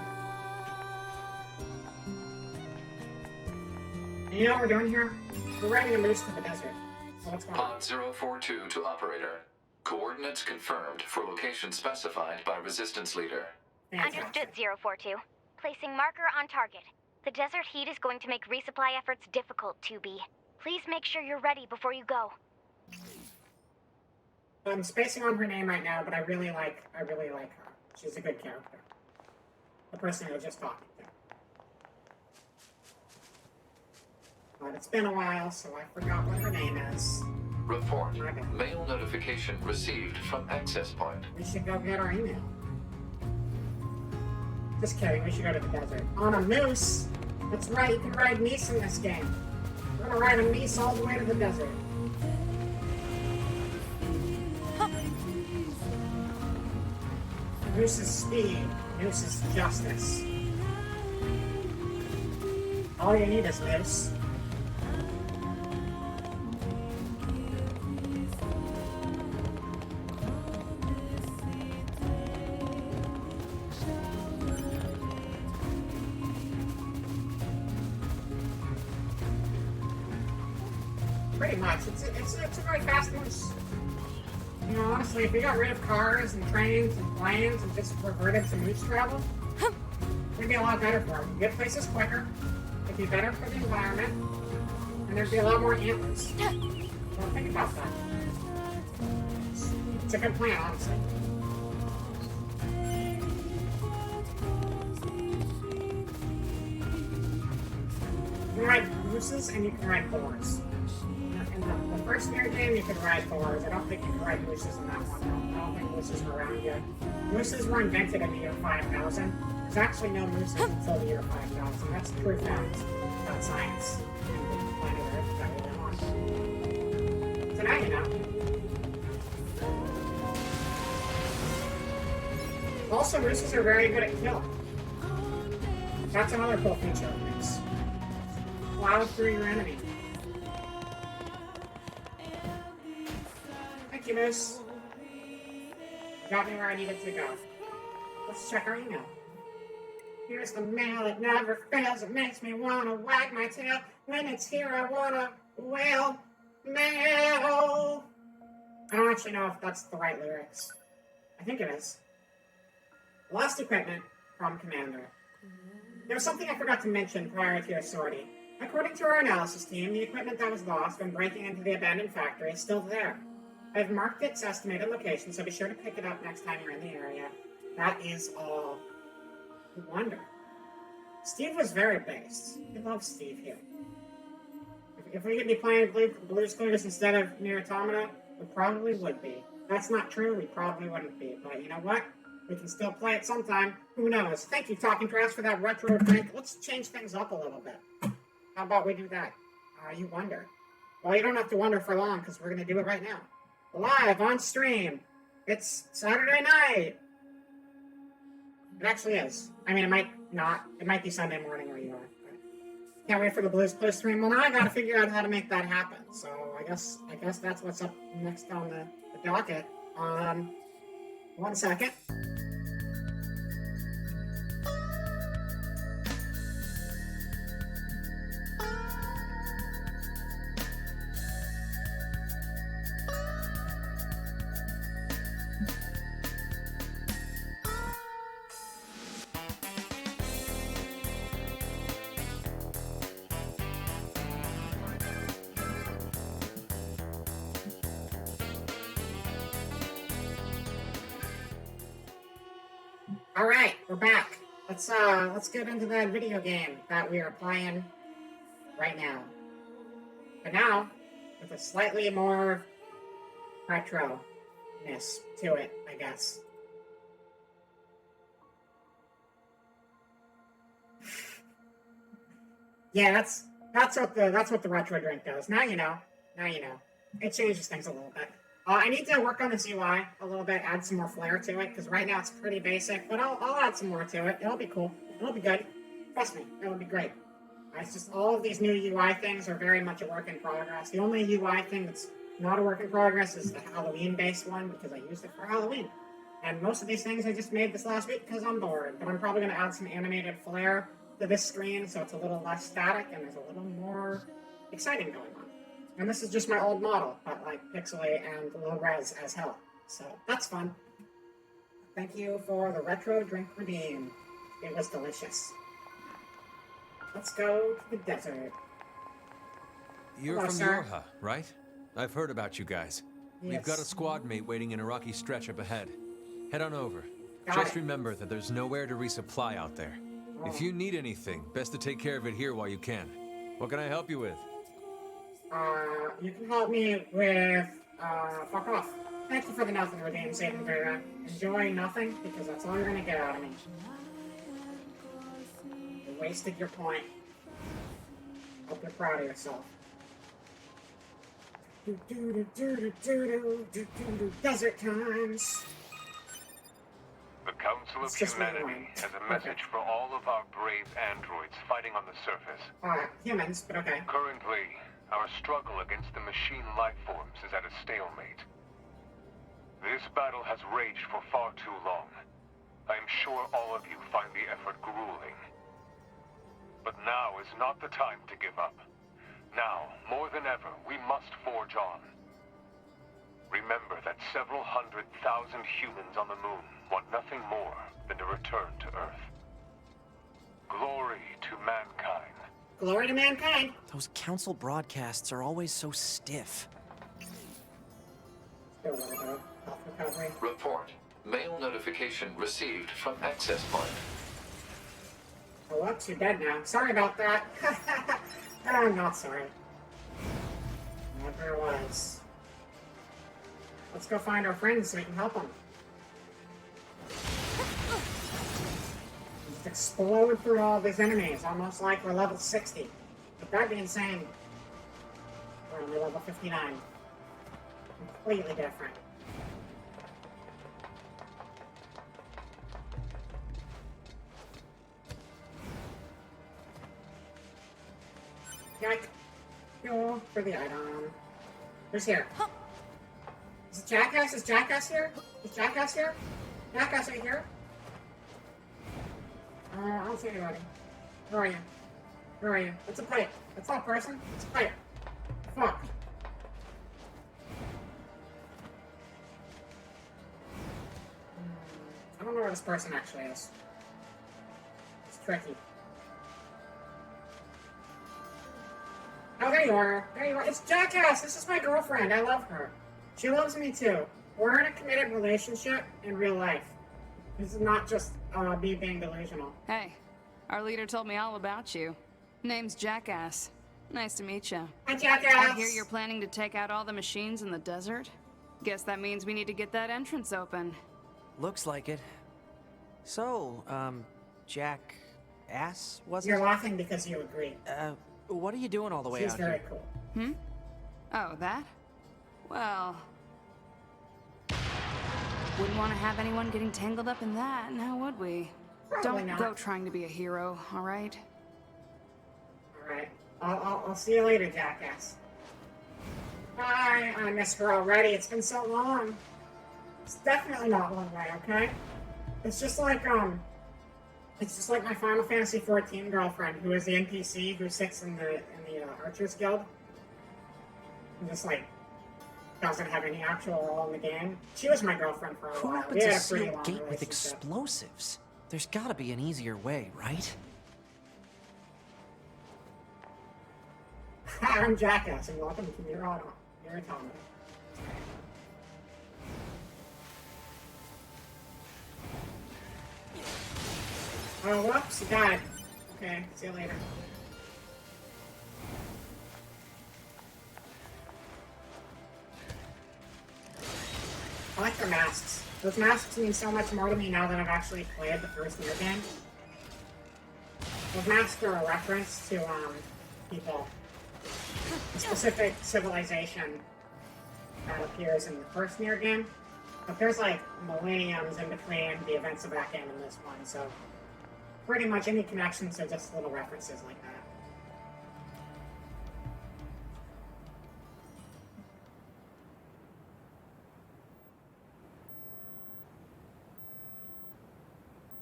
And you know what we're doing here? We're riding a moose to the desert. So what's going on? Pod 042 to operator. Coordinates confirmed for location specified by Resistance Leader. Fantastic. Understood, 042. Placing marker on target. The desert heat is going to make resupply efforts difficult, 2B. Please make sure you're ready before you go. I'm spacing on her name right now, but I really like her. She's a good character. The person I was just talking to. But it's been a while, so I forgot what her name is. Report. Mail notification received from access point. We should go get our email. Just kidding, we should go to the desert. On a moose! That's right, you can ride meese in this game. We're gonna ride a meese all the way to the desert. Moose is speed, moose is justice. All you need is moose. Pretty much. It's a very fast moose. You know, honestly, if we got rid of cars and trains and planes and just reverted to moose travel, it'd be a lot better for them. Get places quicker, it'd be better for the environment, and there'd be a lot more antlers. So think about that. It's a good plan, honestly. You can ride mooses and you can ride boars. In the first Nier game, you could ride boars. I don't think you can ride mooses in that one. I don't think mooses were around yet. Mooses were invented in the year 5000, There's actually no mooses until the year 5000. That's true fact about science and the planet Earth that we live on. So now you know. Also, mooses are very good at killing. That's another cool feature of moose. Plow through your enemy. Thank you, moose. Got me where I needed to go. Let's check our email. Here's the mail, it never fails. It makes me wanna wag my tail. When it's here, I wanna wail. Mail. I don't actually know if that's the right lyrics. I think it is. Lost equipment from Commander. There was something I forgot to mention prior to your sortie. According to our analysis team, the equipment that was lost when breaking into the abandoned factory is still there. I've marked its estimated location, so be sure to pick it up next time you're in the area. That is all. Wonder. Steve was very based. I love Steve here. If we could be playing Blue's Clues instead of Nier Automata, we probably would be. That's not true, we probably wouldn't be. But you know what? We can still play it sometime. Who knows? Thank you, Talking Trash, for that retro drink. Let's change things up a little bit. How about we do that? You wonder. Well, you don't have to wonder for long, because we're going to do it right now. Live on stream. It's Saturday night. It actually is. I mean, it might not. It might be Sunday morning where you are. Can't wait for the Blues Clues stream. Well, now I got to figure out how to make that happen. So I guess that's what's up next on the docket. 1 second. All right, we're back. Let's get into that video game that we are playing right now. But now, with a slightly more retro-ness to it, I guess. Yeah, that's what the retro drink does. Now you know. Now you know. It changes things a little bit. I need to work on this UI a little bit, add some more flair to it, because right now it's pretty basic, but I'll add some more to it. It'll be cool. It'll be good. Trust me, it'll be great. It's just all of these new UI things are very much a work in progress. The only UI thing that's not a work in progress is the Halloween-based one, because I used it for Halloween. And most of these things I just made this last week because I'm bored, but I'm probably going to add some animated flair to this screen so it's a little less static and there's a little more exciting going on. And this is just my old model, but like pixely and low res as hell. So that's fun. Thank you for the retro drink redeem. It was delicious. Let's go to the desert. You're Hello, from sir. Yorha, right? I've heard about you guys. Yes. We've got a squad mate waiting in a rocky stretch up ahead. Head on over. Got Just it. remember that there's nowhere to resupply out there. Oh. If you need anything, best to take care of it here while you can. What can I help you with? You can help me with, fuck off. Thank you for the nothing redeem, Satan Vera. Enjoy nothing, because that's all you're gonna get out of me. You wasted your point. Hope you're proud of yourself. Desert times. The Council of It's just Humanity one. has a message for all of our brave androids fighting on the surface. Humans, but okay. Currently, our struggle against the machine life forms is at a stalemate. This battle has raged for far too long. I am sure all of you find the effort grueling. But now is not the time to give up. Now, more than ever, we must forge on. Remember that several 100,000 humans on the moon want nothing more than to return to Earth. Glory to mankind. Glory to mankind. Those council broadcasts are always so stiff. Still a little bit of health recovery. Report. Mail notification received from access point. Oh, whoops, you're dead now. Sorry about that. I'm not sorry. Never was. Let's go find our friends so we can help them. Just explode through all these enemies, almost like we're level 60. But that'd be insane. We're only level 59. Completely different. Yike. Go for the item. Who's here? Is it Jackass? Is Jackass here? Is Jackass here? Jackass, are you here? I don't see anybody. Where are you? Where are you? It's a pipe. It's not a person. It's a pipe. Fuck. I don't know where this person actually is. It's tricky. Oh, there you are. There you are. It's Jackass. This is my girlfriend. I love her. She loves me too. We're in a committed relationship in real life. This is not just me being delusional. Hey, our leader told me all about you. Name's Jackass. Nice to meet you. Hi, Jackass. I hear you're planning to take out all the machines in the desert. Guess that means we need to get that entrance open. Looks like it. So, Jackass, was it? You're laughing because you agree. What are you doing all the way She's out very here? cool. Hmm? Oh, that? Well... wouldn't want to have anyone getting tangled up in that, now would we? Probably Don't not. go trying to be a hero, alright? Alright. I'll see you later, Jackass. Hi, I miss her already. It's been so long. It's definitely not one way, okay? It's just like my Final Fantasy XIV girlfriend, who is the NPC who sits in the Archers Guild. And just like doesn't have any actual role in the game. She was my girlfriend for a Who while. opens We a had a pretty sealed long gate with relationship. explosives? There's gotta be an easier way, right? Hi, I'm Jackass, and welcome to Nier Automata. Oh, whoops, he died. Okay, see you later. I like their masks. Those masks mean so much more to me now that I've actually played the first Nier game. Those masks are a reference to, people. A specific civilization that appears in the first Nier game. But there's like millenniums in between the events of that game and this one, so pretty much any connections are just little references like that.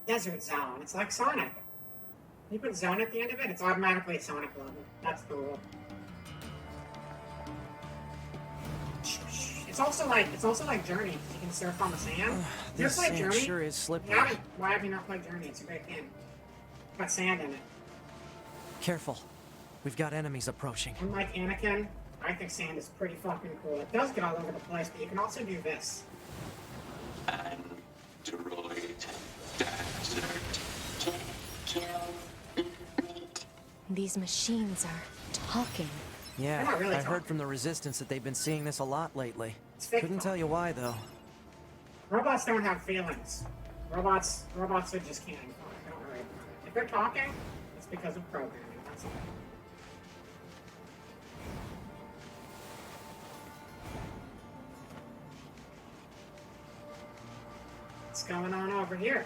Desert Zone. It's like Sonic. You put Zone at the end of it, it's automatically a Sonic level. That's the rule. It's also like Journey. You can surf on the sand. This Just like sand Journey. sure is slippery. Why have you not played Journey? It's a great game. It's got sand in it. Careful. We've got enemies approaching. Unlike Anakin, I think sand is pretty fucking cool. It does get all over the place, but you can also do this. Android desert. These machines are talking. Yeah, They're not really I heard talking. from the Resistance that they've been seeing this a lot lately. It's fake Couldn't talk. tell you why, though. Robots don't have feelings. Robots are just can't talk. Don't worry about it. If they're talking, it's because of programming. That's all. What's going on over here?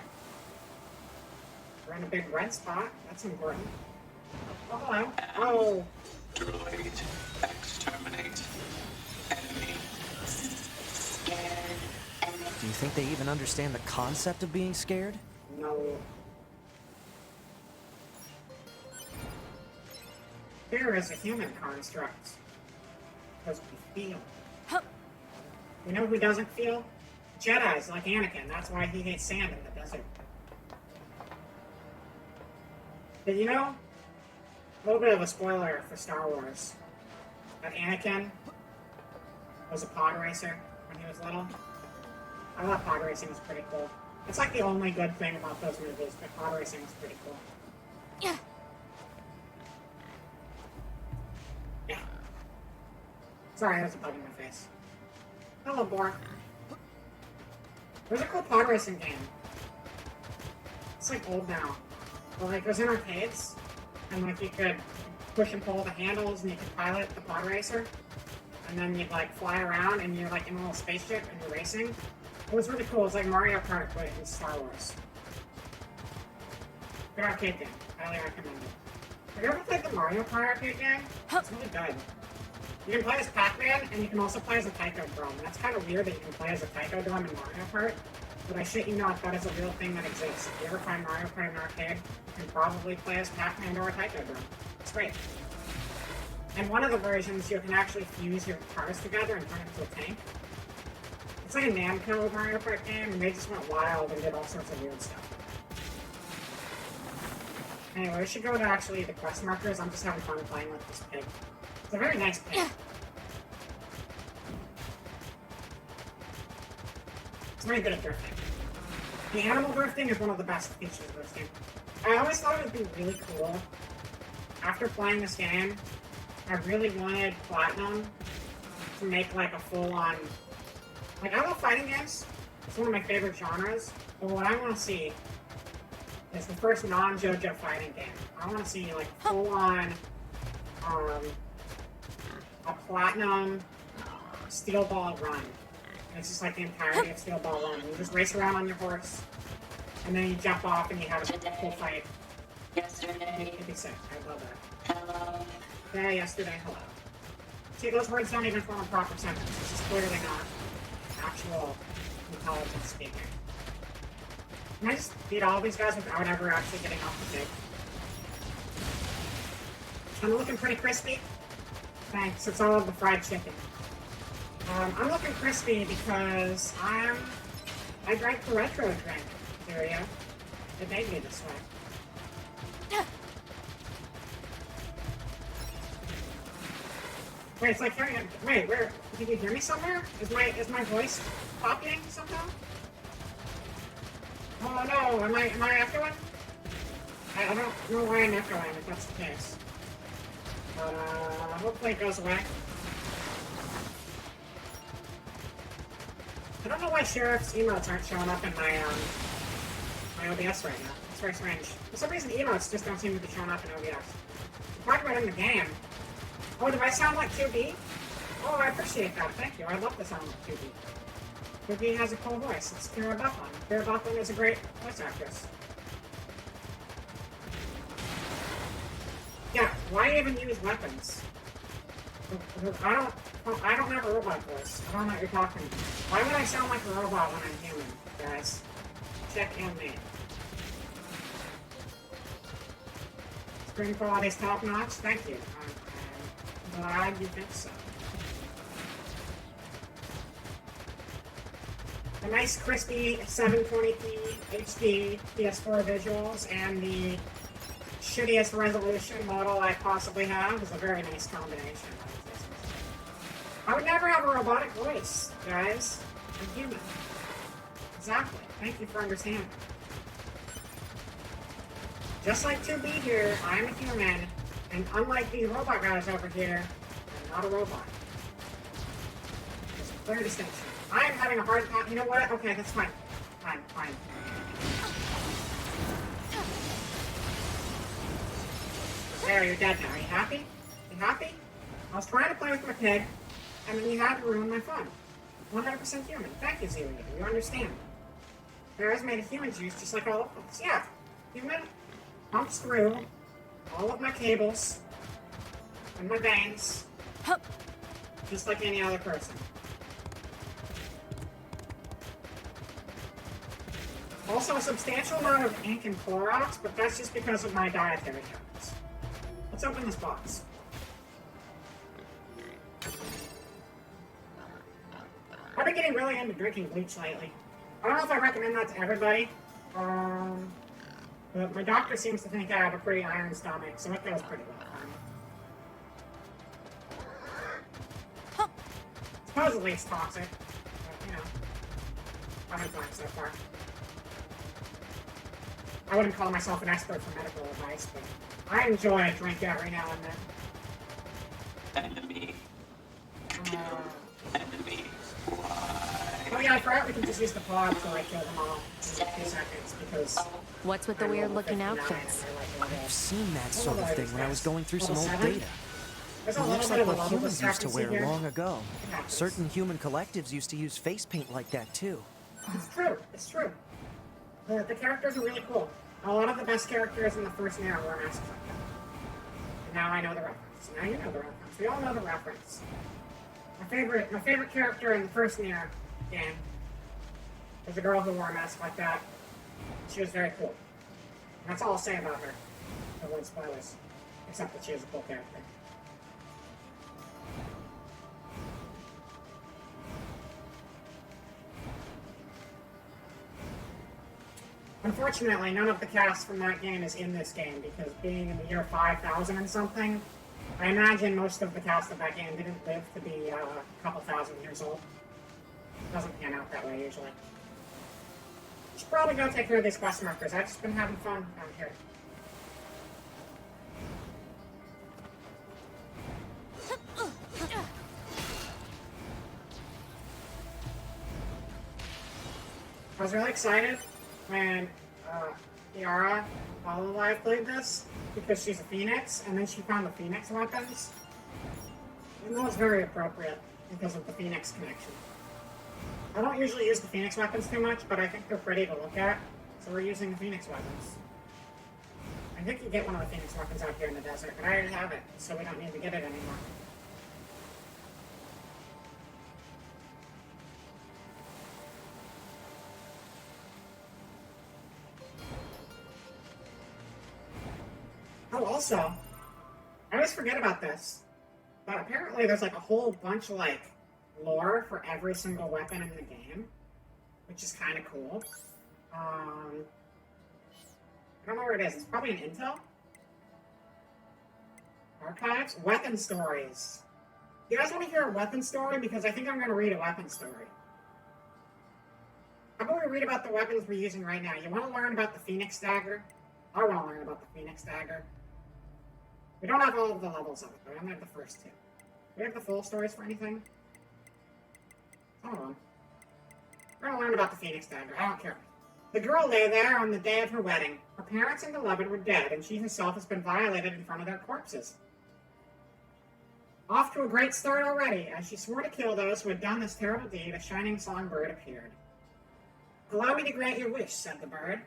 We're in a big red spot. That's important. Oh, hello. Oh. Droid exterminate. Enemy. Do you think they even understand the concept of being scared? No. Fear is a human construct. Because we feel. You know who doesn't feel? Jedi's like Anakin. That's why he hates sand in the desert. Did you know? A little bit of a spoiler for Star Wars. That Anakin was a pod racer when he was little. I thought pod racing was pretty cool. It's like the only good thing about those movies, but pod racing was pretty cool. Yeah. Yeah. Sorry, that was a bug in my face. Hello, Bork. There's a cool pod racing game. It's like old now. Well, like, it was in arcades, and like you could push and pull the handles, and you could pilot the pod racer, and then you'd like fly around, and you're like in a little spaceship, and you're racing. It was really cool. It was like Mario Kart, but in Star Wars. Good arcade game. Highly recommend it. Have you ever played the Mario Kart arcade game? It's really good. You can play as Pac-Man, and you can also play as a Taiko Drum. And that's kind of weird that you can play as a Taiko Drum in Mario Kart, but I shit you not, that is a real thing that exists. If you ever find Mario Kart in an arcade, you can probably play as Pac-Man or a Taiko Drum. It's great. And one of the versions, you can actually fuse your cars together and turn it into a tank. It's like a Namco Mario Kart game, and they just went wild and did all sorts of weird stuff. Anyway, we should go to actually the quest markers. I'm just having fun playing with this pig. It's a very nice pig. It's very good at drifting. The animal drifting is one of the best features of this game. I always thought it would be really cool. After playing this game, I really wanted Platinum to make like a full-on... Like, I love fighting games. It's one of my favorite genres. But what I want to see is the first non-JoJo fighting game. I want to see like full-on a Platinum Steel Ball run. And it's just like the entirety of Steel Ball run. You just race around on your horse, and then you jump off and you have a full fight. Yesterday. It'd be sick. I love that. Hello. Yeah, yesterday, hello. See, those words don't even form a proper sentence. This is clearly not actual intelligence speaking. Can I just beat all these guys without ever actually getting off the pig? I'm looking pretty crispy. Thanks, it's all of the fried chicken. I'm looking crispy because I drank the retro drink, Syria. It made me this way. Wait, it's like hearing it. Wait, where? Did you hear me somewhere? Is my voice popping somehow? Oh no, am I echoing? I don't know why I'm echoing if that's the case. But hopefully it goes away. I don't know why Sheriff's emotes aren't showing up in my OBS right now. It's very strange. For some reason emotes just don't seem to be showing up in OBS. I'm talking about in the game. Oh, do I sound like 2B? Oh, I appreciate that. Thank you. I love the sound like 2B. 2B has a cool voice. It's Kara Bufflin. Kara Bufflin is a great voice actress. Yeah, why even use weapons? I don't have a robot voice. I don't know what you're talking about. Why would I sound like a robot when I'm human, guys? Check and me. Screen quality's top notch? Thank you. I'm glad you think so. The nice crispy 720p HD PS4 visuals and the shittiest resolution model I possibly have is a very nice combination. I would never have a robotic voice, guys. I'm human. Exactly. Thank you for understanding. Just like 2B here, I'm a human, and unlike these robot guys over here, I'm not a robot. There's a clear distinction. I am having a hard time. You know what? Okay, that's fine. Fine. There, you're dead now. Are you happy? You happy? I was trying to play with my pig, and then you had to ruin my fun. 100% human. Thank you, Zero. You understand. Bears made of human juice just like all of us. Yeah. Human pumps through all of my cables and my veins just like any other person. Also, a substantial amount of ink and Clorox, but that's just because of my dietary habits. Let's open this box. I've been getting really into drinking bleach lately. I don't know if I recommend that to everybody, but my doctor seems to think I have a pretty iron stomach, so it goes pretty well for me. Supposedly it's toxic, but, you know, I've been fine so far. I wouldn't call myself an expert for medical advice, but I enjoy a drink every now and then. Enemy. Enemy. Oh yeah, thought we could just use the pod to like kill them all in 2 seconds because. What's with the weird-looking outfits? I've seen that sort of thing when I was going through some Level old 7? data. There's It a looks little bit like of a what level humans used to discrepancy wear here. long ago. It happens. Certain human collectives used to use face paint like that too. It's true. It's true. The characters are really cool. A lot of the best characters in the first Nier were masks like that. And now I know the reference. Now you know the reference. We all know the reference. My favorite character in the first Nier game was a girl who wore a mask like that. She was very cool. And that's all I'll say about her. Avoid spoilers. Except that she was a cool character. Unfortunately, none of the cast from that game is in this game because being in the year 5000 and something, I imagine most of the cast of that game didn't live to be a couple thousand years old. Doesn't pan out that way usually. Should probably go take care of these quest markers. I've just been having fun out here. I was really excited when Yara Hololive played this because she's a Phoenix, and then she found the Phoenix weapons. And that was very appropriate because of the Phoenix connection. I don't usually use the Phoenix weapons too much, but I think they're pretty to look at, so we're using the Phoenix weapons. I think you get one of the Phoenix weapons out here in the desert, but I already have it, so we don't need to get it anymore. Oh, also, I always forget about this, but apparently there's like a whole bunch of like lore for every single weapon in the game, which is kind of cool. I don't know where it is. It's probably in Intel. Archives? Weapon stories. You guys want to hear a weapon story? Because I think I'm going to read a weapon story. How about we read about the weapons we're using right now? You want to learn about the Phoenix Dagger? I want to learn about the Phoenix Dagger. We don't have all of the levels of it, but I only have the first 2. Do we have the full stories for anything? Hold on. We're going to learn about the Phoenix Dagger. I don't care. The girl lay there on the day of her wedding. Her parents and beloved were dead, and she herself has been violated in front of their corpses. Off to a great start already. As she swore to kill those who had done this terrible deed, a shining songbird appeared. Allow me to grant your wish, said the bird.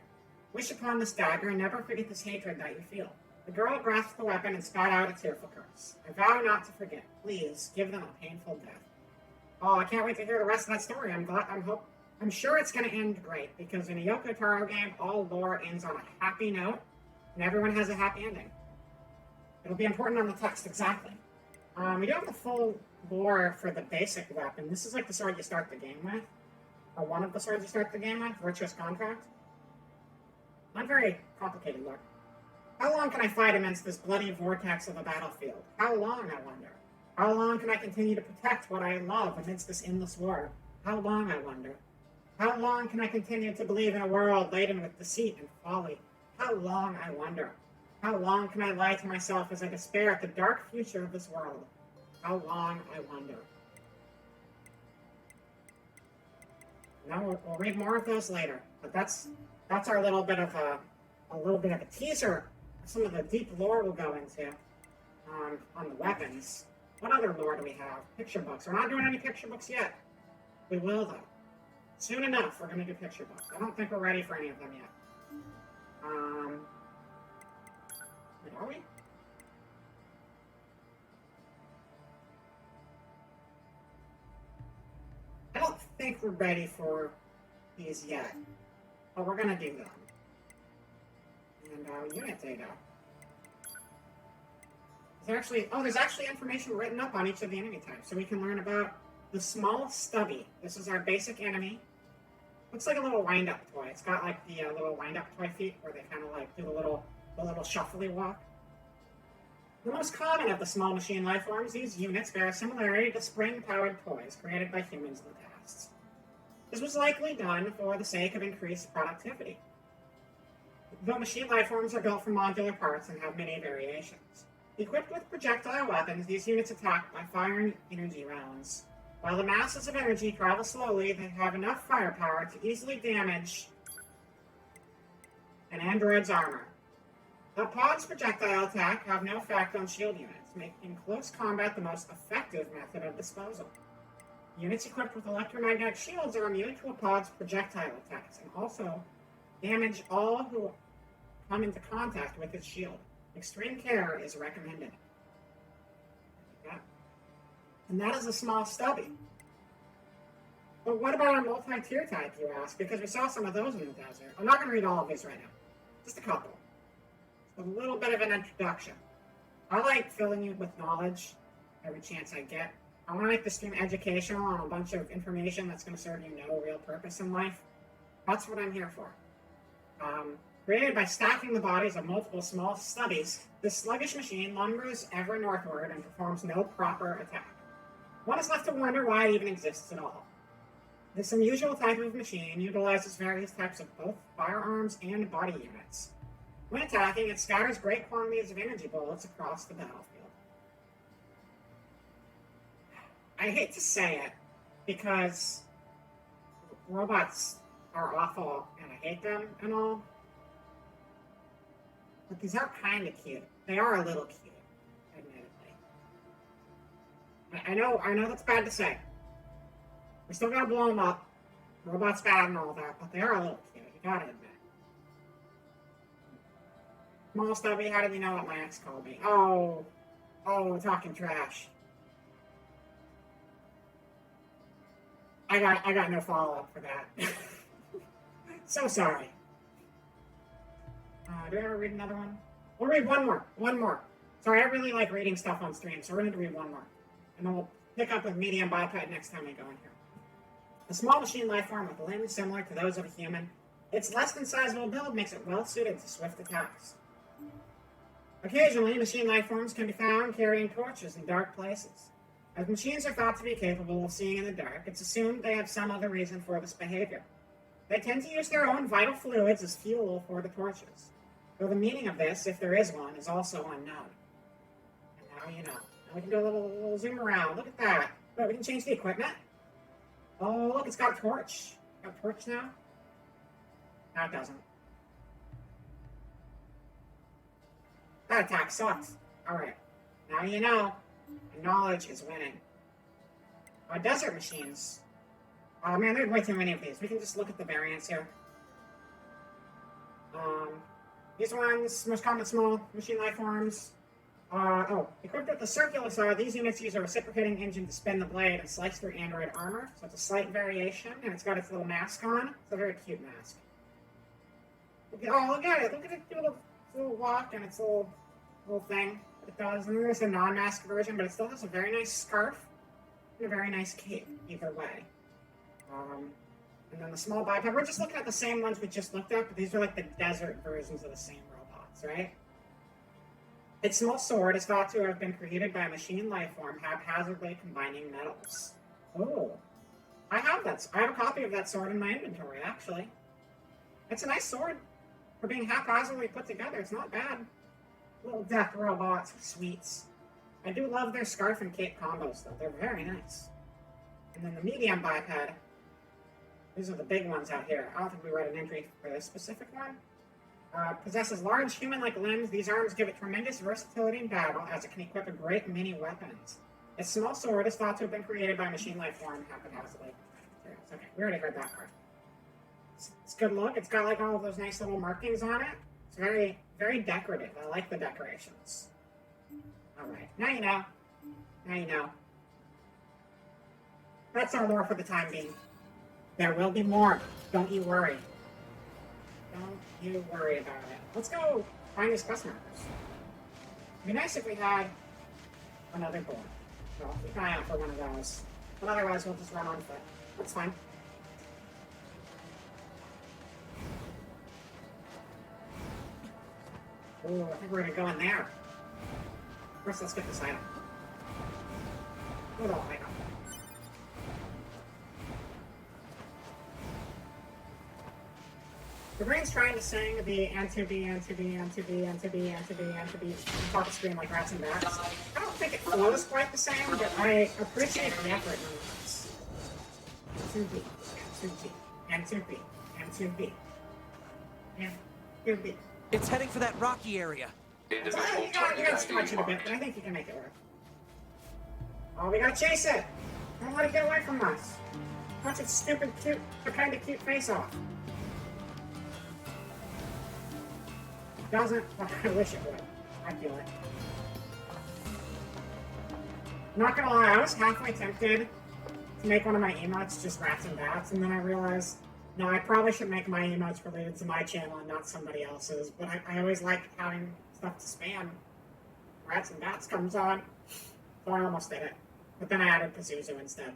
Wish upon this dagger and never forget this hatred that you feel. The girl grasped the weapon and spat out a tearful curse. I vow not to forget. Please, give them a painful death. Oh, I can't wait to hear the rest of that story. I'm sure it's going to end great, because in a Yoko Taro game, all lore ends on a happy note, and everyone has a happy ending. It'll be important on the text, exactly. We do have the full lore for the basic weapon. This is like the sword you start the game with, or one of the swords you start the game with, Virtuous Contract. Not very complicated lore. How long can I fight amidst this bloody vortex of a battlefield? How long, I wonder? How long can I continue to protect what I love amidst this endless war? How long, I wonder? How long can I continue to believe in a world laden with deceit and folly? How long, I wonder? How long can I lie to myself as I despair at the dark future of this world? How long, I wonder? No, we'll read more of those later. But that's our little bit of a teaser of some of the deep lore we'll go into on the weapons. What other lore do we have? Picture books. We're not doing any picture books yet. We will, though. Soon enough, we're going to do picture books. I don't think we're ready for any of them yet. Wait, are we? I don't think we're ready for these yet, but we're going to do them. And unit data. There's actually information written up on each of the enemy types, so we can learn about the small stubby. This is our basic enemy. Looks like a little wind-up toy. It's got like the little wind-up toy feet where they kind of like do the little shuffly walk. The most common of the small machine life forms, these units bear a similarity to spring-powered toys created by humans in the past. This was likely done for the sake of increased productivity. Though machine life forms are built from modular parts and have many variations. Equipped with projectile weapons, these units attack by firing energy rounds While the masses of energy travel slowly, they have enough firepower to easily damage an android's armor. The pod's projectile attack have no effect on shield units, making close combat the most effective method of disposal. Units equipped with electromagnetic shields are immune to a pod's projectile attacks and also damage all who come into contact with its shield. Extreme care is recommended. Yeah. And that is a small stubby. But what about our multi-tier type, you ask? Because we saw some of those in the desert. I'm not going to read all of these right now. Just a couple. Just a little bit of an introduction. I like filling you with knowledge every chance I get. I want to make the stream educational on a bunch of information that's going to serve you no real purpose in life. That's what I'm here for. Created by stacking the bodies of multiple small stubbies, this sluggish machine lumbers ever northward and performs no proper attack. One is left to wonder why it even exists at all. This unusual type of machine utilizes various types of both firearms and body units. When attacking, it scatters great quantities of energy bullets across the battlefield. I hate to say it, because robots are awful and I hate them and all, but these are kind of cute. They are a little cute, admittedly. I know that's bad to say. We still gotta blow them up. Robots bad and all that, but they are a little cute. You gotta admit. Small stubby, how did you know what my ex called me? Oh, talking trash. I got no follow-up for that. So sorry. Do I ever read another one? We'll read one more. Sorry, I really like reading stuff on stream, so we're going to read one more. And then we'll pick up with medium biped next time we go in here. A small machine life form with limbs similar to those of a human, its less than sizable build makes it well suited to swift attacks. Occasionally, machine life forms can be found carrying torches in dark places. As machines are thought to be capable of seeing in the dark, it's assumed they have some other reason for this behavior. They tend to use their own vital fluids as fuel for the torches, though the meaning of this, if there is one, is also unknown. And now you know. Now we can do a little zoom around. Look at that. Wait, we can change the equipment? Oh, look, it's got a torch. Got a torch now? No, it doesn't. That attack sucks. Alright. Now you know. And knowledge is winning. Desert machines. Oh man, there's way too many of these. We can just look at the variants here. These ones, most common small machine life forms. Equipped with the circular saw, these units use a reciprocating engine to spin the blade and slice through android armor. So it's a slight variation, and it's got its little mask on. It's a very cute mask. Look at it. Look at it do its little walk and its little thing. It does. And there's a non-mask version, but it still has a very nice scarf and a very nice cape, either way. And then the small biped. We're just looking at the same ones we just looked at, but these are like the desert versions of the same robots, right? Its small sword is thought to have been created by a machine life form haphazardly combining metals. Oh, I have that. I have a copy of that sword in my inventory, actually. It's a nice sword for being haphazardly put together. It's not bad. Little death robots with sweets. I do love their scarf and cape combos, though. They're very nice. And then the medium biped. These are the big ones out here. I don't think we read an entry for this specific one. Possesses large human-like limbs. These arms give it tremendous versatility in battle, as it can equip a great many weapons. Its small sword is thought to have been created by machine life form haphazardly. Okay, we already heard that part. It's good look. It's got like all of those nice little markings on it. It's very, very decorative. I like the decorations. Alright, now you know. Now you know. That's our lore for the time being. There will be more. Don't you worry. Don't you worry about it. Let's go find these quest markers. It'd be nice if we had another board. So I'll keep an eye out for one of those. But otherwise, we'll just run on foot. That's fine. Ooh, I think we're gonna go in there. First, let's get this item. Little item. The brain's trying to sing the and to be, and to be, and to be, and to be, and to be, and to be, and talk scream like rats and bats. I don't think it flows quite the same, but I appreciate the effort nonetheless. 2B, and 2G, and 2B, and 2B, and 2B. It's heading for that rocky area. Individual You target gotta stretch it ID a bit, marked. but I think you can make it work. Oh, we gotta chase it! Don't let it get away from us. Watch its stupid, cute, the kind of cute face off. It doesn't, but I wish it would. I feel it. Not gonna lie, I was halfway tempted to make one of my emotes just rats and bats, and then I realized, no, I probably should make my emotes related to my channel and not somebody else's, but I always like having stuff to spam. Rats and bats comes on, so I almost did it. But then I added Pazuzu instead.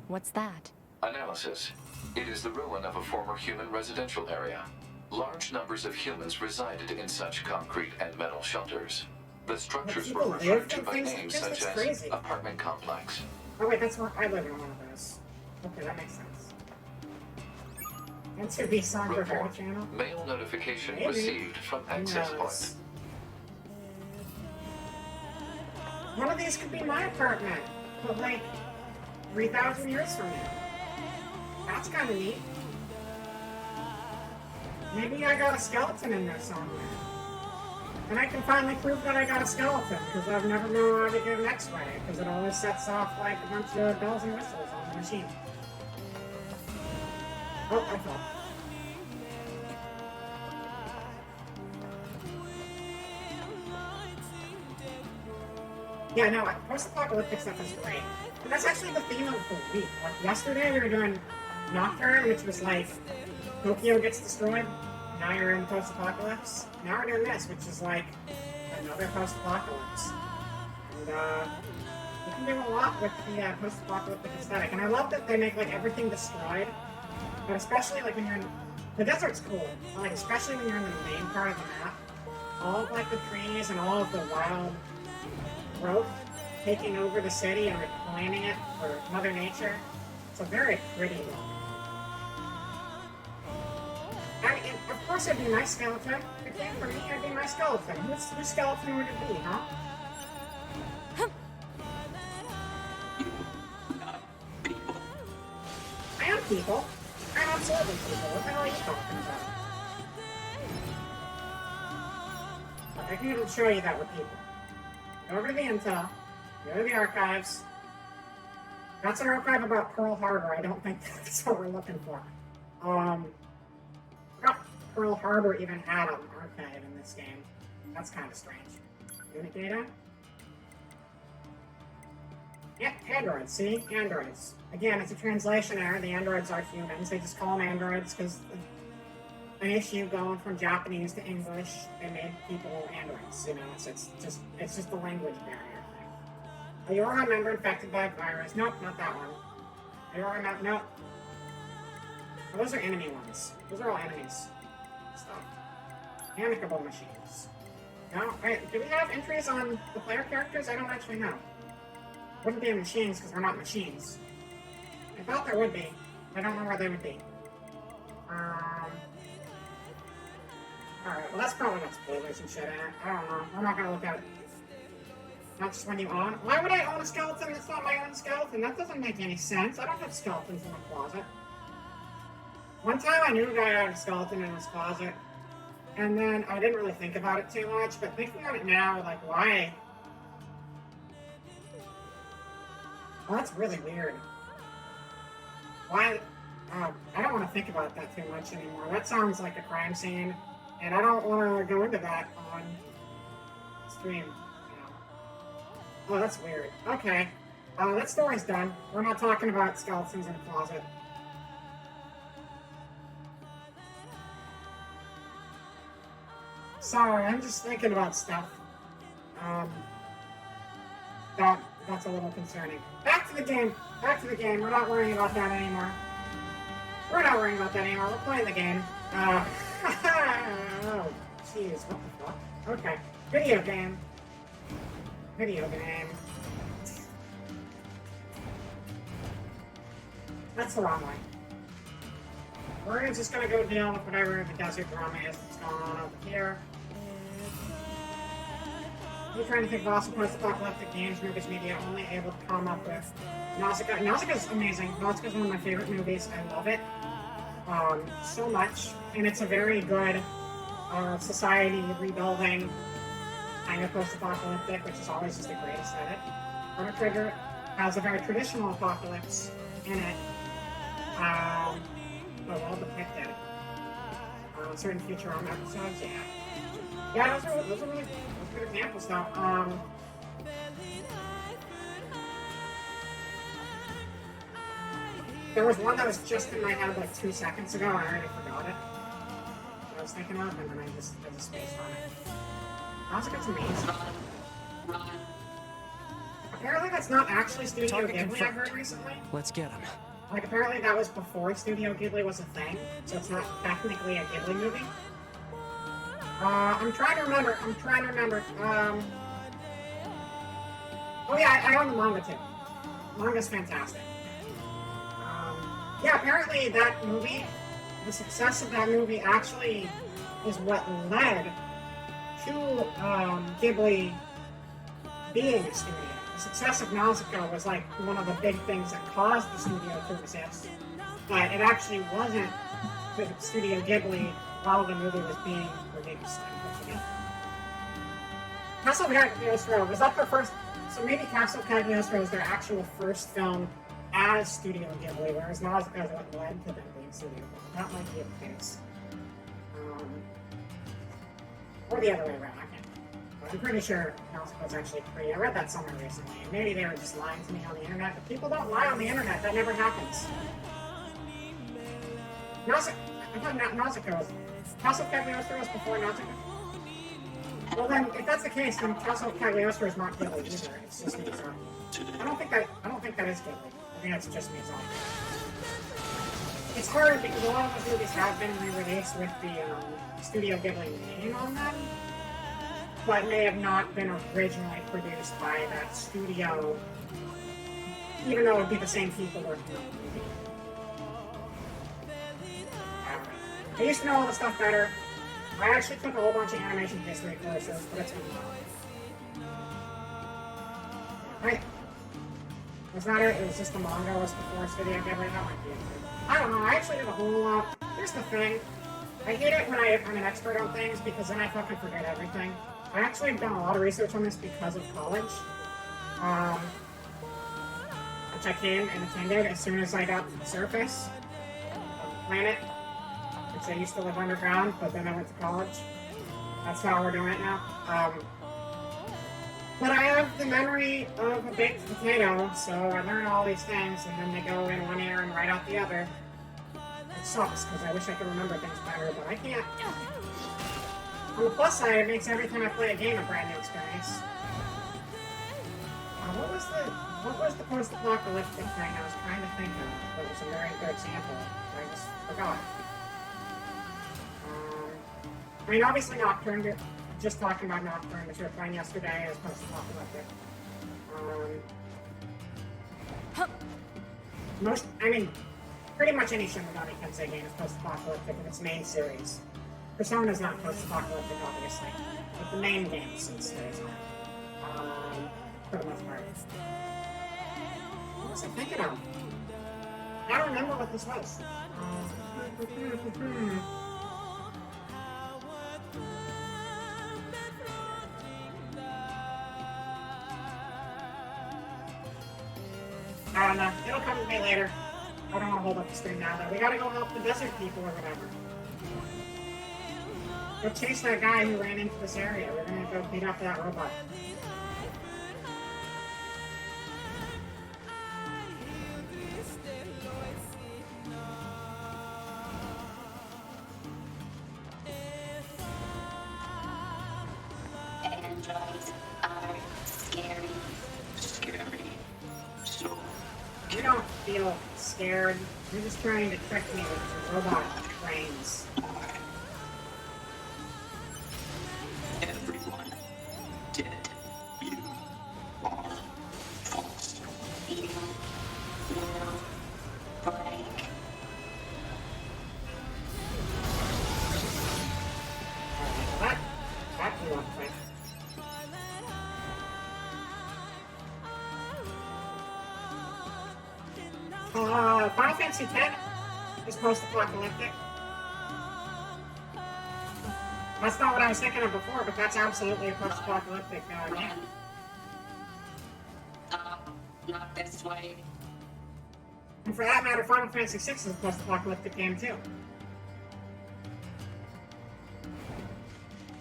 What's that? Analysis. It is the ruin of a former human residential area. Large numbers of humans resided in such concrete and metal shelters. The structures were People referred lived to in by things like names this? such That's as crazy. apartment complex. Oh wait, that's where I live in one of those. Okay, that makes sense. And to be song for her Report. channel. Mail notification Maybe. received from access Who point. knows? One of these could be my apartment, but like 3,000 years from now. That's kind of neat. Maybe I got a skeleton in there somewhere. And I can finally prove that I got a skeleton, because I've never known how to get an X-ray, because it always sets off like a bunch of bells and whistles on the machine. Oh, I fell. Yeah, no, post-apocalyptic stuff is great. And that's actually the theme of the week. Like, yesterday we were doing Nocturne, which was like, Tokyo gets destroyed. Now you're in post-apocalypse. Now we're doing this, which is like, another post-apocalypse. And, you can do a lot with the post-apocalyptic aesthetic. And I love that they make, like, everything destroyed. But especially, like, when you're in... The desert's cool. But, like, especially when you're in the main part of the map. All of, like, the trees and all of the wild growth taking over the city and reclaiming it for Mother Nature. It's a very pretty look. And of course it'd be my skeleton. If it came from me, it'd be my skeleton. Whose skeleton would it be, huh? I am people. I'm absolutely people. What the hell are you talking about? I can even show you that with people. Go over to the intel. Go to the archives. That's an archive about Pearl Harbor. I don't think that's what we're looking for. I forgot Pearl Harbor even had an archive in this game. That's kind of strange. Unit data? Yeah, androids. See? Androids. Again, it's a translation error. The androids are humans. They just call them androids because an issue going from Japanese to English, they made people androids. You know, it's just the language barrier thing. Are you a member infected by a virus? Nope, not that one. Are you a member? Nope. Oh, those are enemy ones. Those are all enemies. Stuff. Amicable machines. No? Wait, do we have entries on the player characters? I don't actually know. Wouldn't be in machines because we're not machines. I thought there would be. I don't know where they would be. Alright, well that's probably got spoilers and shit in it. I don't know. I'm not gonna look at it. Not just when you own. Why would I own a skeleton that's not my own skeleton? That doesn't make any sense. I don't have skeletons in my closet. One time I knew a guy had a skeleton in his closet, and then I didn't really think about it too much, but thinking about it now, like, why? Well, that's really weird. Why? I don't want to think about that too much anymore. That sounds like a crime scene, and I don't want to go into that on stream. Oh, that's weird. Okay. That story's done. We're not talking about skeletons in a closet. Sorry, I'm just thinking about stuff. That's a little concerning. Back to the game. Back to the game. We're not worrying about that anymore. We're not worrying about that anymore. We're playing the game. Oh, jeez. What the fuck? Okay. Video game. Video game. That's the wrong way. We're just gonna go deal with whatever the desert drama is that's going on over here. I'm trying to think of awesome post-apocalyptic games, movies, media, only able to come up with Nausicaa. Nausicaa's amazing. Nausicaa's one of my favorite movies. I love it so much, and it's a very good society rebuilding kind of post-apocalyptic, which is always just a great aesthetic. Chrono Trigger has a very traditional apocalypse in it, but well depicted. Certain Futurama episodes, yeah. Yeah, those are really good examples, though. There was one that was just in my head like 2 seconds ago, and I already forgot it. What I was thinking of, and then I just spaced on it. Nausicaa's amazing. Apparently that's not actually Studio Ghibli, I've heard recently. Let's get him. Like, apparently that was before Studio Ghibli was a thing, so it's not technically a Ghibli movie. I'm trying to remember. Oh yeah, I own the manga too. Manga's fantastic. Yeah, apparently that movie, the success of that movie actually is what led to Ghibli being a studio. The success of Nausicaa was like one of the big things that caused the studio to exist. But it actually wasn't the Studio Ghibli while the movie was being released. Castle Cagliostro, was that their first? So maybe Castle Cagliostro was their actual first film as Studio Ghibli, whereas Nausicaa is what led to them being Studio Ghibli. That might be the case. Or the other way around, I can't. I'm pretty sure Nausicaa was actually pre. I read that somewhere recently, and maybe they were just lying to me on the internet, but people don't lie on the internet. That never happens. I thought Nausicaa was... Castle Cagliostro was before Nausicaa? Well then, if that's the case, then Castle Cagliostro is not Ghibli either. It's just Miyazaki. I don't think that is Ghibli. I think that's just Miyazaki. It's hard because a lot of those movies have been re-released with the Studio Ghibli name on them, but may have not been originally produced by that studio, even though it would be the same people working on the movie. I used to know all the stuff better. I actually took a whole bunch of animation history courses, but it's been a while. Right. Was that it? It was just the manga was before Studio Ghibli? That might be it. I don't know, I actually did a whole lot. Here's the thing. I hate it when I'm an expert on things because then I fucking forget everything. I actually have done a lot of research on this because of college. Which I came and attended as soon as I got to the surface of the planet. Which I used to live underground, but then I went to college. That's how we're doing it now. But I have the memory of a baked potato, so I learn all these things, and then they go in one ear and right out the other. It sucks, because I wish I could remember things better, but I can't. On the plus side, it makes every time I play a game a brand new experience. What was the post-apocalyptic thing I was trying to think of that was a very good example? I just forgot. I mean, obviously Nocturne, just talking about Nocturne, which we were playing yesterday, is post-apocalyptic. Pretty much any Shin Megami Tensei game is post-apocalyptic in its main series. Persona's not post-apocalyptic, obviously, but the main games in the series are, for the most part. What was I thinking of? I don't remember what this was. I don't know. It'll come to me later. I don't want to hold up the stream now, though. We gotta go help the desert people or whatever. Go chase that guy who ran into this area. We're gonna go beat up that robot. Androids are scary. You don't feel scared. You're just trying to trick me with your robot brains. Everyone dead. You are false. You will break. That blew up quick. Final Fantasy X is post-apocalyptic. That's not what I was thinking of before, but that's absolutely a post-apocalyptic game. Not this way. And for that matter, Final Fantasy VI is a post-apocalyptic game too.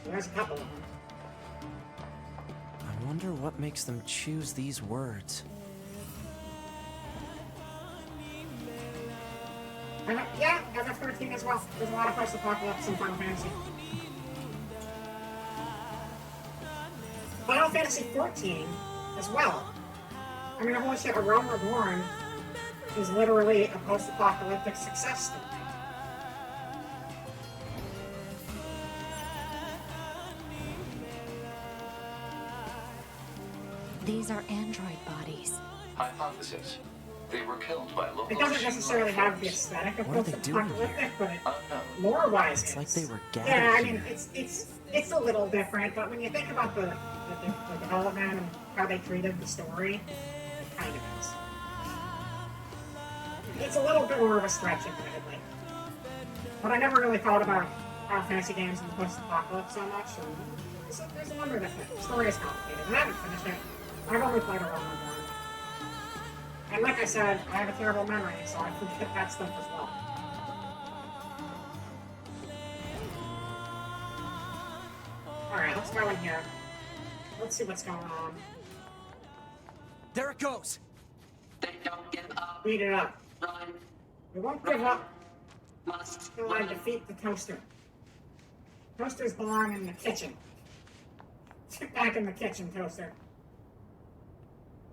So there's a couple of them. I wonder what makes them choose these words. Yeah, FF13 as well. There's a lot of post-apocalypse in Final Fantasy. Final Fantasy 14 as well. I mean, holy shit, A Realm Reborn is literally a post-apocalyptic success story. These are android bodies. Hypothesis. They were killed by local It doesn't machine necessarily life have the forms. aesthetic of What are they doing post-apocalyptic, but Unknown. lore-wise, It's like they were gathered yeah, I mean, here. it's a little different, but when you think about the development and how they treated the story, it kind of is. It's a little bit more of a stretch, admittedly. But I never really thought about Final Fantasy games in the post-apocalypse so much, and there's a number that the story is complicated, and I haven't finished it. I've only played A Realm Reborn. And like I said, I have a terrible memory, so I forget that stuff as well. Alright, let's go in here. Let's see what's going on. There it goes! They don't give up. Beat it up. Run. We won't give up Must until I defeat the toaster. Toasters belong in the kitchen. Sit back in the kitchen, Toaster.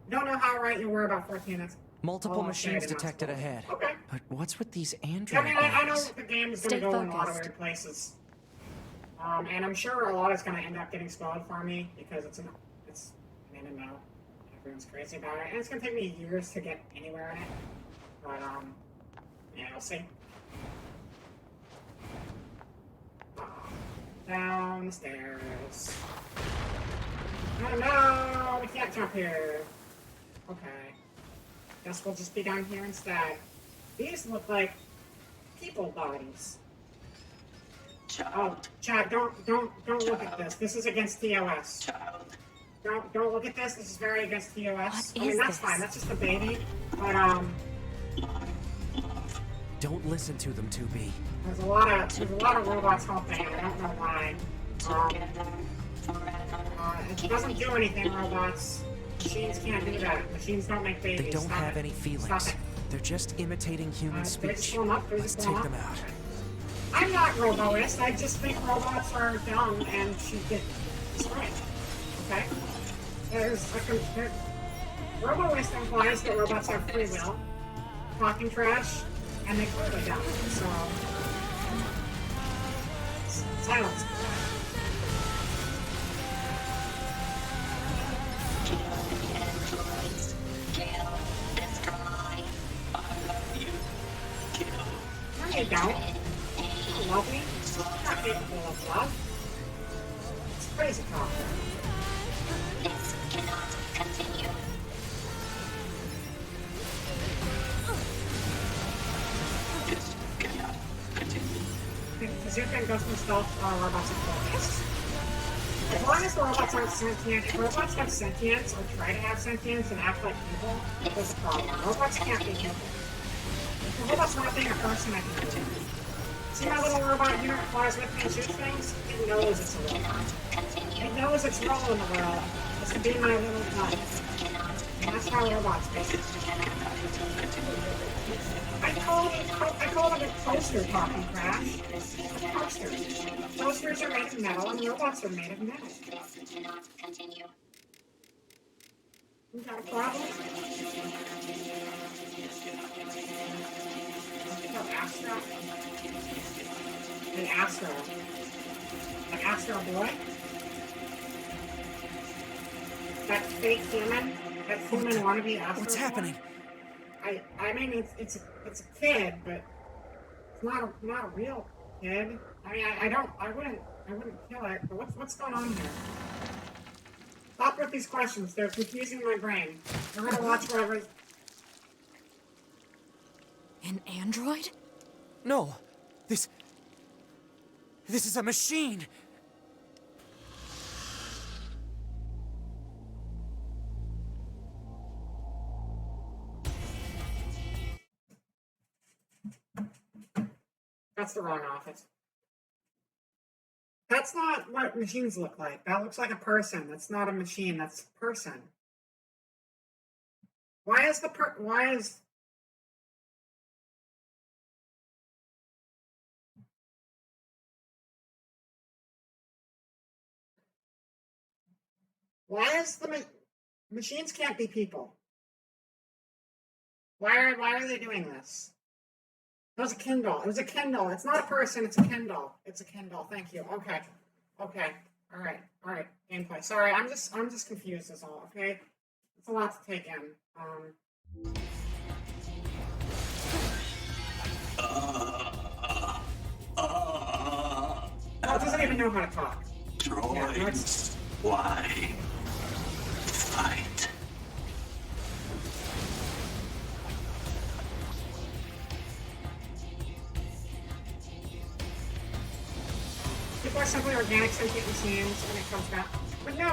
Don't know how right you were about 14 minutes. Multiple machines detected ahead. Okay. But what's with these I android mean, I know bodies? the game is going to go in a lot of weird places. And I'm sure a lot is going to end up getting spoiled for me because it's an MMO. Everyone's crazy about it. And it's going to take me years to get anywhere in it. But, yeah, we'll see. Down the stairs. Oh no, we can't jump here. Okay. Guess we'll just be down here instead. These look like people bodies. Oh, Chad, don't look at this. This is against TOS. Don't look at this. This is very against TOS. I mean, that's fine. That's just a baby. But Don't listen to them, 2B. there's a lot of robots helping. I don't know why. It doesn't do anything, robots. Machines can't do that. Machines don't make babies. They don't Stop have it. any Stop feelings. it. They're just imitating human speech. Let's take them out. I'm not roboist. I just think robots are dumb and should get destroyed. Okay? Roboist implies that robots have free will, talking trash, and they clearly don't. So, silence. Kill the androids. Kill, destroy. I love you. Kill. No, you don't. You love me. I'm not capable of love. It's crazy talk. This cannot continue. This cannot continue. Because you can go through stuff robots are focused. As long as the robots aren't sentient, if robots have sentience or try to have sentience and act like people, there's a problem. Robots can't be people. If the robot's not being a person, I can do it. See my little robot here flies with me and shoots things? It knows it's a robot. It knows its role in the world is to be my little bud. And that's how robots be. I called it a toaster talking crash. Toasters. Toasters are made of metal and robots are made of metal. This cannot continue. You got a problem? Oh, Astro? An Astro. An Astro boy? That fake human? That human wannabe Astro What's boy? happening? I mean, it's a kid, but it's not a real kid. I mean, I wouldn't kill it. But what's going on here? Stop with these questions. They're confusing my brain. I'm gonna watch whatever. An android? No! This is a machine! That's the wrong office. That's not what machines look like. That looks like a person. That's not a machine. That's a person. Why is the machines can't be people? Why are they doing this? It was a Kindle. It was a Kindle. It's not a person. It's a Kindle. It's a Kindle. Thank you. Okay. Okay. All right. All right. Gameplay. Sorry, I'm just confused as all. Okay. It's a lot to take in. It doesn't even know how to talk. Droids, why fight? People are simply organic sentient machines when it comes back. But no.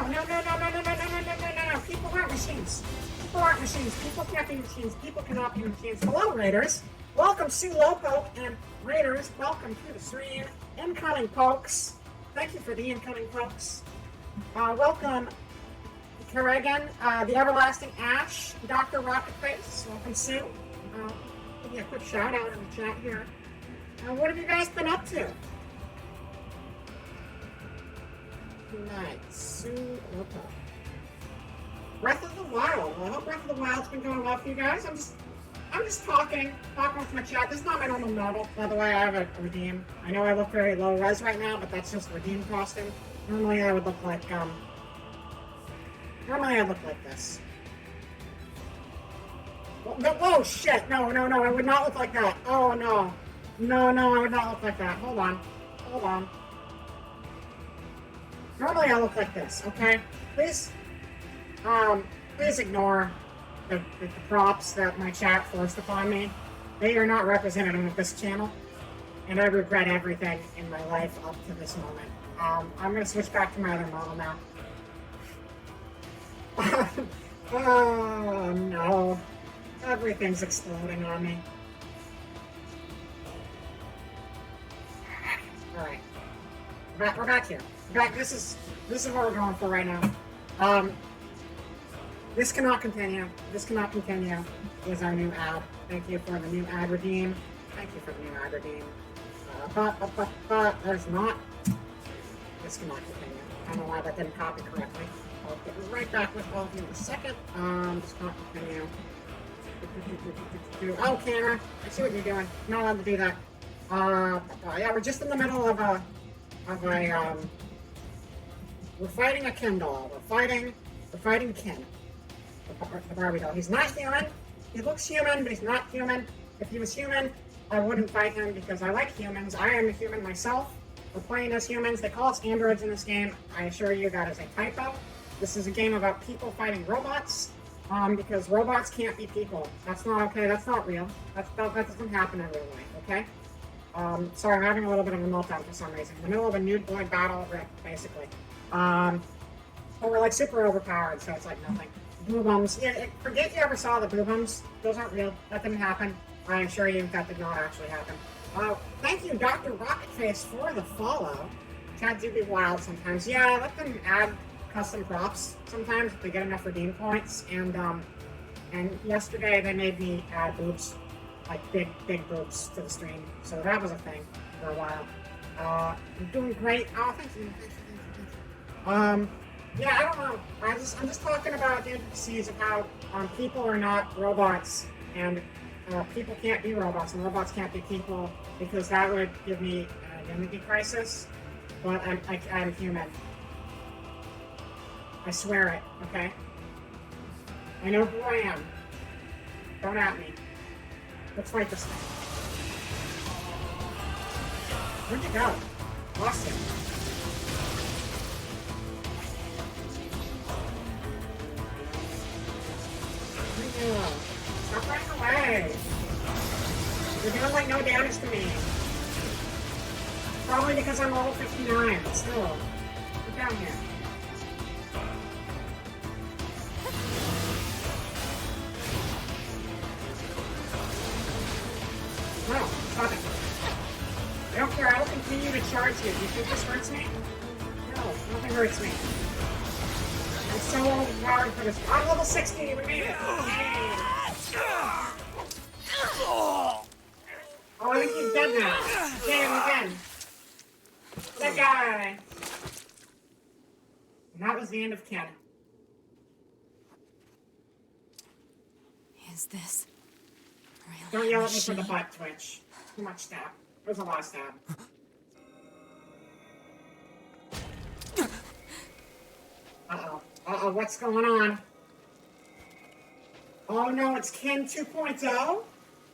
People aren't machines. People aren't machines. People can't be machines. People cannot be machines. Hello, Raiders. Welcome, Sue Lopo and Raiders. Welcome to the stream. Incoming pokes. Thank you for the incoming pokes. Welcome, Kerrigan, the Everlasting Ash, Dr. Rocketface. Welcome, Sue. Give you a quick shout out in the chat here. What have you guys been up to? Tonight, Sue Lopo. Breath of the Wild. Well, I hope Breath of the Wild's been going well for you guys. I'm just talking with my chat. This is not my normal model, by the way. I have a redeem. I know I look very low res right now, but that's just a redeem costume. Normally I would look like this. Whoa, shit! No, I would not look like that. Oh no, I would not look like that. Hold on. Normally I look like this. Okay, please ignore the props that my chat forced upon me. They are not representative of this channel, and I regret everything in my life up to this moment. I'm gonna switch back to my other model now. Oh no, everything's exploding on me. All right, we're back here. This is what we're going for right now. This cannot continue. This cannot continue. Is our new ad. Thank you for the new ad redeem. Thank you for the new ad redeem. But there's not. This cannot continue. I don't know why that didn't copy correctly. I'll get right back with all of you in a second. This cannot continue. Oh, camera. I see what you're doing. Not allowed to do that. Yeah, we're just in the middle of a we're fighting a Ken doll. We're fighting Ken. The Barbie doll. He's not human. He looks human, but he's not human. If he was human, I wouldn't fight him because I like humans. I am a human myself. We're playing as humans. They call us androids in this game. I assure you that is a typo. This is a game about people fighting robots. Because robots can't be people. That's not okay. That's not real. That doesn't happen in real life. Okay. Sorry, I'm having a little bit of a meltdown for some reason. In the middle of a nude boy battle, basically. But we're like super overpowered, so it's like nothing. Boobums. Yeah, forget you ever saw the boobums. Those aren't real. That didn't happen. I assure you that did not actually happen. Thank you, Dr. Rocketface, for the follow. Chat do be wild sometimes. Yeah, I let them add custom props sometimes if they get enough redeem points. And yesterday they made me add boobs, like big boobs to the stream. So that was a thing for a while. I'm doing great. Oh, thank you. Yeah, I don't know. I'm just talking about the intricacies of how people are not robots, and people can't be robots, and robots can't be people, because that would give me an identity crisis. But I'm human. I swear it. Okay. I know who I am. Don't at me. Let's fight this thing. Where'd you go? Lost him. Stop running away! You're doing like no damage to me. Probably because I'm level 59, but still. Get down here. No, stop it. I don't care, I will continue to charge you. Do you think this hurts me? No, nothing hurts me. I'm so overpowered for this. I'm level 60, we made it! Yay. Oh, I think he's dead now. Again. That guy. And that was the end of Ken. Is this really? Don't yell at me for the butt twitch. Too much stab. There's a lot of stab. Uh-oh, what's going on? Oh no, it's Ken 2.0?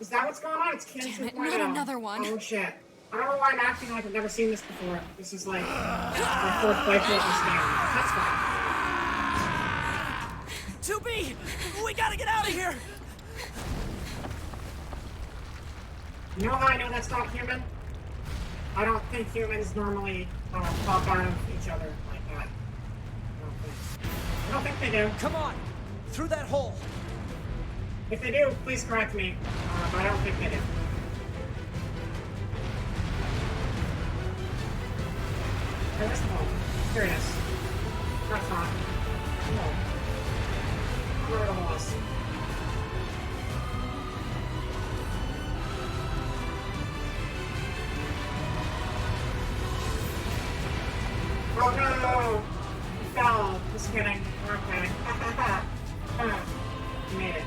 Is that what's going on? It's Ken 2.0. Not another one. Oh shit. I don't know why I'm acting like I've never seen this before. This is like my fourth playthrough of this game. That's fine. 2B! We gotta get out of here! You know how I know that's not human? I don't think humans normally pop out of each other like that. I don't think they do. Come on! Through that hole! If they do, please correct me. But I don't think they do. Where's the hole? Here it is. That's not. No. Where are the holes? Oh no! You fell. Just kidding. Okay. You made it.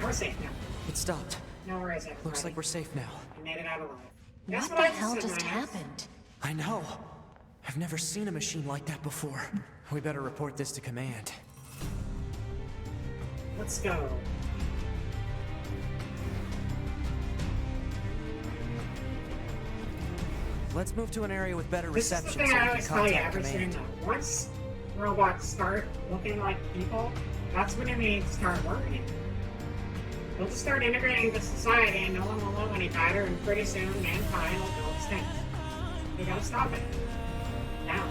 We're safe now. It stopped. No worries, everybody. Looks like we're safe now. We made it out alive. What the hell just happened? I know. I've never seen a machine like that before. We better report this to command. Let's go. Let's move to an area with better This is the reception thing so I we always can tell you contact every command. single time. Once robots start looking like people, that's when it means start working. They'll just start integrating into society and no one will know any better, and pretty soon mankind will go extinct. We gotta stop it. Now.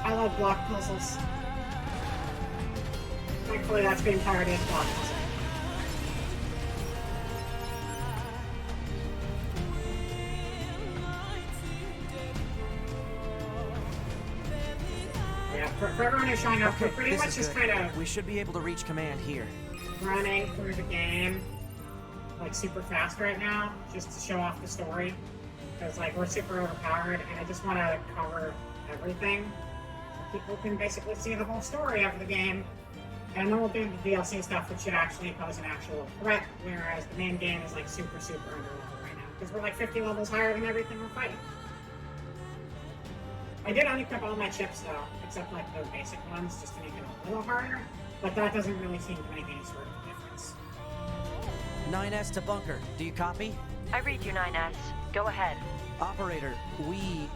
I love block puzzles. Thankfully, that's being pirated as block puzzle. Yeah, for everyone who's showing up, we're pretty This much is just good. kind of We should be able to reach command here. running through the game, like super fast right now, just to show off the story. Because like we're super overpowered, and I just want to cover everything. People can basically see the whole story of the game, and then we'll do the DLC stuff, which should actually pose an actual threat, whereas the main game is like super under level right now, because we're like 50 levels higher than everything we're fighting. I did unequip all my chips though, except like the basic ones, just to make it a little harder, but that doesn't really seem to make any sort of difference. 9S to bunker. Do you copy? I read you, 9S. Go ahead. Operator, we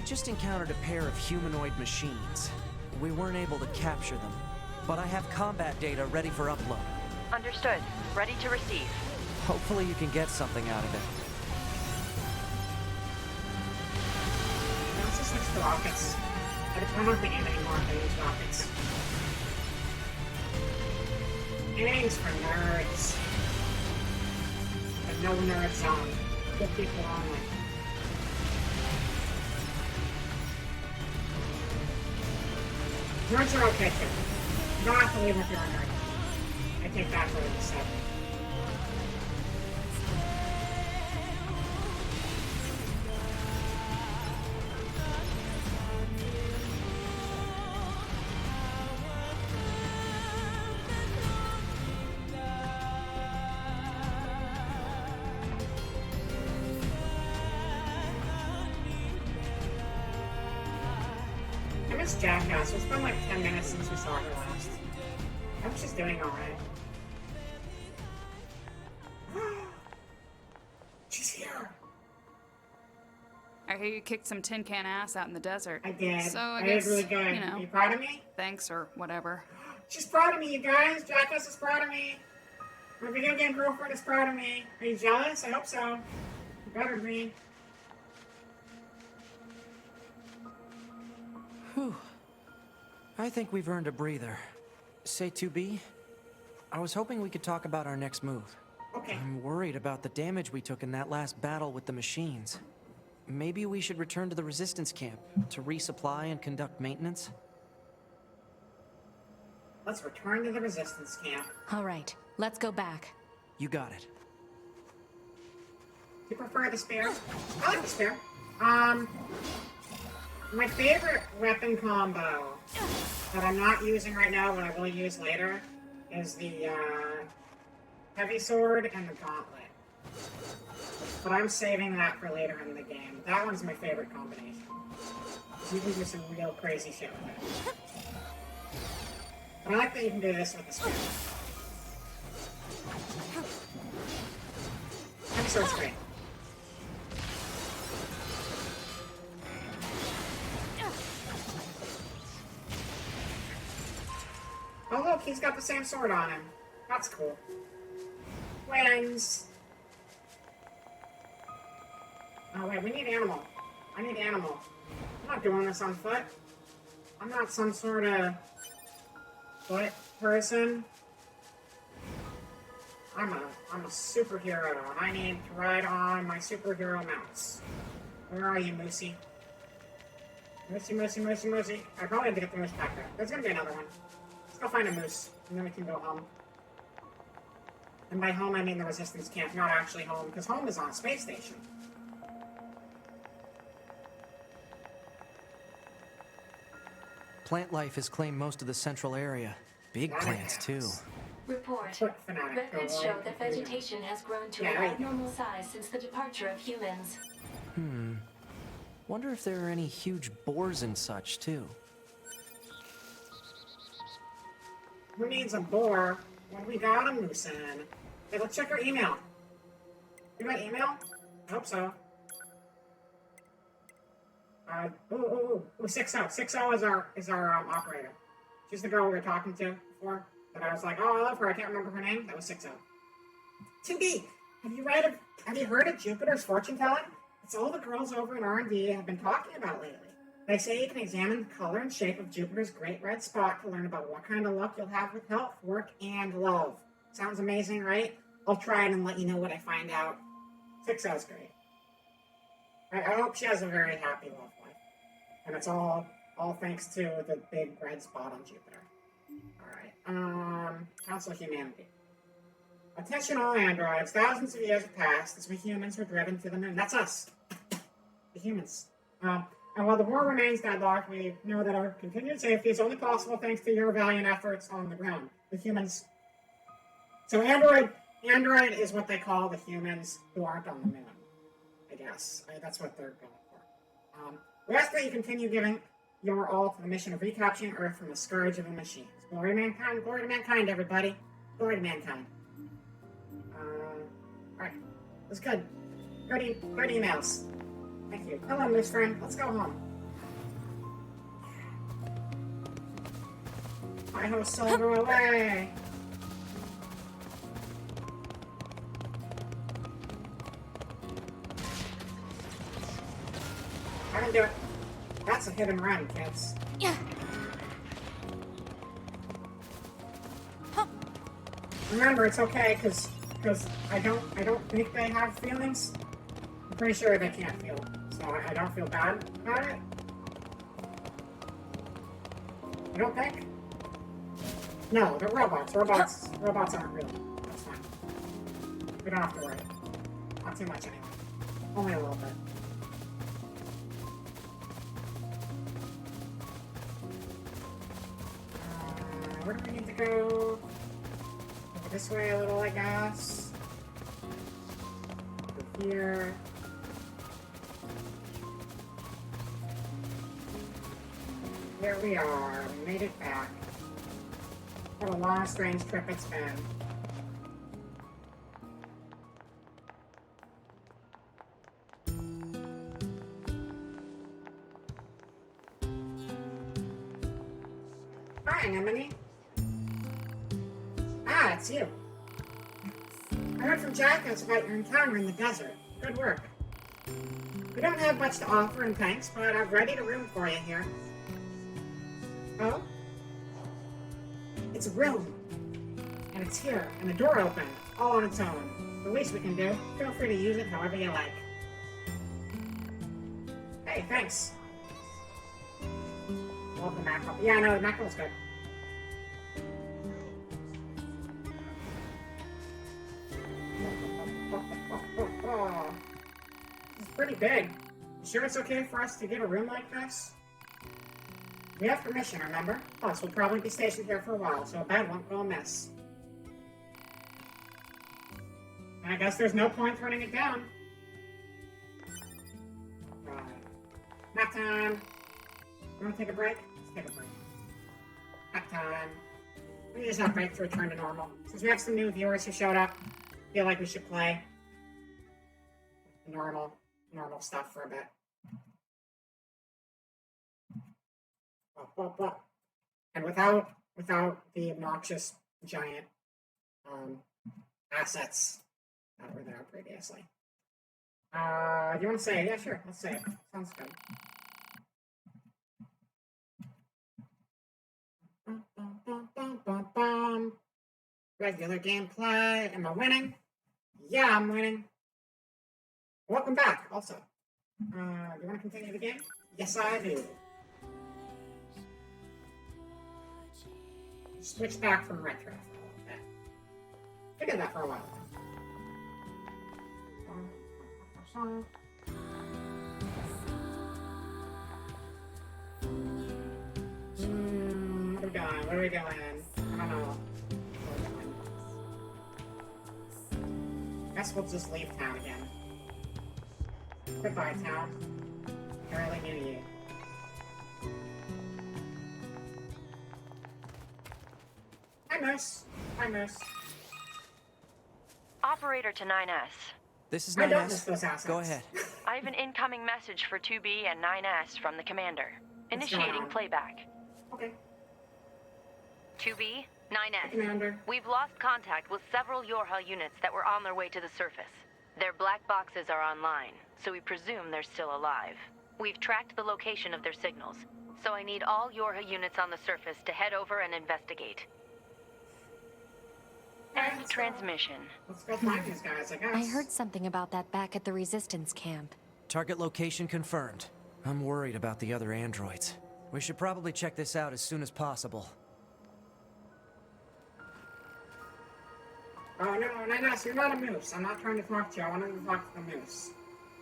just encountered a pair of humanoid machines. We weren't able to capture them, but I have combat data ready for upload. Understood. Ready to receive. Hopefully you can get something out of it. Let's just switch to rockets. I don't think anymore if I use rockets. Aiming's for nerds. But no nerd zone. Good people only. Nerds are okay too. You don't have to leave if you're a nerd. I take back what I just said. I miss Jackass. It's been like 10 minutes since we saw her last. I hope she's doing alright. I hear you kicked some tin can ass out in the desert. I did. So I did guess, really good. you know. Are you proud of me? Thanks or whatever. She's proud of me, you guys. Jackass is proud of me. My video game girlfriend is proud of me. Are you jealous? I hope so. You better be. Whew. I think we've earned a breather. Say 2B? I was hoping we could talk about our next move. Okay. I'm worried about the damage we took in that last battle with the machines. Maybe we should return to the resistance camp to resupply and conduct maintenance? Let's return to the resistance camp. All right, let's go back. You got it. You prefer the spear? I like the spear. My favorite weapon combo that I'm not using right now, but I will use later, is the heavy sword and the gauntlet. But I'm saving that for later in the game. That one's my favorite combination. You can do some real crazy shit with it. But I like that you can do this with the spear. Heavy sword's great. Oh look, he's got the same sword on him. That's cool. Wings. Oh wait, we need animal. I need animal. I'm not doing this on foot. I'm not some sort of foot person. I'm a superhero, and I need to ride on my superhero mounts. Where are you, Moosey? Moosey. I probably have to get the moose back there. There's gonna be another one. Let's go find a moose, and then we can go home. And by home, I mean the resistance camp, not actually home, because home is on a space station. Plant life has claimed most of the central area. Big plants, too. Report. Records show that vegetation has grown to an abnormal size since the departure of humans. Wonder if there are any huge boars and such, too. Who needs a boar when we got a moose in? Hey, let's check our email. You got email? I hope so. Ooh, 60. 60 is our operator. She's the girl we were talking to before. That I was like, oh, I love her. I can't remember her name. That was 60. 2B, have you heard of Jupiter's fortune telling? It's all the girls over in R&D have been talking about lately. They say you can examine the color and shape of Jupiter's great red spot to learn about what kind of luck you'll have with health, work, and love. Sounds amazing, right? I'll try it and let you know what I find out. 60's great. I hope she has a very happy love life. And it's all thanks to the big red spot on Jupiter. Alright, Council of Humanity. Attention all androids, thousands of years have passed as we humans were driven to the moon. That's us. The humans. And while the war remains deadlocked, we know that our continued safety is only possible thanks to your valiant efforts on the ground. The humans. So Android is what they call the humans who aren't on the moon. I guess. That's what they're going for. We ask that you continue giving your all to the mission of recapturing Earth from the scourge of the machines. Glory to mankind, everybody. Glory to mankind. Alright. That's good. Good emails. Thank you. Hello, Moose friend. Let's go home. I hope Silver away. I can do it. That's a hit and run, kids. Yeah. Remember, it's okay, because I don't think they have feelings. I'm pretty sure they can't feel, so I don't feel bad about it. I don't think. No, they're robots. Robots aren't real. That's fine. We don't have to worry. Not too much anyway. Only a little bit. Where do we need to go? Over this way a little, I guess. Over here. Here we are. We made it back. What a long, strange trip it's been. Ah, it's you. I heard from Jackos about your encounter in the desert. Good work. We don't have much to offer in thanks, but I've readied a room for you here. Oh? It's a room. And it's here, and the door open, all on its own. The least we can do. Feel free to use it however you like. Hey, thanks. Love the mackerel. Yeah, no, the mackerel's good. This is pretty big. You sure it's okay for us to get a room like this? We have permission, remember? Plus, we'll probably be stationed here for a while, so a bed won't go amiss. I guess there's no point turning it down. Right. Nap time. You want to take a break? Let's take a break. Nap time. We use that break to return to normal. Since we have some new viewers who showed up, I feel like we should play normal stuff for a bit. And without the obnoxious giant assets that were there previously. Do you want to say it? Yeah, sure. Let's say it. Sounds good. Regular gameplay. Am I winning? Yeah, I'm winning. Welcome back, also. Do you want to continue the game? Yes, I do. Switch back from retro for a little bit. We did that for a while. What are we doing? What are we doing? I don't know. Guess we'll just leave town again. Goodbye, town. I really knew you. Hi, Moose. Hi, Moose. Operator to 9S. This is I don't 9S. miss those assets. Go ahead. I have an incoming message for 2B and 9S from the commander. What's going Initiating on? playback. Okay. 2B, 9S. Commander. We've lost contact with several Yorha units that were on their way to the surface. Their black boxes are online, so we presume they're still alive. We've tracked the location of their signals, so I need all Yorha units on the surface to head over and investigate. End transmission. Let's go find these guys, I guess. I heard something about that back at the Resistance camp. Target location confirmed. I'm worried about the other androids. We should probably check this out as soon as possible. Oh, no, Ninas, you're not a moose. I'm not trying to talk to you. I wanted to talk to the moose.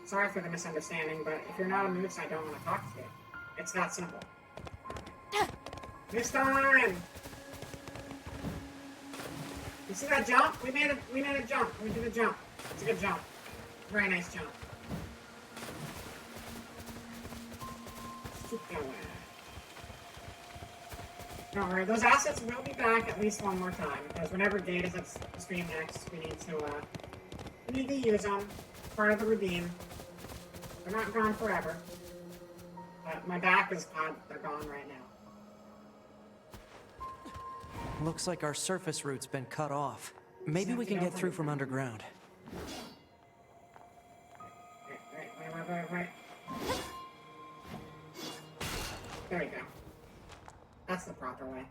Sorry for the misunderstanding, but if you're not a moose, I don't want to talk to you. It's that simple. Moose time! You see that jump? We made a jump. We did a jump. It's a good jump. Very nice jump. Let's keep going. Don't worry, those assets will be back at least one more time, because whenever Data's at the stream next, we need to use them. Part of the redeem. They're not gone forever. But my back is gone. They're gone right now. Looks like our surface route's been cut off. Maybe we can get through from underground. Wait. There we go. That's the proper way.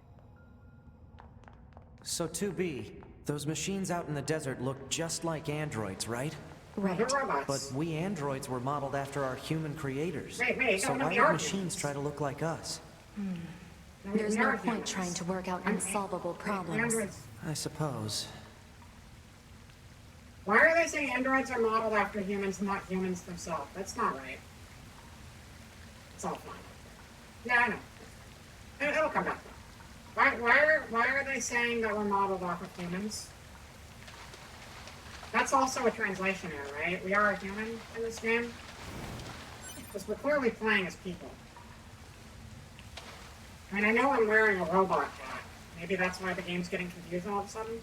So 2B, those machines out in the desert look just like androids, right? Right. They're robots. But we androids were modeled after our human creators. Wait, so no, why we would are machines humans. try to look like us? There's no point trying to work out unsolvable problems. I suppose. Why are they saying androids are modeled after humans, not humans themselves? That's not right. It's all fine. Yeah, I know. It'll come back. Why are they saying that we're modeled off of humans? That's also a translation error, right? We are a human in this game? Because we're clearly playing as people. I mean, I know I'm wearing a robot hat. Maybe that's why the game's getting confused all of a sudden.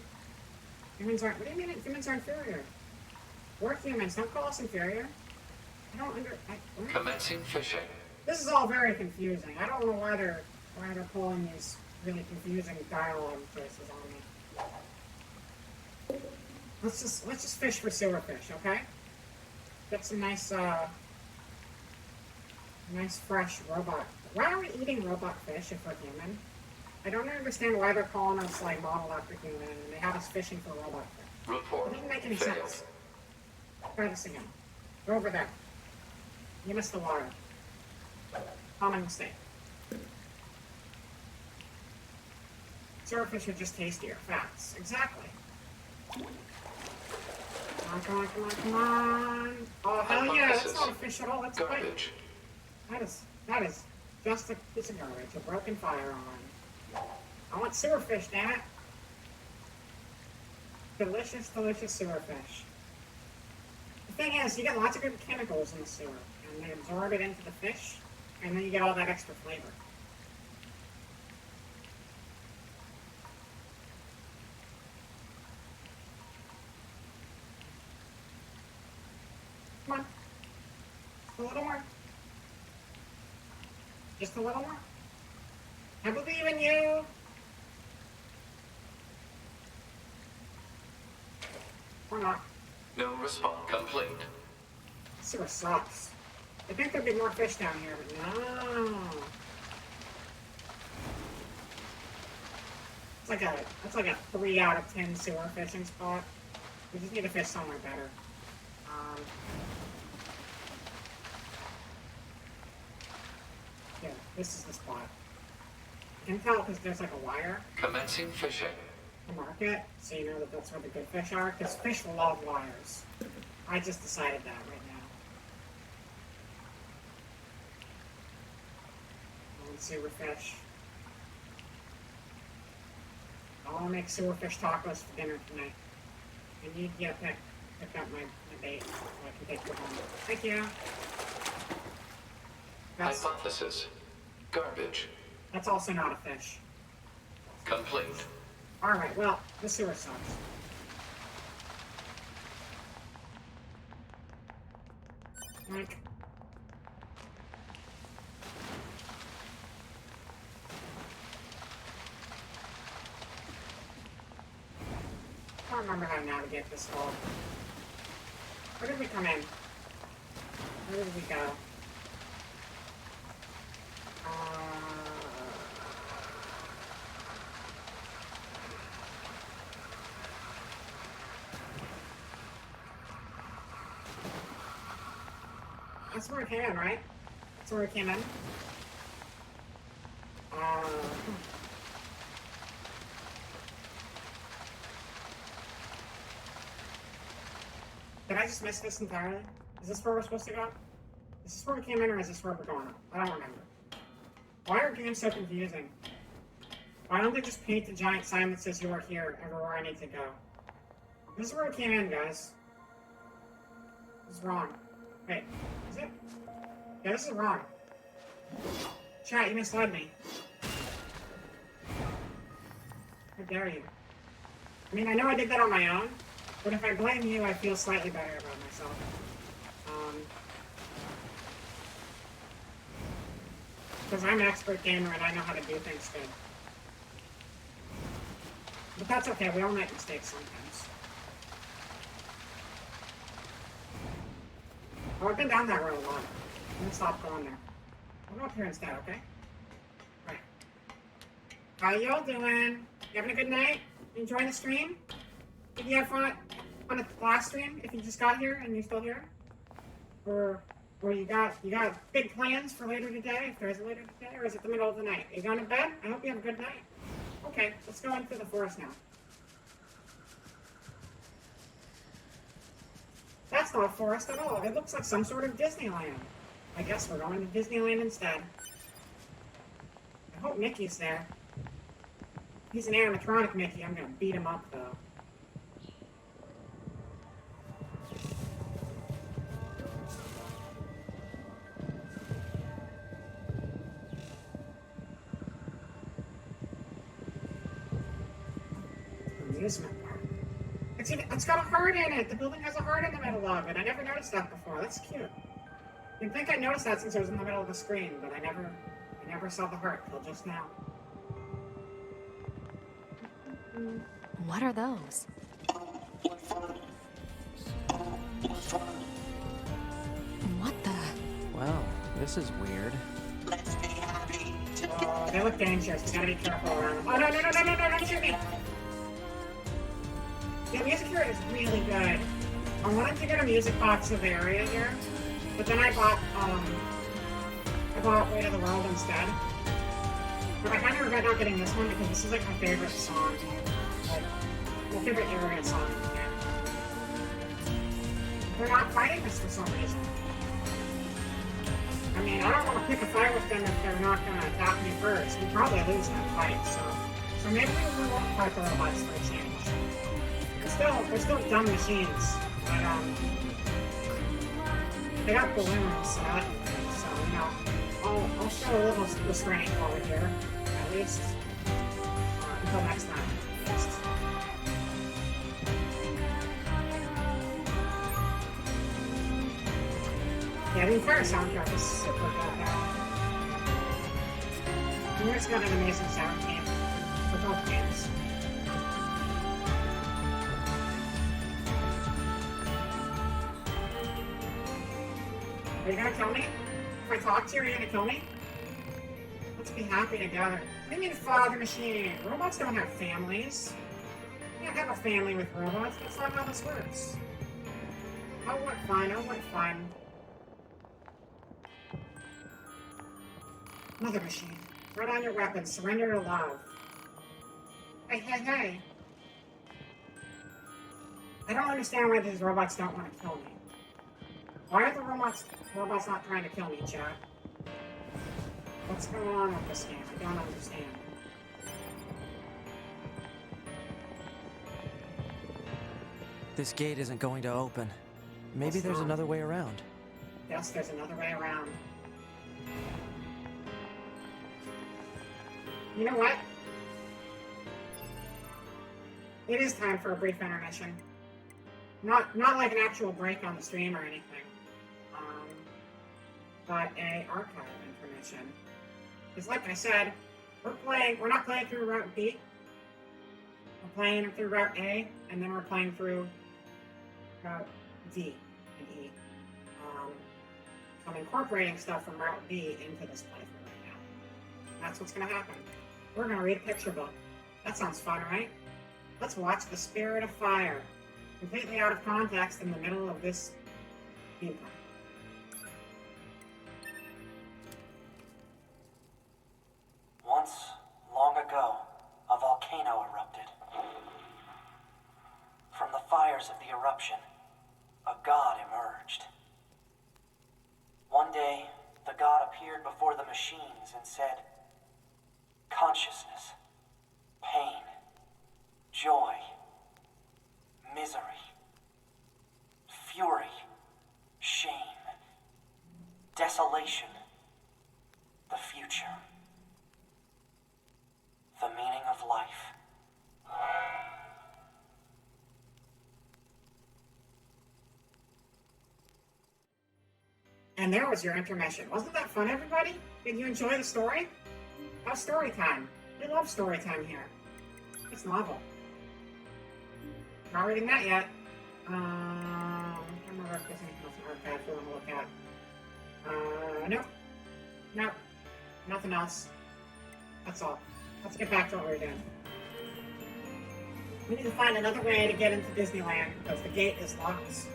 Humans aren't... What do you mean humans are inferior? We're humans. Don't call us inferior. I don't Commencing fishing. This is all very confusing. I don't know why they're pulling these really confusing dialogue choices on me. Let's just fish for sewer fish, okay? Get some nice fresh robot. Why are we eating robot fish if we're human? I don't understand why they're calling us like modeled after human and they have us fishing for robot fish. Report. It doesn't make any Failed. sense. Try this again. Go over there. You missed the water. Common mistake. Sewer fish are just tastier. Facts. Exactly. Come on, come on, come on. Oh, hell yeah, that's not a fish at all, that's garbage. That is just a piece of garbage, a broken fire on. I want sewer fish, damn it. Delicious, delicious sewer fish. The thing is, you get lots of good chemicals in the sewer, and they absorb it into the fish, and then you get all that extra flavor. Come on. A little more. Just a little more. I believe in you. Or not. No response complete. Sewer sucks. I think there'd be more fish down here, but no. It's like a 3 out of 10 sewer fishing spot. We just need to fish somewhere better. Yeah, this is the spot. I can tell because there's like a wire. Commencing fishing. To mark it, so you know that that's where the good fish are. Because fish love wires. I just decided that right now. I want sewer fish. I want to make sewer fish tacos for dinner tonight. And you get pick up my bait so I can take it home. Thank you. Hypothesis. Garbage. That's also not a fish. Complete. Alright, well, the sewer sucks. Like... I don't remember how to navigate this hole. Where did we come in? Where did we go? That's where it came in, right? That's where it came in. Did I just miss this entirely? Is this where we're supposed to go? Is this where we came in, or is this where we're going? I don't remember. Why are games so confusing? Why don't they just paint the giant sign that says you are here, everywhere I need to go? This is where we came in, guys. This is wrong. Wait, is it? Yeah, this is wrong. Chat, you misled me. How dare you? I mean, I know I did that on my own, but if I blame you, I feel slightly better about myself. Because I'm an expert gamer and I know how to do things good. But that's okay, we all make mistakes sometimes. Oh, I've been down that road a lot. I'm gonna stop going there. I'll go up here instead, okay? Right. How y'all doing? You having a good night? Enjoying the stream? Did you have fun on the last stream if you just got here and you're still here? Or you got big plans for later today, if there is a later today, or is it the middle of the night? Are you going to bed? I hope you have a good night. Okay, let's go into the forest now. That's not a forest at all. It looks like some sort of Disneyland. I guess we're going to Disneyland instead. I hope Mickey's there. He's an animatronic Mickey. I'm gonna beat him up, though. Amusement park. It's got a heart in it. The building has a heart in the middle of it. I never noticed that before. That's cute. You'd think I noticed that since it was in the middle of the screen, but I never saw the heart till just now. What are those? for fun. What the? Well, this is weird. Let's be happy together. Oh, they look dangerous. We gotta be careful around them. Oh, no, no, no, no, no, no, don't shoot me! The music here is really good. I wanted to get a music box of the area here, but then I bought Way of the World instead. But I kind of regret not getting this one because this is like my favorite song. Like, my favorite area song in the game. They're not fighting us for some reason. I mean, I don't want to pick a fight with them if they're not going to attack me first. We probably lose that fight, so maybe we won't fight the robots for a change. They're still dumb machines, but they got balloons, so you know, I'll show a little restraining over here, at least, until next time. Yeah, the entire soundtrack is super good now. Nier's got an amazing sound team for both games. Are you gonna kill me? If I talk to you, are you gonna kill me? Let's be happy together. What do you mean father machine? Robots don't have families. You can't have a family with robots. That's not how this works. Oh, what fun. Oh, what fun. Mother machine. Throw down your weapons. Surrender to love. Hey, hey, hey. I don't understand why these robots don't want to kill me. Why are the robots not trying to kill me, Chad? What's going on with this game? I don't understand. This gate isn't going to open. Maybe there's another way around. Yes, there's another way around. You know what? It is time for a brief intermission. Not like an actual break on the stream or anything. But a archive intermission. Because like I said, we're not playing through Route B. We're playing through Route A, and then we're playing through Route D and E. I'm incorporating stuff from Route B into this playthrough right now. That's what's going to happen. We're going to read a picture book. That sounds fun, right? Let's watch The Spirit of Fire. Completely out of context in the middle of this viewpoint. Once, long ago, a volcano erupted. From the fires of the eruption, a god emerged. One day, the god appeared before the machines and said, "Consciousness, pain, joy, misery, fury, shame, desolation, the future, the meaning of life." And there was your intermission. Wasn't that fun, everybody? Did you enjoy the story? How's story time? We love story time here. It's novel. Not reading that yet. I don't remember if there's anything else in archive we want to look at. Nope. Nope. Nothing else. That's all. Let's get back to what we were doing. We need to find another way to get into Disneyland because the gate is locked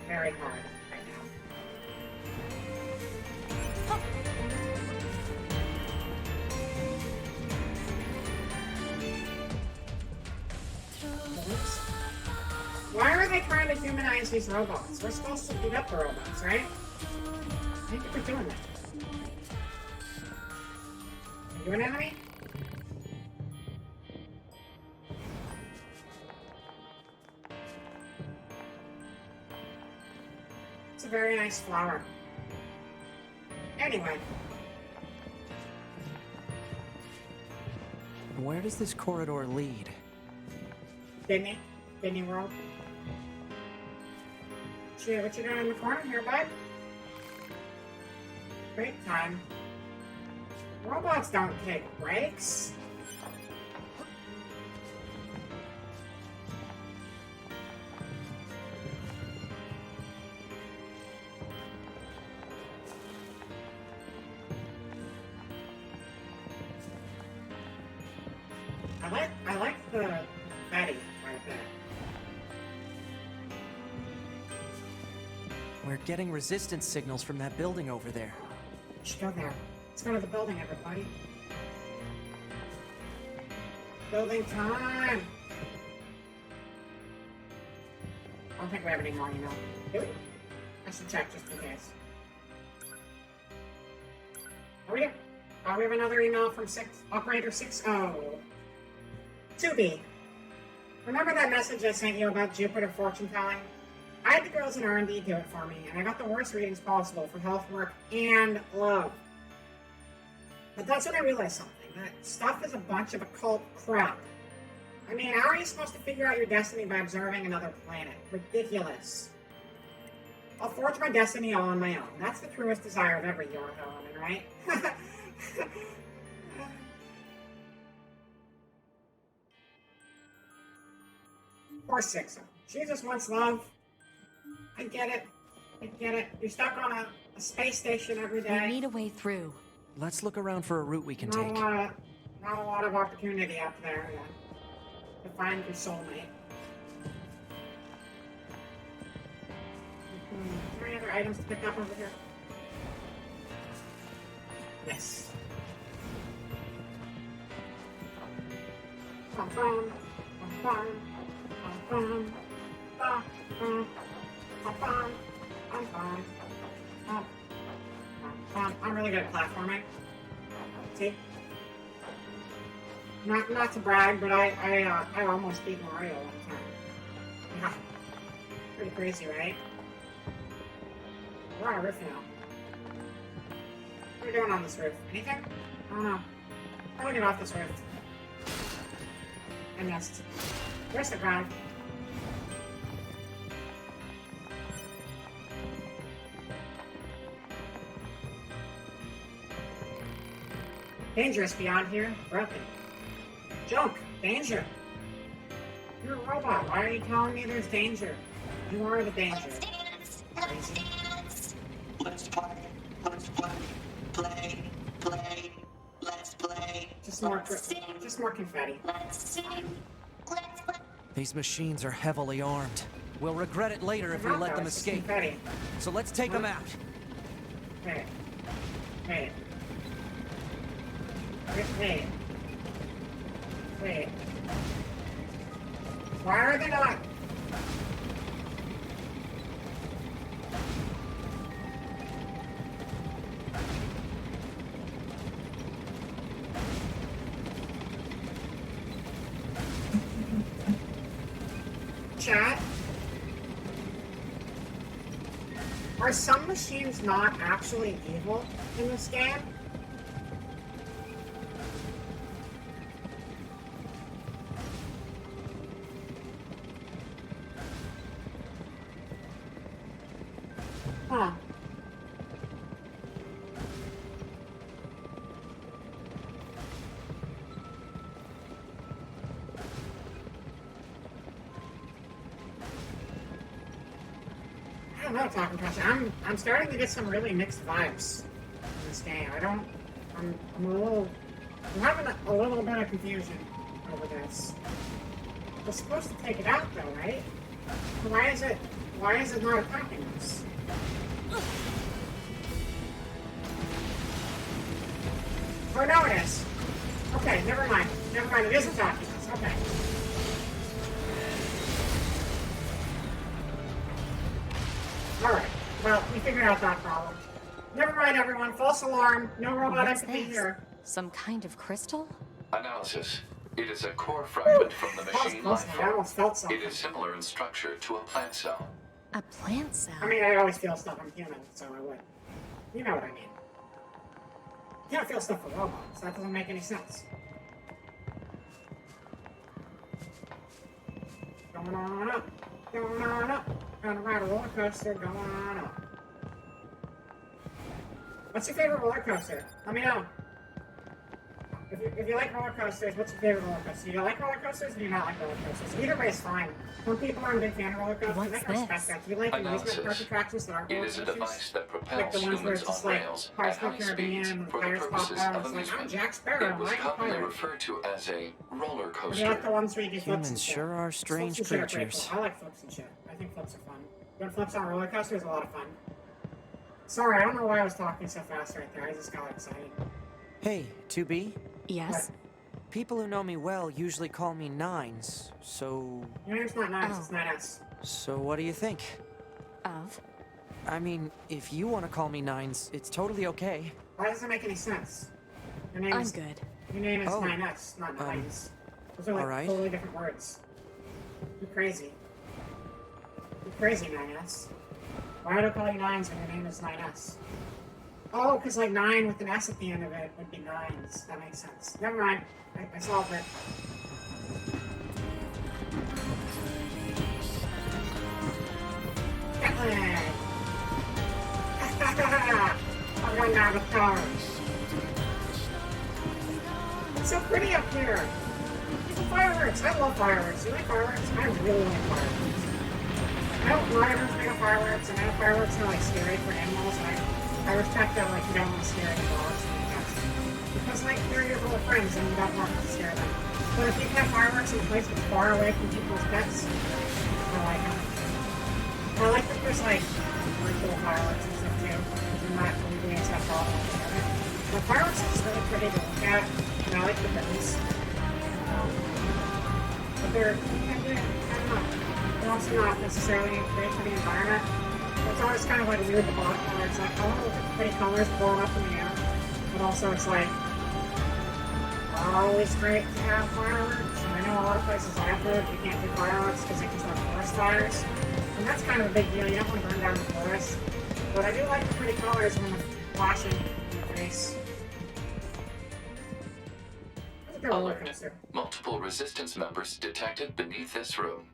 very hard right now. Why are they trying to humanize these robots? We're supposed to beat up the robots, right? I think we're doing that. Are you an enemy? It's a very nice flower. Anyway. Where does this corridor lead? Disney World. What you doing in the corner here, bud? Break time. Robots don't take breaks. We're getting resistance signals from that building over there. We should go there. Let's go to the building, everybody. Building time! I don't think we have any more, you know. Do we? I should check just in case. Oh, we have another email from Operator 60. 2B. Remember that message I sent you about Jupiter fortune telling? I had the girls in R&D do it for me, and I got the worst readings possible for health, work, and love. But that's when I realized something. That stuff is a bunch of occult crap. I mean, how are you supposed to figure out your destiny by observing another planet? Ridiculous. I'll forge my destiny all on my own. That's the truest desire of every Yorha woman, right? Poor Sixa. She just wants love. I get it. I get it. You're stuck on a space station every day. We need a way through. Let's look around for a route we can take. Not a lot of opportunity up there to find your soulmate. Are there any other items to pick up over here? Yes. Bum, bum, bum, bum, bum, bum, bum, bum, bum, bum, bum, bum. I'm really good at platforming. See? Not to brag, but I almost beat Mario one time. Yeah. Pretty crazy, right? We're on a roof now. What are we doing on this roof? Anything? I don't know. How do we get off this roof? I missed. Where's the ground? Dangerous beyond here. Broken. Junk. Danger. You're a robot. Why are you telling me there's danger? You are the danger. Let's dance. Let's dance. Let's play. Let's play. Play. Play. Let's play. Just more confetti. Let's sing. Let's play. These machines are heavily armed. We'll regret it later if we let them escape. Confetti. So let's take them out. Hey. Hey. Wait. Wait. Why are they not? Chat? Are some machines not actually evil in this game? Huh. I don't know, Talking Tasha. I'm starting to get some really mixed vibes in this game. I'm having a little bit of confusion over this. We're supposed to take it out though, right? Why is it not attacking us? Oh no, it is. Okay, never mind. Never mind, it is attacking us. Okay. Alright, well, we figured out that problem. Never mind, everyone. False alarm. No robot entity here. Some kind of crystal? Analysis. It is a core fragment from the machine life I form. almost felt something. It is similar in structure to a plant cell. A plant cell? I mean, I always feel stuff I'm human, so I would. You know what I mean. You can't feel stuff for robots. That doesn't make any sense. Going on up. Going on up. Gonna ride a roller coaster. Going on up. What's your favorite roller coaster? Let me know. If you like roller coasters, what's your favorite roller coaster? Do you like roller coasters or do you not like roller coasters? Either way is fine. Some people aren't a big fan of roller coasters. I can respect that. Do you like amusement park attractions that aren't It roller is a coasters? device that Like propels the ones where humans it's just on like rails Pirates at of high the Caribbean speeds and the for the pirates pop purposes out. of It's like, I'm amusement. Jack Sparrow. It was I'm a commonly pirate. referred to as a roller Or do coaster. you like the ones where you do flips and Humans shit? sure are Flips strange and shit are pretty creatures. cool. I like flips and shit. I think flips are fun. Doing flips on roller coasters is a lot of fun. Sorry, I don't know why I was talking so fast right there. I just got excited. Hey, 2B? Yes? People who know me well usually call me Nines, so... Your name's not Nines, it's 9S. So what do you think? Of? I mean, if you want to call me Nines, it's totally okay. Why does it make any sense? Your name I'm is, good. Your name is 9S, not Nines. Those are like totally different words. You're crazy. You're crazy, 9S. Why would I call you Nines when your name is 9S? Oh, because like 9 with an S at the end of it would be Nines. That makes sense. Never mind. I solved it. I'm going down with cars. It's so pretty up here. It's fireworks. I love fireworks. You like fireworks? I really like fireworks. I don't know everyone's big on fireworks, and I know fireworks are like scary for animals, and I respect that like you don't want to scare any dogs and cats. Because like they're your little friends and you don't want to scare them. But if you can have fireworks in a place that's far away from people's pets, I like them. I like that there's like really cool fireworks and stuff too. Because you're not really doing stuff all together. But fireworks is really pretty to look at, and I like the buttons. But they're, I don't know. They're also not necessarily great for the environment. It's always kind of like weird to block where it's like, oh, look at the pretty colors blowing up in the air. But also it's like, always great to have fireworks. And I know a lot of places I've lived, you can't do fireworks because they can start forest fires. And that's kind of a big deal. You don't want to burn down the forest. But I do like the pretty colors when they're flashing in your face. Alert. Multiple resistance members detected beneath this room.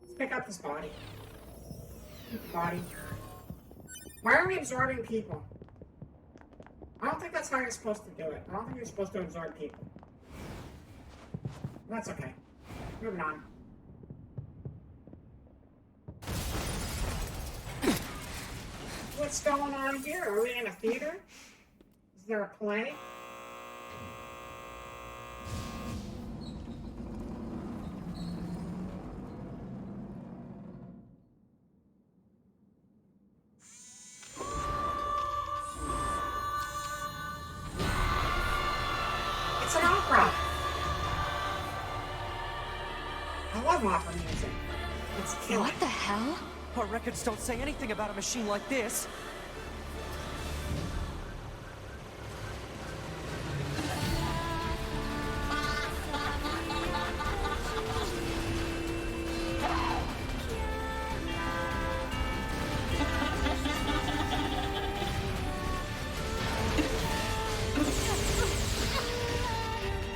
Let's pick up this body. Body. Why are we absorbing people? I don't think that's how you're supposed to do it. I don't think you're supposed to absorb people. That's okay. Moving on. What's going on here? Are we in a theater? Is there a play? It's an opera. I love opera music. It's killing. What the hell? Our records don't say anything about a machine like this.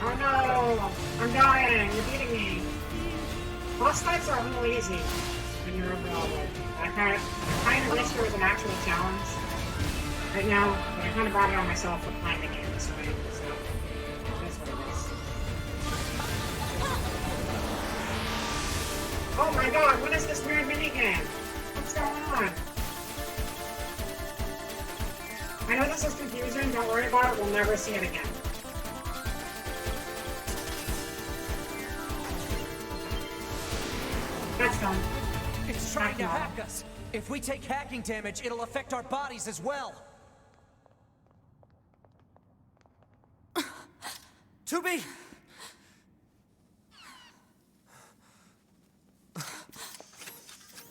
Oh no! I'm dying! You're beating me! Boss fights are a little easy when you're overall, but I kind of wish there was an actual challenge right now, but I kind of brought it on myself with playing the game this way, so that's what it is. Oh my god, what is this weird minigame? What's going on? I know this is confusing, don't worry about it, we'll never see it again. That's done. It's trying to hack us. If we take hacking damage, it'll affect our bodies as well. 2B!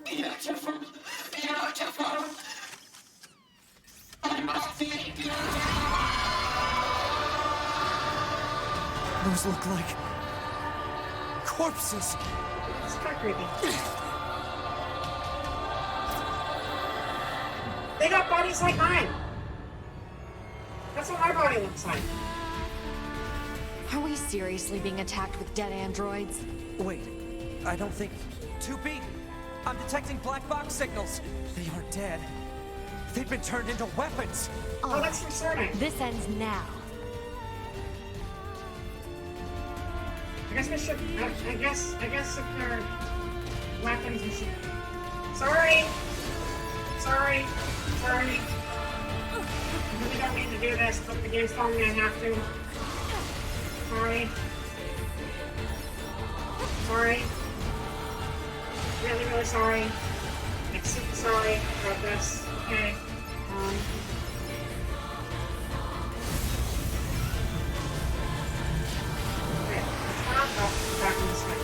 Beautiful, beautiful. I must be beautiful. Those look like corpses. It's kind of creepy. They got bodies like mine. That's what my body looks like. Are we seriously being attacked with dead androids? Wait, I don't think... 2B! I'm detecting black box signals. They aren't dead. They've been turned into weapons. Oh, that's concerning. This ends now. I guess we should. I guess if they're weapons, we should. Sorry. We really don't need to do this, but the game's telling me I have to. Sorry. Really, really sorry. Like super sorry about this. Okay. Okay, let's run up, back on this way.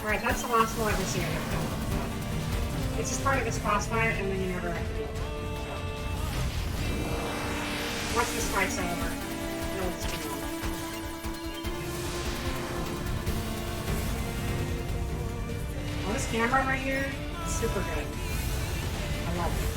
Alright, that's the last we'll ever see of it. It's just part of this boss fight, and then you never have to do it. So. Once this fight's over, you'll just be on. Oh, this camera right here is super good. I love it.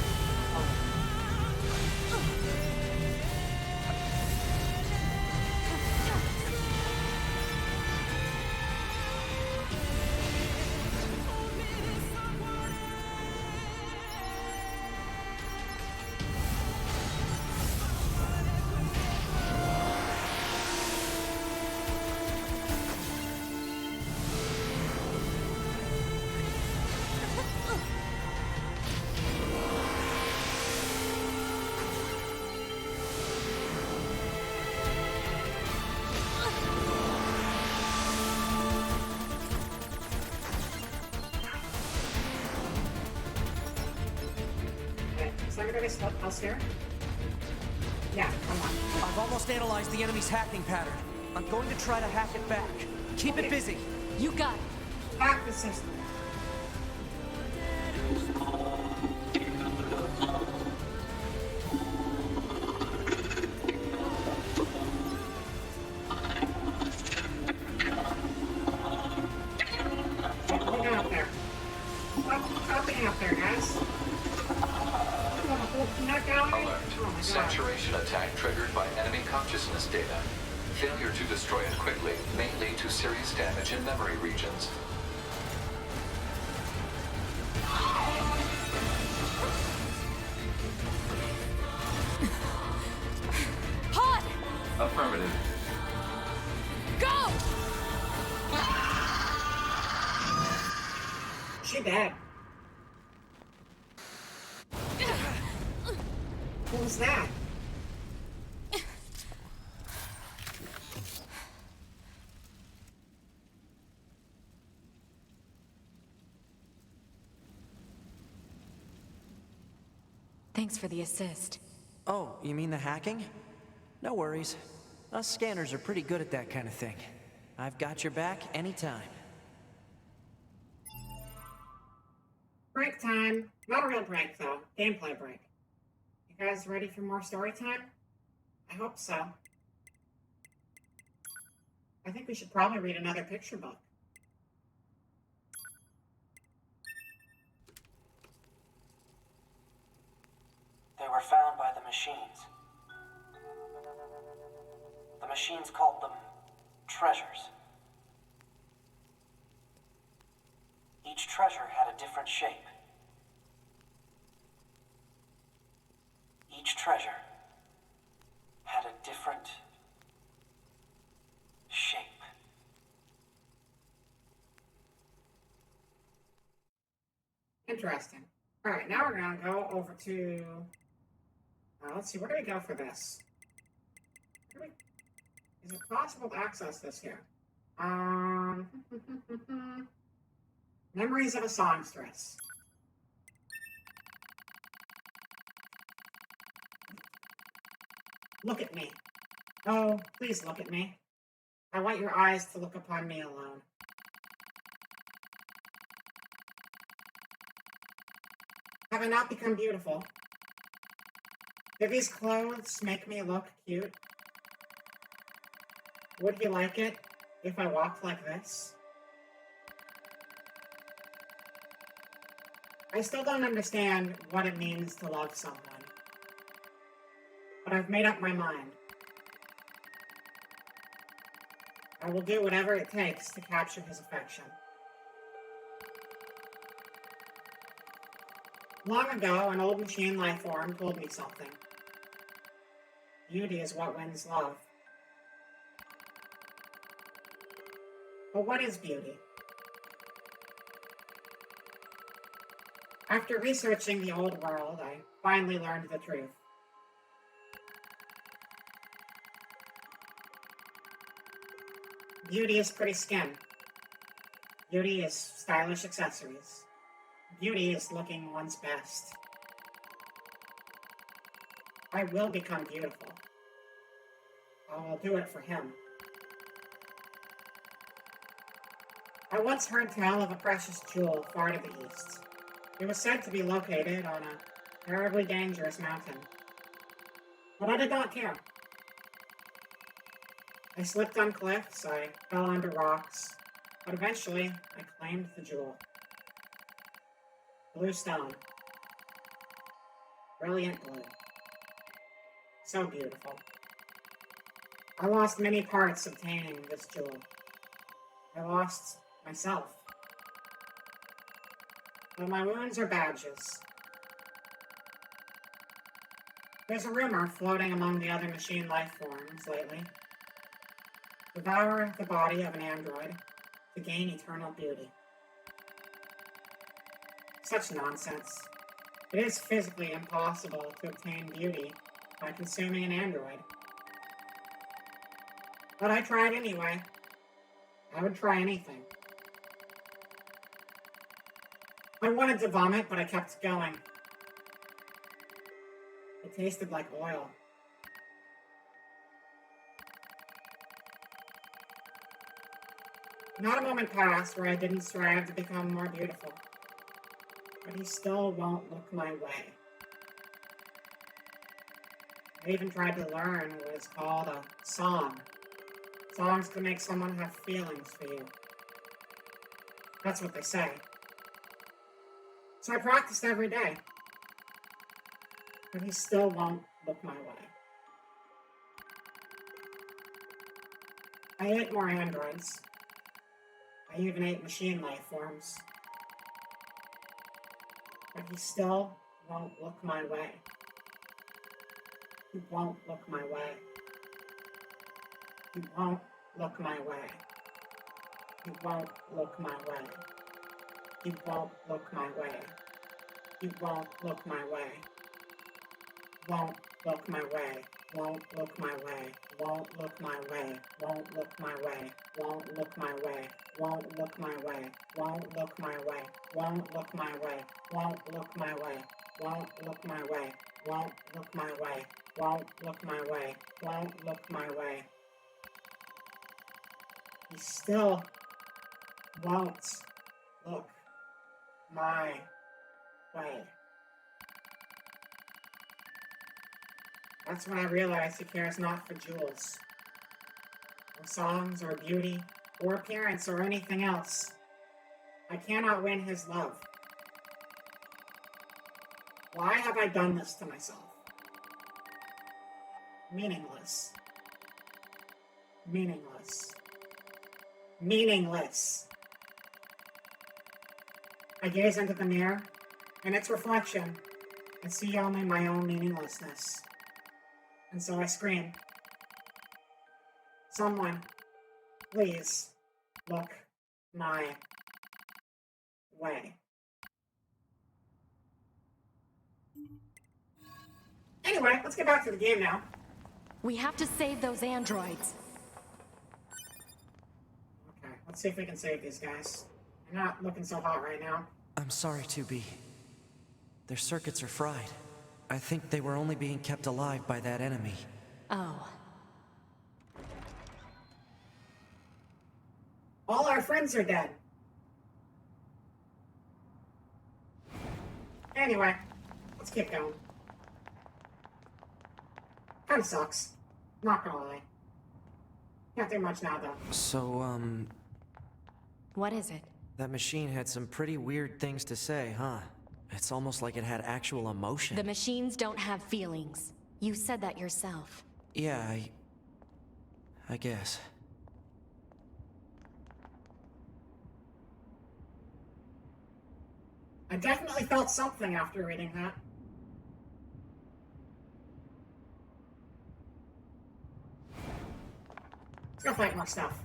Is everybody else here? Yeah, come on. I've almost analyzed the enemy's hacking pattern. I'm going to try to hack it back. Keep it busy. You got it. Hack the system. Get out there. Stop being out there, guys. Alert. Saturation attack triggered by enemy consciousness data. Failure to destroy it quickly may lead to serious damage in memory regions. Hot! Affirmative. Go! She dead. What was that? Thanks for the assist. Oh, you mean the hacking? No worries. Us scanners are pretty good at that kind of thing. I've got your back anytime. Break time. Not a real break, though. Gameplay break. You guys ready for more story time? I hope so. I think we should probably read another picture book. They were found by the machines. The machines called them treasures. Each treasure had a different shape. Each treasure had a different shape. Interesting. Alright, now we're gonna go over to... let's see, where do we go for this? Is it possible to access this here? Memories of a songstress. Look at me. Oh, please look at me. I want your eyes to look upon me alone. Have I not become beautiful? Do these clothes make me look cute? Would you like it if I walked like this? I still don't understand what it means to love someone. But I've made up my mind. I will do whatever it takes to capture his affection. Long ago, an old machine life form told me something. Beauty is what wins love. But what is beauty? After researching the old world, I finally learned the truth. Beauty is pretty skin. Beauty is stylish accessories. Beauty is looking one's best. I will become beautiful. I will do it for him. I once heard tell of a precious jewel far to the east. It was said to be located on a terribly dangerous mountain. But I did not care. I slipped on cliffs, I fell onto rocks, but eventually I claimed the jewel. Blue stone. Brilliant blue. So beautiful. I lost many parts obtaining this jewel. I lost myself. But my wounds are badges. There's a rumor floating among the other machine life forms lately. Devour the body of an android to gain eternal beauty. Such nonsense. It is physically impossible to obtain beauty by consuming an android. But I tried anyway. I would try anything. I wanted to vomit, but I kept going. It tasted like oil. Not a moment passed where I didn't strive to become more beautiful. But he still won't look my way. I even tried to learn what is called a song. Songs to make someone have feelings for you. That's what they say. So I practiced every day. But he still won't look my way. I ate more androids. I even ate machine life forms. But he still won't look my way. He won't look my way. He won't look my way. He won't look my way. He won't look my way. He won't look my way. Won't look my way. Won't look my way. Won't look my way. Won't look my way. Won't look my way. Won't look my way. Won't look my way. Won't look my way. Won't look my way. Won't look my way. Won't look my way. Won't look my way. Won't look my way. He still won't look my way. That's when I realized he cares not for jewels, or songs, or beauty, or appearance, or anything else. I cannot win his love. Why have I done this to myself? Meaningless. Meaningless. Meaningless. I gaze into the mirror, and its reflection, and see only my own meaninglessness. And so I scream, someone, please, look my way. Anyway, let's get back to the game now. We have to save those androids. Okay, let's see if we can save these guys. They're not looking so hot right now. I'm sorry, 2B. Their circuits are fried. I think they were only being kept alive by that enemy. Oh. All our friends are dead. Anyway, let's keep going. Kinda sucks. Not gonna lie. Can't do much now, though. So, What is it? that machine had some pretty weird things to say, huh? It's almost like it had actual emotion. The machines don't have feelings. You said that yourself. Yeah, I guess. I definitely felt something after reading that. Let's go fight more stuff.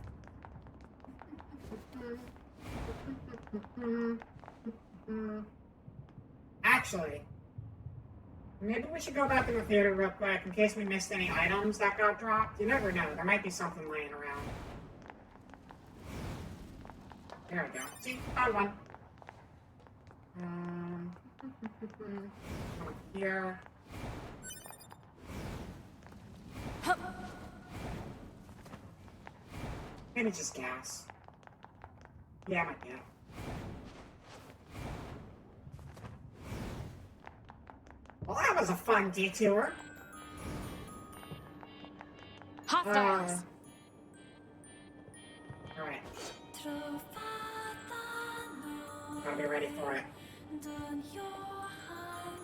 Actually, maybe we should go back in the theater real quick in case we missed any items that got dropped. You never know, there might be something laying around. There we go. See, found one. Here. Maybe just gas. Yeah, I might get. Well, that was a fun detour. Hostiles. Alright. Gotta be ready for it.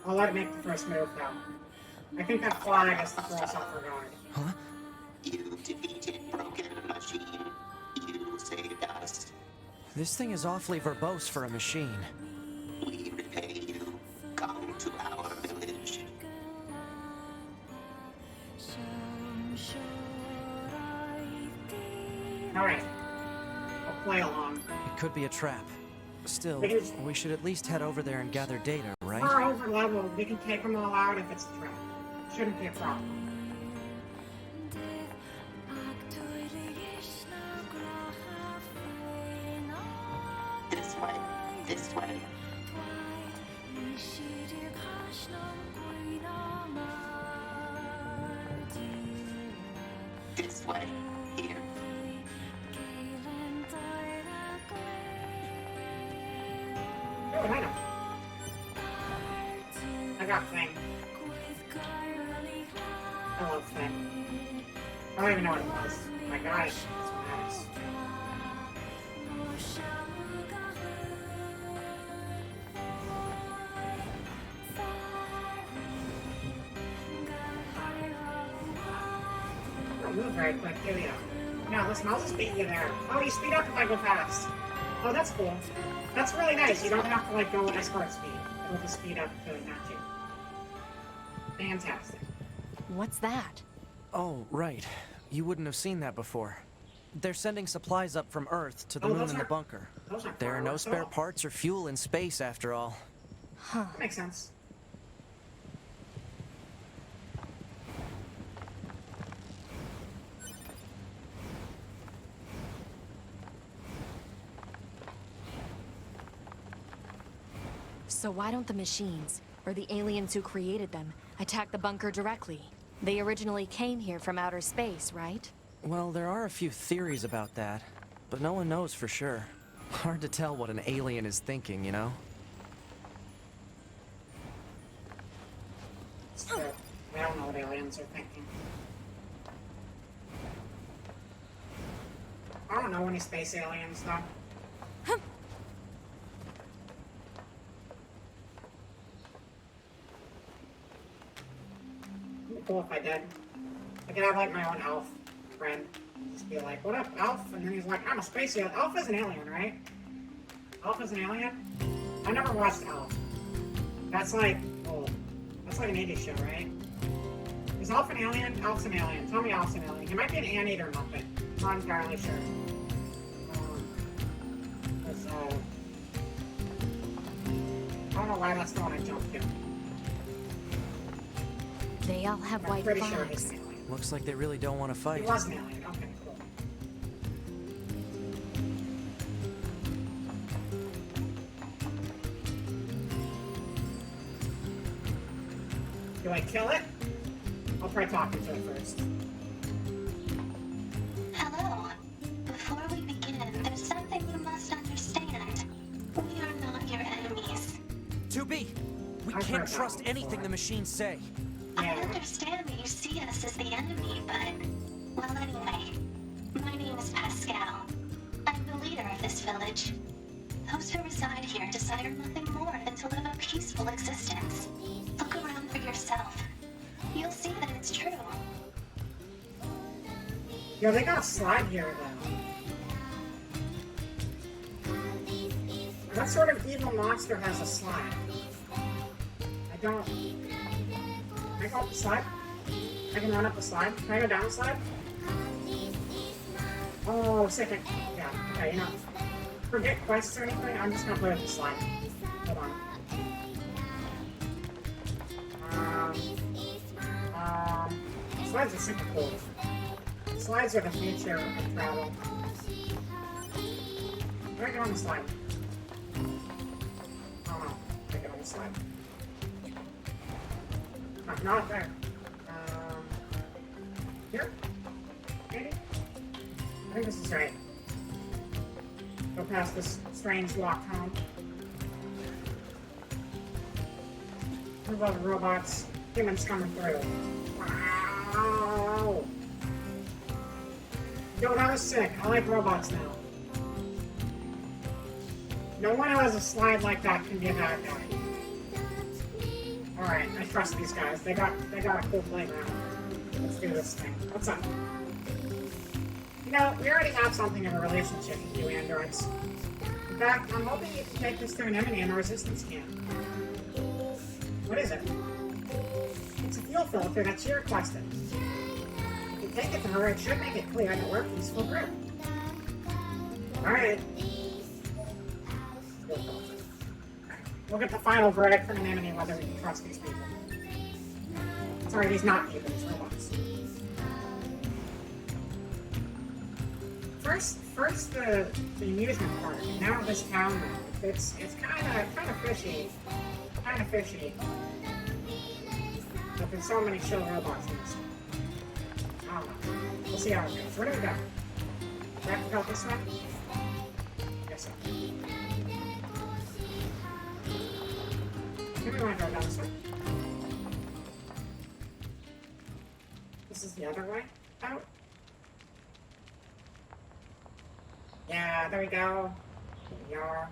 I'll let it make the first move, though. I think that flag is to throw us off our guard. Huh? You defeated Broken Machine. You saved us. This thing is awfully verbose for a machine. We repay you. Come to our village. Alright. I'll play along. It could be a trap. Still, we should at least head over there and gather data, right? We're over leveled. We can take them all out if it's a trap. Shouldn't be a problem. This way. This way. This way. Here. Oh, I know. I got Thing. I love Thing. I don't even know what it was. I got it. That's what matters. Don't move very quick, do you? No, listen, I'll just beat you there. Oh, you speed up if I go fast. Oh, that's cool. That's really nice. You don't have to, like, go at escort speed. It'll just speed up to match you. Fantastic. What's that? Oh, right. You wouldn't have seen that before. They're sending supplies up from Earth to the Oh, moon those and the aren't- bunker. those aren't There are no fireworks at spare all. parts or fuel in space, after all. Huh. That makes sense. So why don't the machines, or the aliens who created them, attack the bunker directly? They originally came here from outer space, right? Well, there are a few theories about that, but no one knows for sure. Hard to tell what an alien is thinking, you know? It's true. I don't know what aliens are thinking. I don't know any space aliens, though. It'd be cool if I did. I could have, like, my own elf friend. Just be like, what up, Elf? And then he's like, I'm a space alien. Elf is an alien, right? Elf is an alien? I never watched Elf. That's like, oh, that's like an 80s show, right? Is Elf an alien? Elf's an alien. Tell me Elf's an alien. He might be an anteater Muppet. I'm not entirely sure. I don't know why that's the one I jumped to. They all have I'm white pretty sure flags. he's an alien. Looks like they really don't want to He fight. was an alien. Okay, cool. Do I kill it? I'll try talking to it first. Hello. Before we begin, there's something you must understand. We are not your enemies. 2B! We I've can't heard that trust one anything before. the machines say. I understand that you see us as the enemy, but... Well, anyway. My name is Pascal. I'm the leader of this village. Those who reside here desire nothing more than to live a peaceful existence. Look around for yourself. You'll see that it's true. Yo, they got a slide here, though. What sort of evil monster has a slide? I don't... Can I go up the slide? I can run up the slide. Can I go down the slide? Oh, sick. Yeah, okay, you know. Forget quests or anything, I'm just gonna play with the slide. Hold on. Slides are super cool. Slides are the future of travel. Where do I get on the slide? Oh no, I get on the slide. Not there. Here? Maybe? I think this is right. Go past this strange locked home. Move all the robots. Humans coming through. Wow! Yo, that was sick. I like robots now. No one who has a slide like that can be a bad guy. Alright, I trust these guys. They got a cool playground. Let's do this thing. What's up? You know, we already have something of a relationship with you androids. In fact, I'm hoping you can take this to an enemy in a resistance camp. What is it? It's a fuel filter that she requested. If you take it to her, it should make it clear that we're a peaceful group. Alright. We'll get the final verdict from an enemy whether we can trust these people. Sorry, these not people, these robots. First the amusement park, and now this town mode. It's kind of fishy. Kind of fishy. But there's so many chill robots in this one. I don't know. We'll see how it goes. Where do we go? Do I have to go this way? Guess so. Maybe we want to go down this way. This is the other way out? Yeah, there we go. Here we are.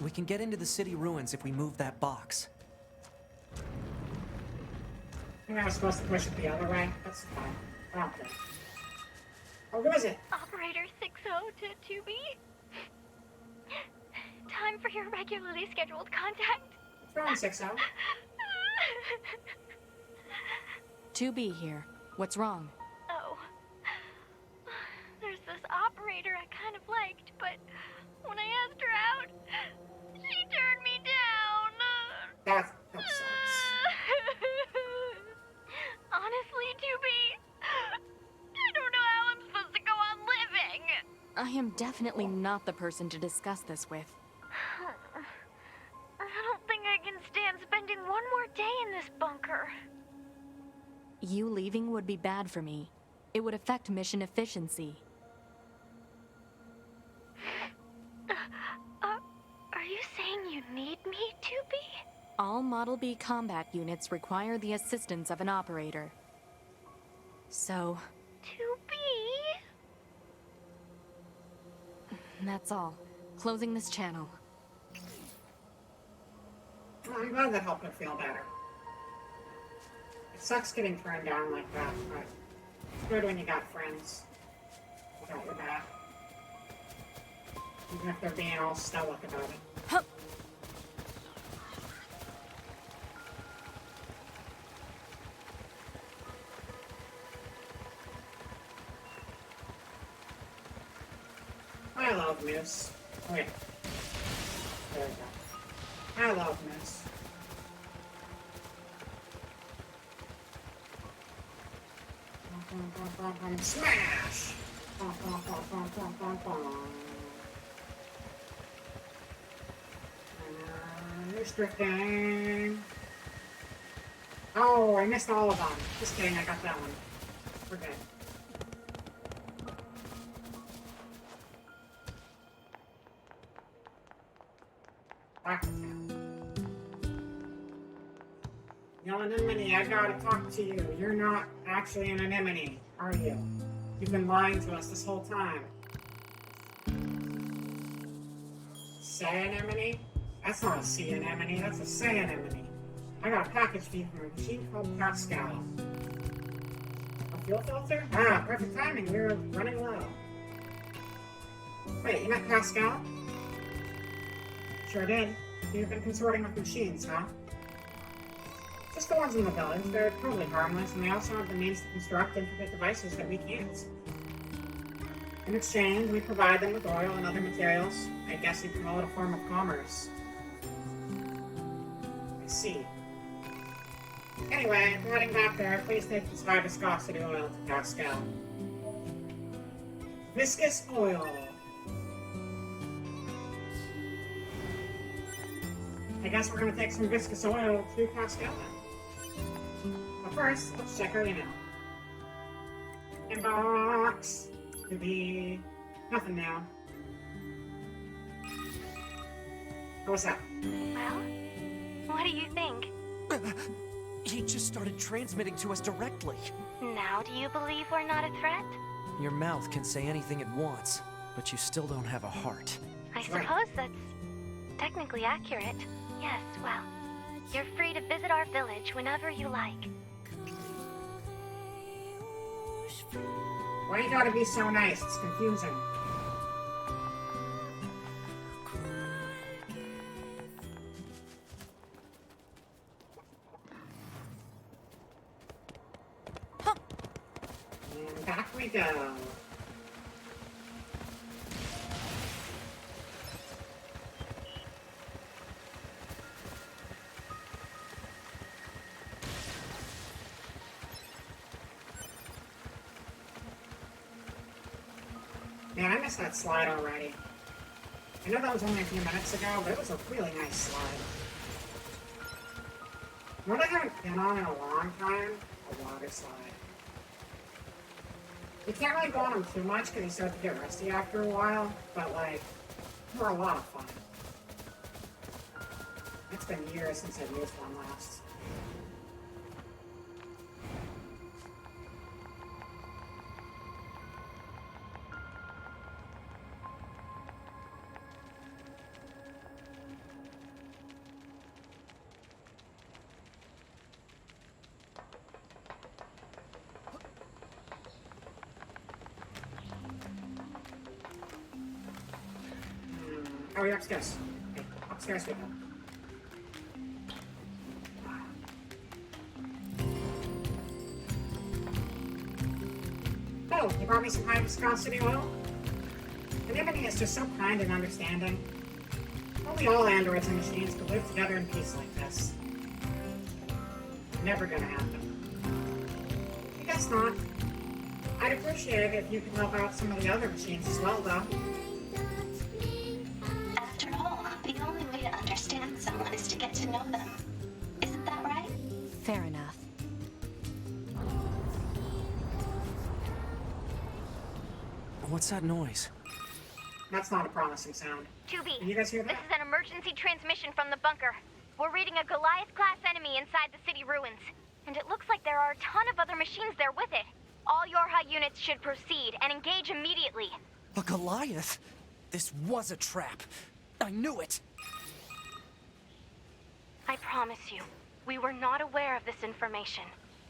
We can get into the city ruins if we move that box. I think I was supposed to push it the other way. That's fine. Okay. Oh, who is it? Operator 60 to 2B. Time for your regularly scheduled contact. What's wrong, 60? 2B here. What's wrong? Oh. There's this operator I kind of liked, but when I asked her out, she turned me down. That sucks. Honestly, 2B, I don't know how I'm supposed to go on living. I am definitely not the person to discuss this with. I don't think I can stand spending one more day in this bunker. You leaving would be bad for me. It would affect mission efficiency. Are you saying you need me, 2B? All Model B combat units require the assistance of an operator. So... 2B? That's all. Closing this channel. I'm glad that helped her feel better. It sucks getting turned down like that, but it's good when you got friends. You got your back. Even if they're being all stoic about it. Huh. I love Moose. Oh, yeah. There we go. I love Moose. Smash! Restricting. Oh, I missed all of them. Just kidding, I got that one. We're good. Back to town. You know, Anemone, I gotta talk to you. You're not actually an Anemone, are you? You've been lying to us this whole time. Say Anemone? That's not a sea anemone, that's a say anemone. I got a package fee from a machine called Pascal. A fuel filter? Ah, perfect timing, we were running low. Wait, you met Pascal? Sure did. You've been consorting with machines, huh? Just the ones in the village. They're totally harmless, and they also have the means to construct intricate devices that we can't. In exchange, we provide them with oil and other materials. I guess you can call it a form of commerce. I see. Anyway, if you're heading back there, please take this high viscosity oil to Pascal. Viscous oil. I guess we're gonna take some viscous oil to Pascal. But first, let's check our email. Inbox. To be nothing now. What's that? Well, what do you think? He just started transmitting to us directly. Now do you believe we're not a threat? Your mouth can say anything it wants, but you still don't have a heart. I suppose that's technically accurate. Yes, well, you're free to visit our village whenever you like. Why you gotta be so nice? It's confusing. And back we go. Man, I missed that slide already. I know that was only a few minutes ago, but it was a really nice slide. What I haven't been on in a long time? A water slide. You can't really go on them too much because you start to get rusty after a while, but like, they're a lot of fun. It's been years since I've used one last. Oh, you're upstairs. Okay, upstairs we go. Oh, you brought me some high viscosity oil? Anemone is just so kind and understanding. Only all androids and machines could live together in peace like this. Never gonna happen. I guess not. I'd appreciate it if you could help out some of the other machines as well, though. After all, the only way to understand someone is to get to know them. Isn't that right? Fair enough. What's that noise? That's not a promising sound. 2B, You guys hear that? this is an emergency transmission from the bunker. We're reading a Goliath-class enemy inside the city ruins. And it looks like there are a ton of other machines there with it. All Yorha units should proceed and engage immediately. A Goliath? This was a trap. I knew it. I promise you, we were not aware of this information.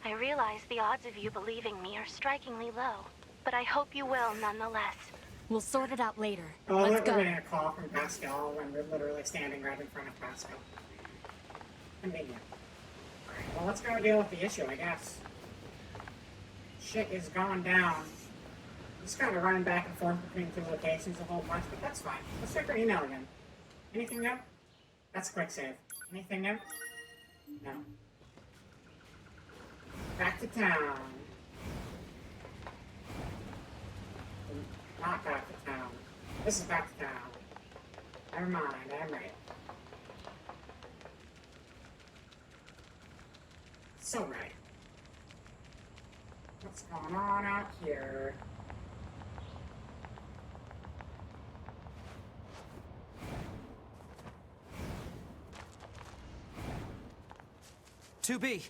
I realize the odds of you believing me are strikingly low, but I hope you will nonetheless. We'll sort it out later. Oh, Let's we're go. getting a call from Pascal when we're literally standing right in front of Pascal. Convenient. Alright, well, let's go deal with the issue, I guess. Shit is going down. Just kind of running back and forth between two locations a whole bunch, but that's fine. Let's check our email again. Anything new? That's a quick save. Anything new? No. Back to town. Not back to town. This is back to town. Never mind, I'm right. So right. What's going on out here? "2B,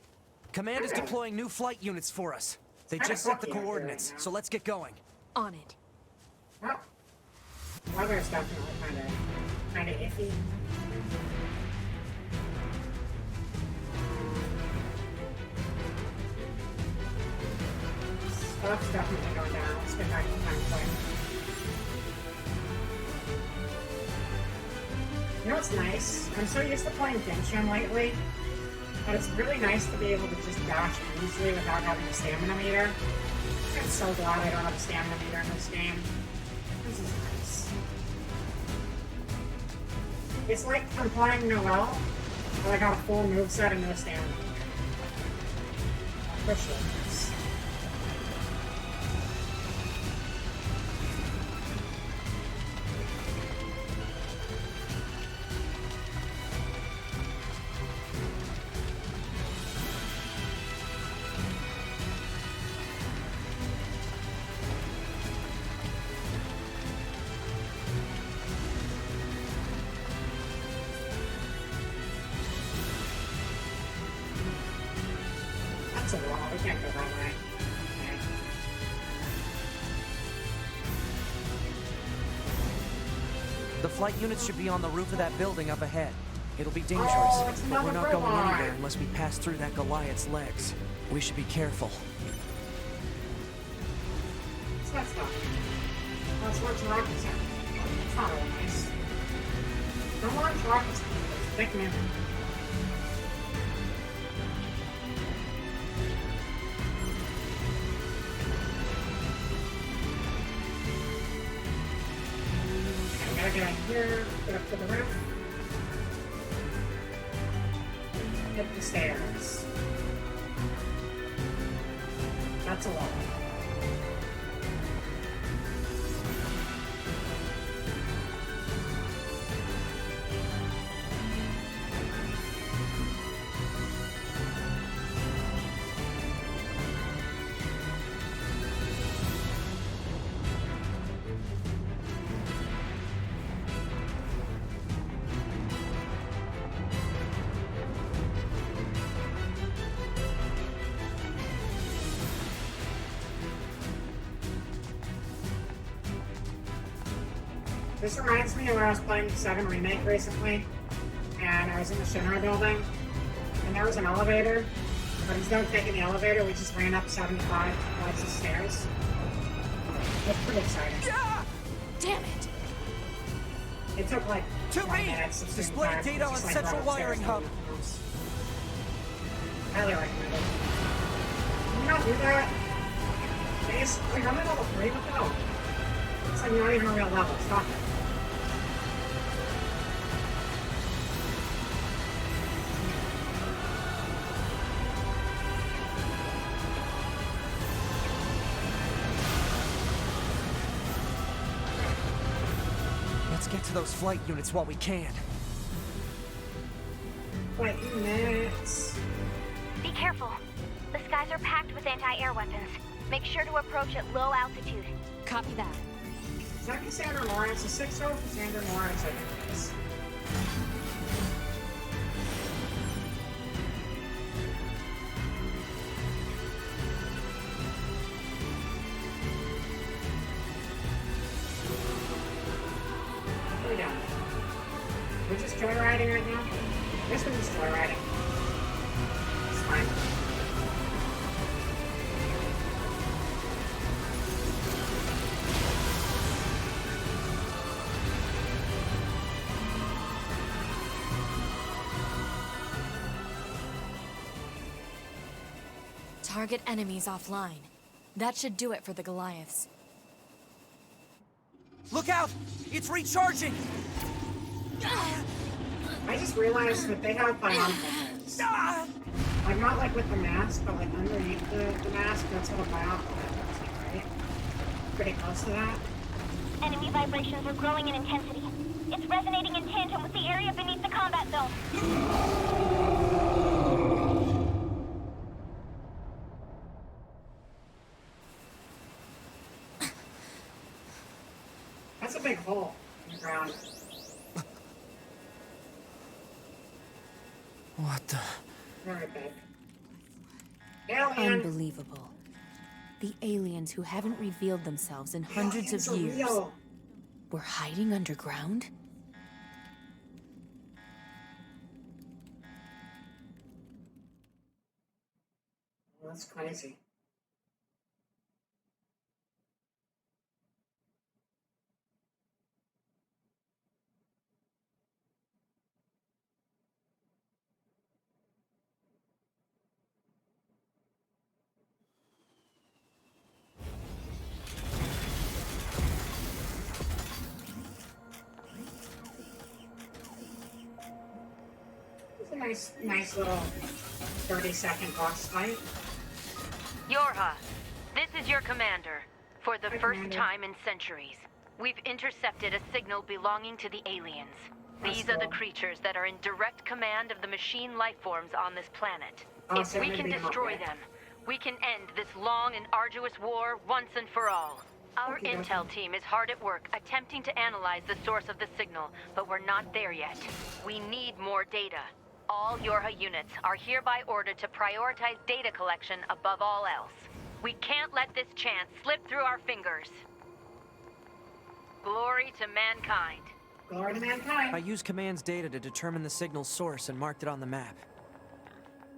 Command is deploying new flight units for us. They just set the coordinates, so let's get going." On it. Well, weather's definitely kind of iffy. Stuff's definitely going down. Let's get back to time quick. You know what's nice? I'm so used to playing Genshin lately, but it's really nice to be able to just dash easily without having a stamina meter. I'm so glad I don't have a stamina meter in this game. This is nice. It's like I'm playing Noelle, but I got a full moveset and no stamina meter. I appreciate this. The flight units should be on the roof of that building up ahead. It'll be dangerous, Oh, it's but we're another not going robot. anywhere unless we pass through that Goliath's legs. We should be careful. What's that stuff? Oh, it's large rockets. It's not really nice. Don't large rockets. It's thick man. I gotta get in here, get up to the roof. Hit the stairs. That's a lot. This reminds me of when I was playing 7 Remake recently, and I was in the Shinra building, and there was an elevator, but instead of taking the elevator, we just ran up 75 flights of stairs. It was pretty exciting. Yeah! Damn it! It took like To 20 me! minutes. to Display spend time, data just, on like, central run upstairs wiring hub. Highly recommend it. Can you not do that? Jeez, like, I'm at level 3, what the hell? It's like not even a real level, stop it. Let's get to those flight units while we can. Flight units. Be careful. The skies are packed with anti-air weapons. Make sure to approach at low altitude. Copy that. Is that Cassandra Lawrence? Is 6-0 Cassandra Lawrence? I think it is. What are we doing? We're just joyriding right now? I guess we're just joyriding. It's fine. Target enemies offline. That should do it for the Goliaths. Look out! It's recharging! I just realized that they have bionic heads. Like, not like with the mask, but like underneath the mask, that's what a bionic head looks like, right? Pretty close to that. Enemy vibrations are growing in intensity. It's resonating in tandem with the area beneath the combat zone. That's a big hole in the ground. What the? Very big. Alien! Unbelievable. The aliens who haven't revealed themselves in hundreds of Aliens are years real. were hiding underground? Well, that's crazy. It's a nice little 30-second boss fight. Yorha, this is your commander. For the Hi, first Commander. time in centuries, we've intercepted a signal belonging to the aliens. That's These are the cool. creatures that are in direct command of the machine lifeforms on this planet. I'll If we certainly can beat 'em up, destroy yeah. them, we can end this long and arduous war once and for all. Our Okay, intel okay. team is hard at work attempting to analyze the source of the signal, but we're not there yet. We need more data. All Yorha units are hereby ordered to prioritize data collection above all else. We can't let this chance slip through our fingers. Glory to mankind. Glory to mankind. I used Command's data to determine the signal's source and marked it on the map.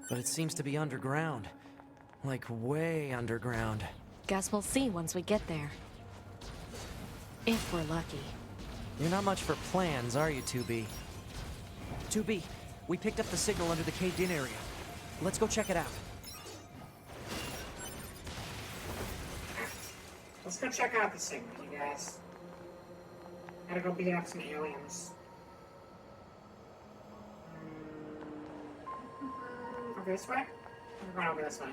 But it seems to be underground. Like, way underground. Guess we'll see once we get there. If we're lucky. You're not much for plans, are you, 2B? 2B, we picked up the signal under the caved-in area. Let's go check it out. Let's go check out the signal, you guys. Gotta go beat up some aliens. Over this way? We're going over this way.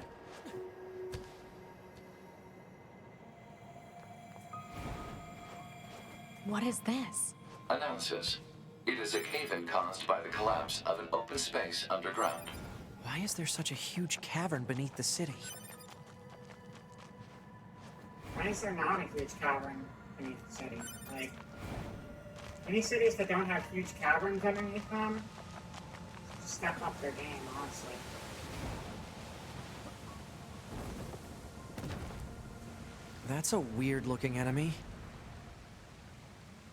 What is this? Analysis. It is a cave-in caused by the collapse of an open space underground. Why is there such a huge cavern beneath the city? Why is there not a huge cavern beneath the city? Like, any cities that don't have huge caverns underneath them, just step up their game, honestly. That's a weird-looking enemy.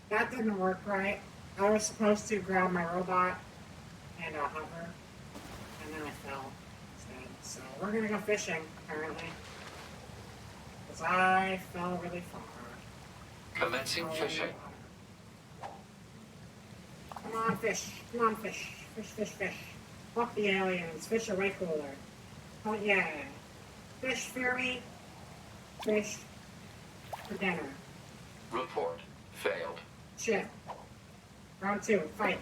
That didn't work right. I was supposed to grab my robot and hover, and then I fell instead. So we're gonna go fishing, apparently. Because I fell really far. Commencing fishing. Come on, fish. Come on, fish. Fish, fish, fish. Fuck the aliens. Fish are way cooler. Oh, yeah. Fish, fear me. Fish for dinner. Report. Failed. Shit. Round 2. Fight.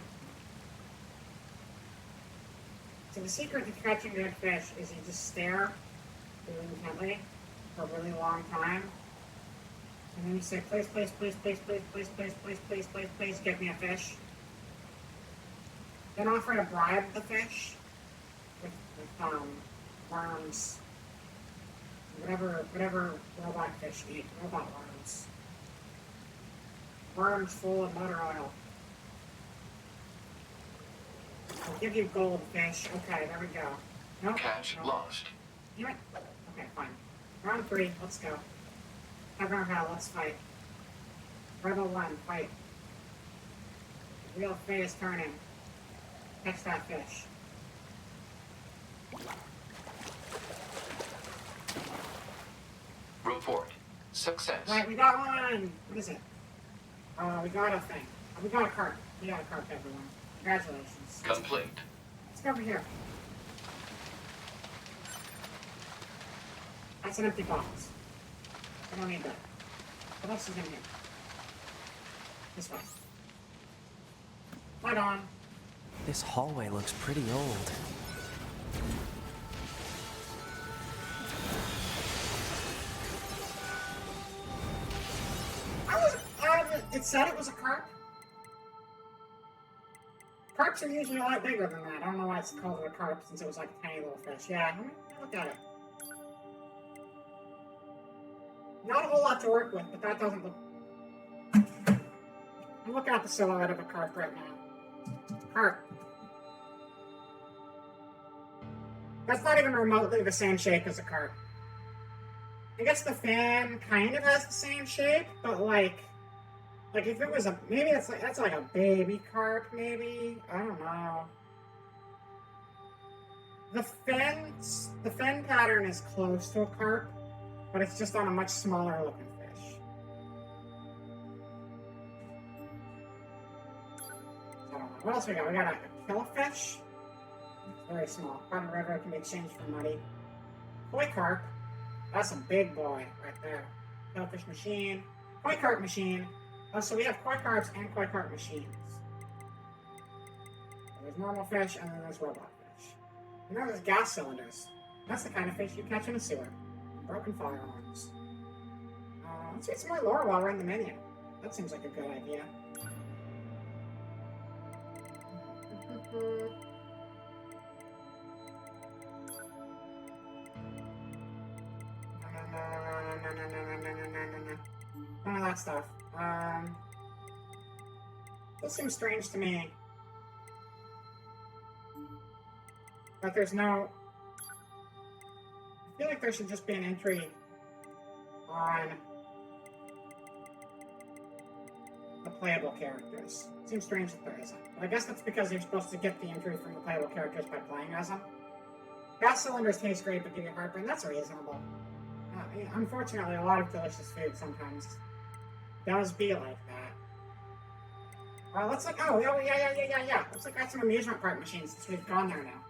So the secret to catching good fish is you just stare really intently for a really long time. And then you say, please, please, please, please, please, please, please, please, please, please, please, get me a fish. Then offer to bribe the fish with worms. Whatever robot fish eat. Robot worms. Worms full of motor oil. I'll give you gold, fish. Okay, there we go. Nope. Catch lost. Damn it. Okay, fine. Round 3, let's go. Heaven or hell, let's fight. Rebel 1, fight. The real fate is turning. Catch that fish. Report. Success. Right, we got one! What is it? We got a thing. We got a carp. We got a carp, everyone. Congratulations. Complete. Let's go over here. That's an empty box. I don't need that. What else is in here? This way. Light on. This hallway looks pretty old. It said it was a carp. Carps are usually a lot bigger than that. I don't know why it's called a carp since it was like a tiny little fish. Yeah, let me look at it. Not a whole lot to work with, but that doesn't look... I'm looking at the silhouette of a carp right now. Carp. That's not even remotely the same shape as a carp. I guess the fan kind of has the same shape, but like if it was a, maybe that's like a baby carp, maybe? I don't know. The fin pattern is close to a carp, but it's just on a much smaller looking fish. I don't know. What else we got? We got a killifish. It's very small. Part of the river can be exchanged for money. Koi carp. That's a big boy right there. Killifish machine. Koi carp machine. Oh, so we have koi carps and koi carp machines. There's normal fish and then there's robot fish. And then there's gas cylinders. That's the kind of fish you catch in a sewer. Broken fire alarms. Let's read some more lore while we're in the menu. That seems like a good idea. None of that stuff. This seems strange to me. But there's no... I feel like there should just be an entry on the playable characters. Seems strange that there isn't. But I guess that's because you're supposed to get the entry from the playable characters by playing as them. Gas cylinders taste great but give you heartburn. That's reasonable. Unfortunately, a lot of delicious food sometimes does be like that. Looks like, oh, yeah. Looks like I got some amusement park machines since we've gone there now.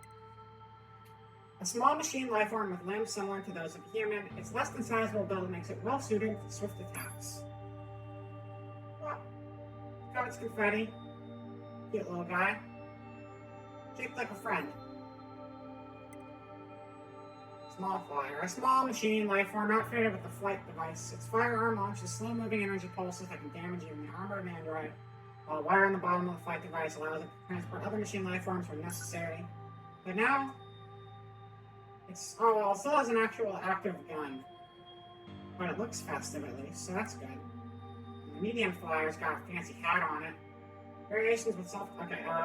A small machine life form with limbs similar to those of a human. Its less than sizable build makes it well suited for swift attacks. What? Got its confetti. Cute little guy. Shaped like a friend. Small flyer. A small machine life form outfitted with a flight device. Its firearm launches slow-moving energy pulses that can damage even the armor of an android, while a wire on the bottom of the flight device allows it to transport other machine life forms when necessary. But now, it still has an actual active gun. But it looks festive at least, so that's good. And the medium flyer's got a fancy hat on it. Variations with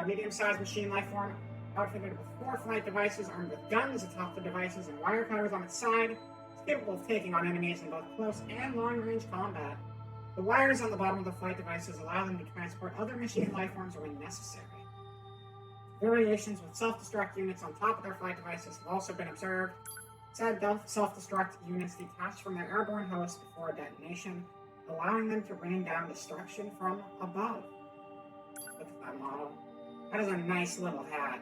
medium-sized machine life form outfitted with 4 flight devices armed with guns atop the devices and wire cutters on its side. It's capable of taking on enemies in both close and long-range combat. The wires on the bottom of the flight devices allow them to transport other machine life forms when necessary. Variations with self-destruct units on top of their flight devices have also been observed. Said self-destruct units detach from their airborne host before detonation, allowing them to rain down destruction from above. Look at that model. That is a nice little hat.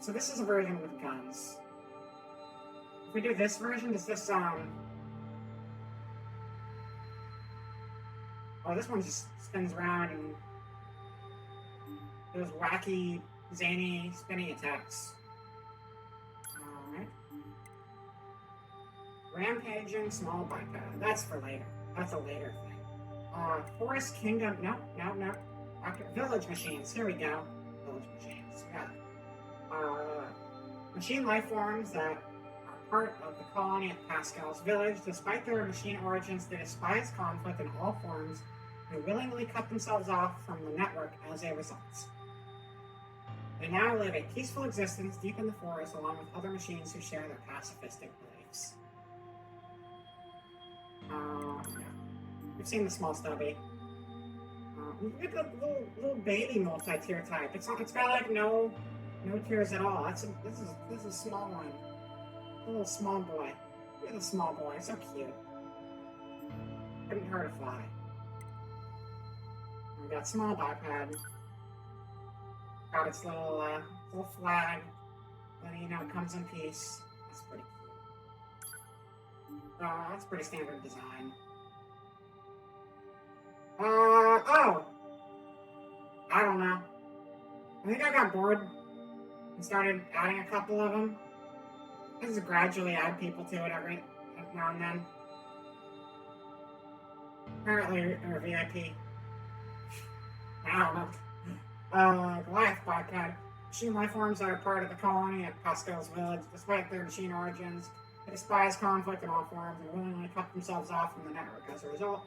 So this is a version with guns. If we do this version, does this, oh, this one just spins around and does wacky, zany, spinny attacks. Alright. Rampaging small biped. That's for later. That's a later thing. Forest Kingdom. No. Village machines. Here we go. Village machines. Yeah. Machine life forms that are part of the colony at Pascal's village. Despite their machine origins, they despise conflict in all forms and willingly cut themselves off from the network as a result. They now live a peaceful existence deep in the forest along with other machines who share their pacifistic beliefs. We've seen the small stubby. Look at the little baby multi-tier type. It's got like no tiers at all. This is a small one. A little small boy. Look at the small boy. So cute. Couldn't hurt a fly. We got small biped. Got its little flag. Letting you know it comes in peace. That's pretty cute. That's pretty standard design. Oh! I don't know. I think I got bored and started adding a couple of them. I just gradually add people to it every now and then. Apparently, or VIP. I don't know. Goliath biped. Machine life forms that are part of the colony at Pascal's village. Despite their machine origins, they despise conflict in all forms and willingly cut themselves off from the network as a result.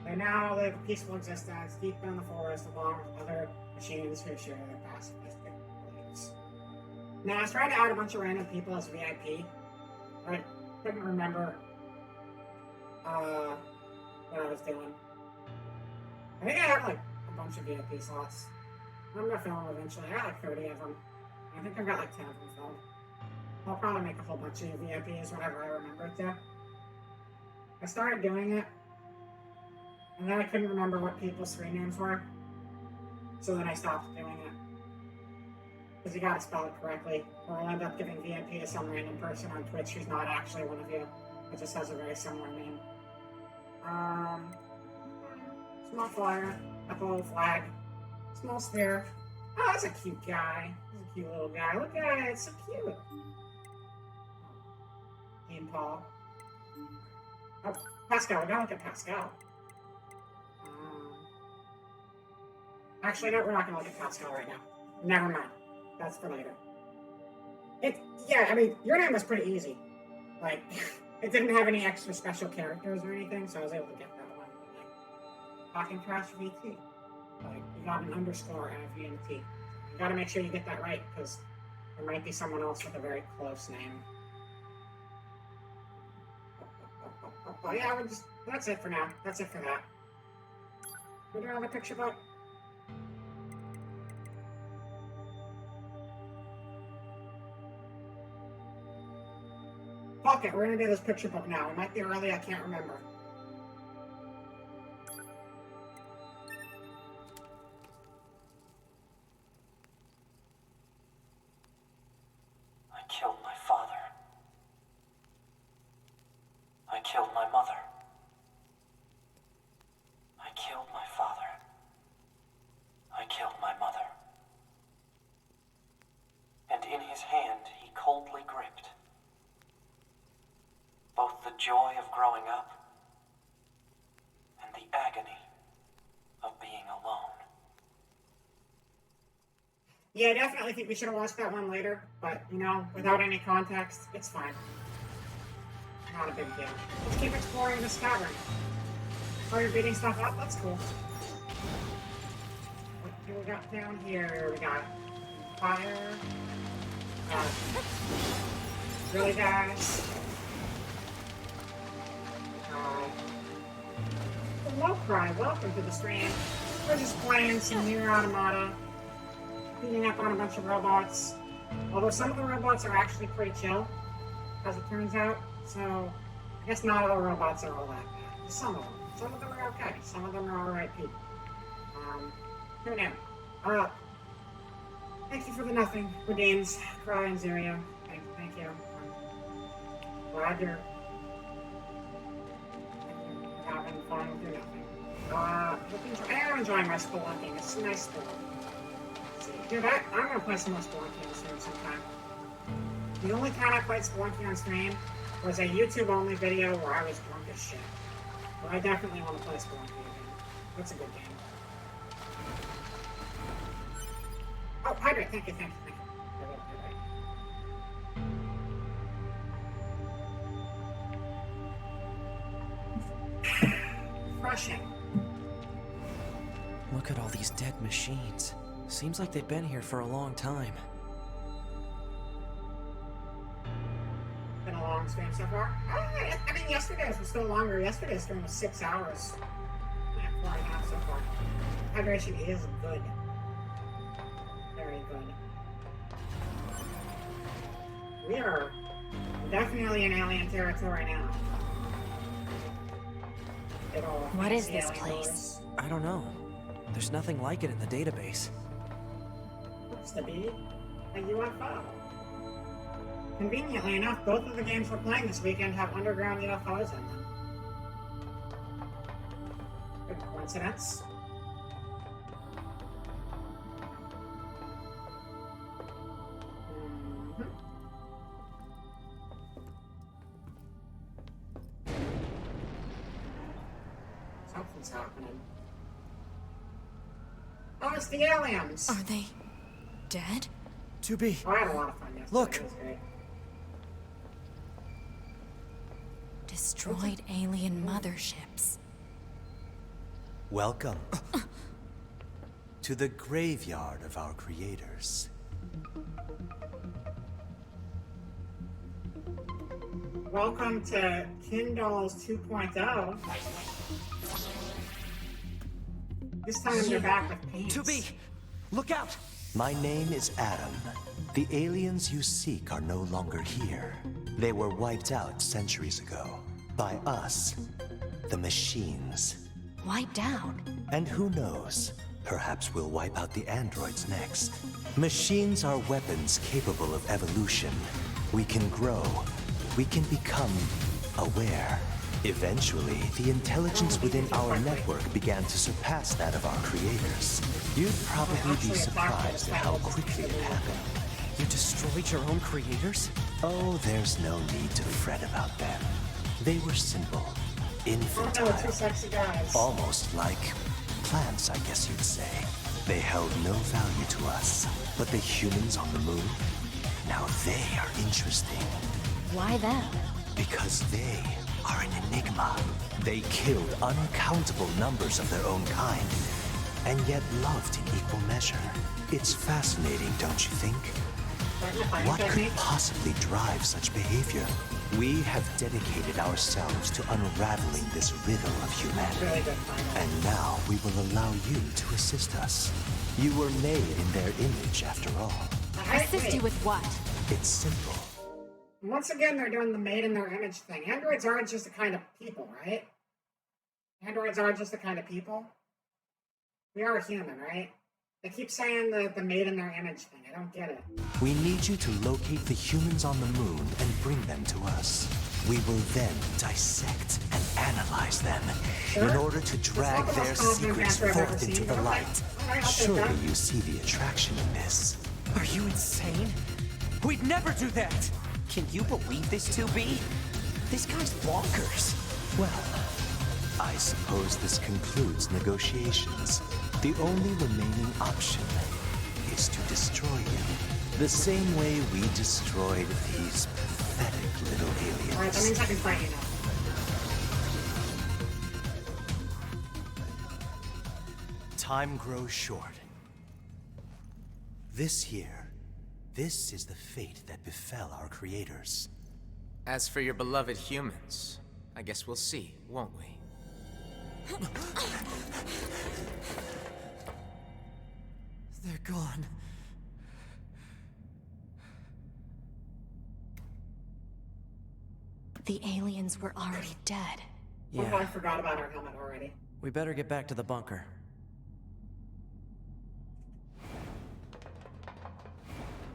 They now live a peaceful existence deep in the forest along with other machines who share their pacifistic beliefs. Now, I was trying to add a bunch of random people as VIP, but I couldn't remember what I was doing. I think I have like a bunch of VIP slots. I'm gonna film them eventually. I got like 30 of them. I think I've got like 10 of them filmed. I'll probably make a whole bunch of VIPs whenever I remember it to. I started doing it, and then I couldn't remember what people's screen names were. So then I stopped doing it. Because you gotta spell it correctly, or I'll end up giving VIP to some random person on Twitch who's not actually one of you. It just has a very similar name. Small flyer, got the little flag. Small sphere. Oh, that's a cute guy. He's a cute little guy. Look at it, it's so cute. Jean Paul. Oh, Pascal, we gotta look at Pascal. Actually, no, we're not gonna look at Pascal right now. Never mind. That's for later. Yeah, I mean, your name was pretty easy. Like, it didn't have any extra special characters or anything, so I was able to get that one. Like, Talking Trash VT. Like, you got an underscore and a V and a T. You gotta make sure you get that right, because there might be someone else with a very close name. Oh yeah, we're just, that's it for now. That's it for that. We're doing the picture book. Fuck it, we're gonna do this picture book now. We might be early, I can't remember. I killed my father. I killed my mother. I killed my father. I killed my mother. And in his hand he coldly gripped both the joy of growing up and the agony of being alone. Yeah, I definitely think we should have watched that one later, but, you know, without any context, it's fine. Not a big deal. Let's keep exploring this cavern. Oh, you're beating stuff up? That's cool. What do we got down here? We got fire. Really, guys? Hello, Cry. Welcome to the stream. We're just playing some Nier Automata. Beating up on a bunch of robots. Although some of the robots are actually pretty chill, as it turns out. So, I guess not all robots are all that bad. Just some of them. Some of them are okay. Some of them are alright people. Who knew? Thank you for the nothing. Redeems, Cry, and Zerio. Thank you. Glad you're having fun with your nothing. I'm enjoying my spelunking. It's a nice spelunking. Dude, I'm gonna play some more Spelunky on stream sometime. The only time I played Spelunky on stream was a YouTube-only video where I was drunk as shit. But I definitely want to play Spelunky again. That's a good game. Oh, hydrate! Thank you. Refreshing. Look at all these dead machines. Seems like they've been here for a long time. Been a long stream so far. I mean, yesterday's was still longer. Yesterday's stream was 6 hours. Yeah, 4.5 so far. Hydration is good. Very good. We are definitely in alien territory now. What is this place? I don't know. There's nothing like it in the database. Looks to be a UFO. Conveniently enough, both of the games we're playing this weekend have underground UFOs in them. Good coincidence. Something's happening. Oh, it's the aliens! Are they dead? To be. Oh, I had a lot of fun yesterday. Look! It was great. Destroyed alien motherships. Welcome to the graveyard of our creators. Welcome to Kindles 2.0. This time they're back with paints. To be. Look out! My name is Adam. The aliens you seek are no longer here. They were wiped out centuries ago. By us. The machines. Wiped out? And who knows? Perhaps we'll wipe out the androids next. Machines are weapons capable of evolution. We can grow. We can become aware. Eventually, the intelligence within our network began to surpass that of our creators. You'd probably be surprised at how quickly it happened. You destroyed your own creators? Oh, there's no need to fret about them. They were simple, infantile, almost like plants, I guess you'd say. They held no value to us. But the humans on the moon? Now they are interesting. Why them? Because they are an enigma. They killed uncountable numbers of their own kind, and yet loved in equal measure. It's fascinating, don't you think? What could possibly drive such behavior? We have dedicated ourselves to unraveling this riddle of humanity. And now we will allow you to assist us. You were made in their image, after all. Assist you with what? It's simple. Once again, they're doing the made in their image thing. Androids aren't just the kind of people, right? Androids aren't just the kind of people. We are human, right? They keep saying the made in their image thing. I don't get it. We need you to locate the humans on the moon and bring them to us. We will then dissect and analyze them in order to drag their secrets forth into the light. Surely you see the attraction in this. Are you insane? We'd never do that! Can you believe this, 2B? This guy's bonkers. Well, I suppose this concludes negotiations. The only remaining option is to destroy you. The same way we destroyed these pathetic little aliens. Alright, that means I can fight you now. Time grows short. This year, this is the fate that befell our creators. As for your beloved humans, I guess we'll see, won't we? They're gone. The aliens were already dead. Yeah. Oh, I forgot about our helmet already. We better get back to the bunker.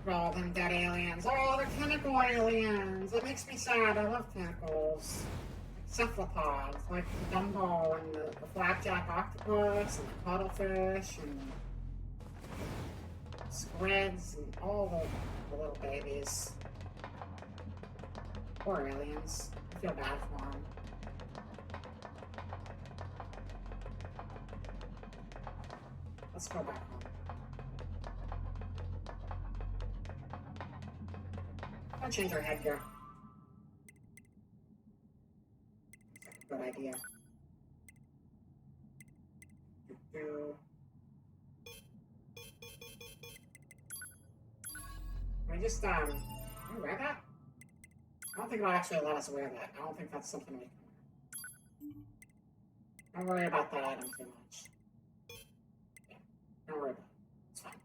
All them dead aliens. Oh, they're tentacle aliens. It makes me sad. I love tentacles. Cephalopods, like the Dumbo and the flapjack octopus and the cuttlefish and squids and all the little babies. Poor aliens. I feel bad for them. Let's go back home. I'll change our headgear. Good idea. Can we just, can we wear that? I don't think it'll actually let us wear that. I don't think that's something we can wear. Don't worry about that item too much. Yeah, don't worry about it. It's fine.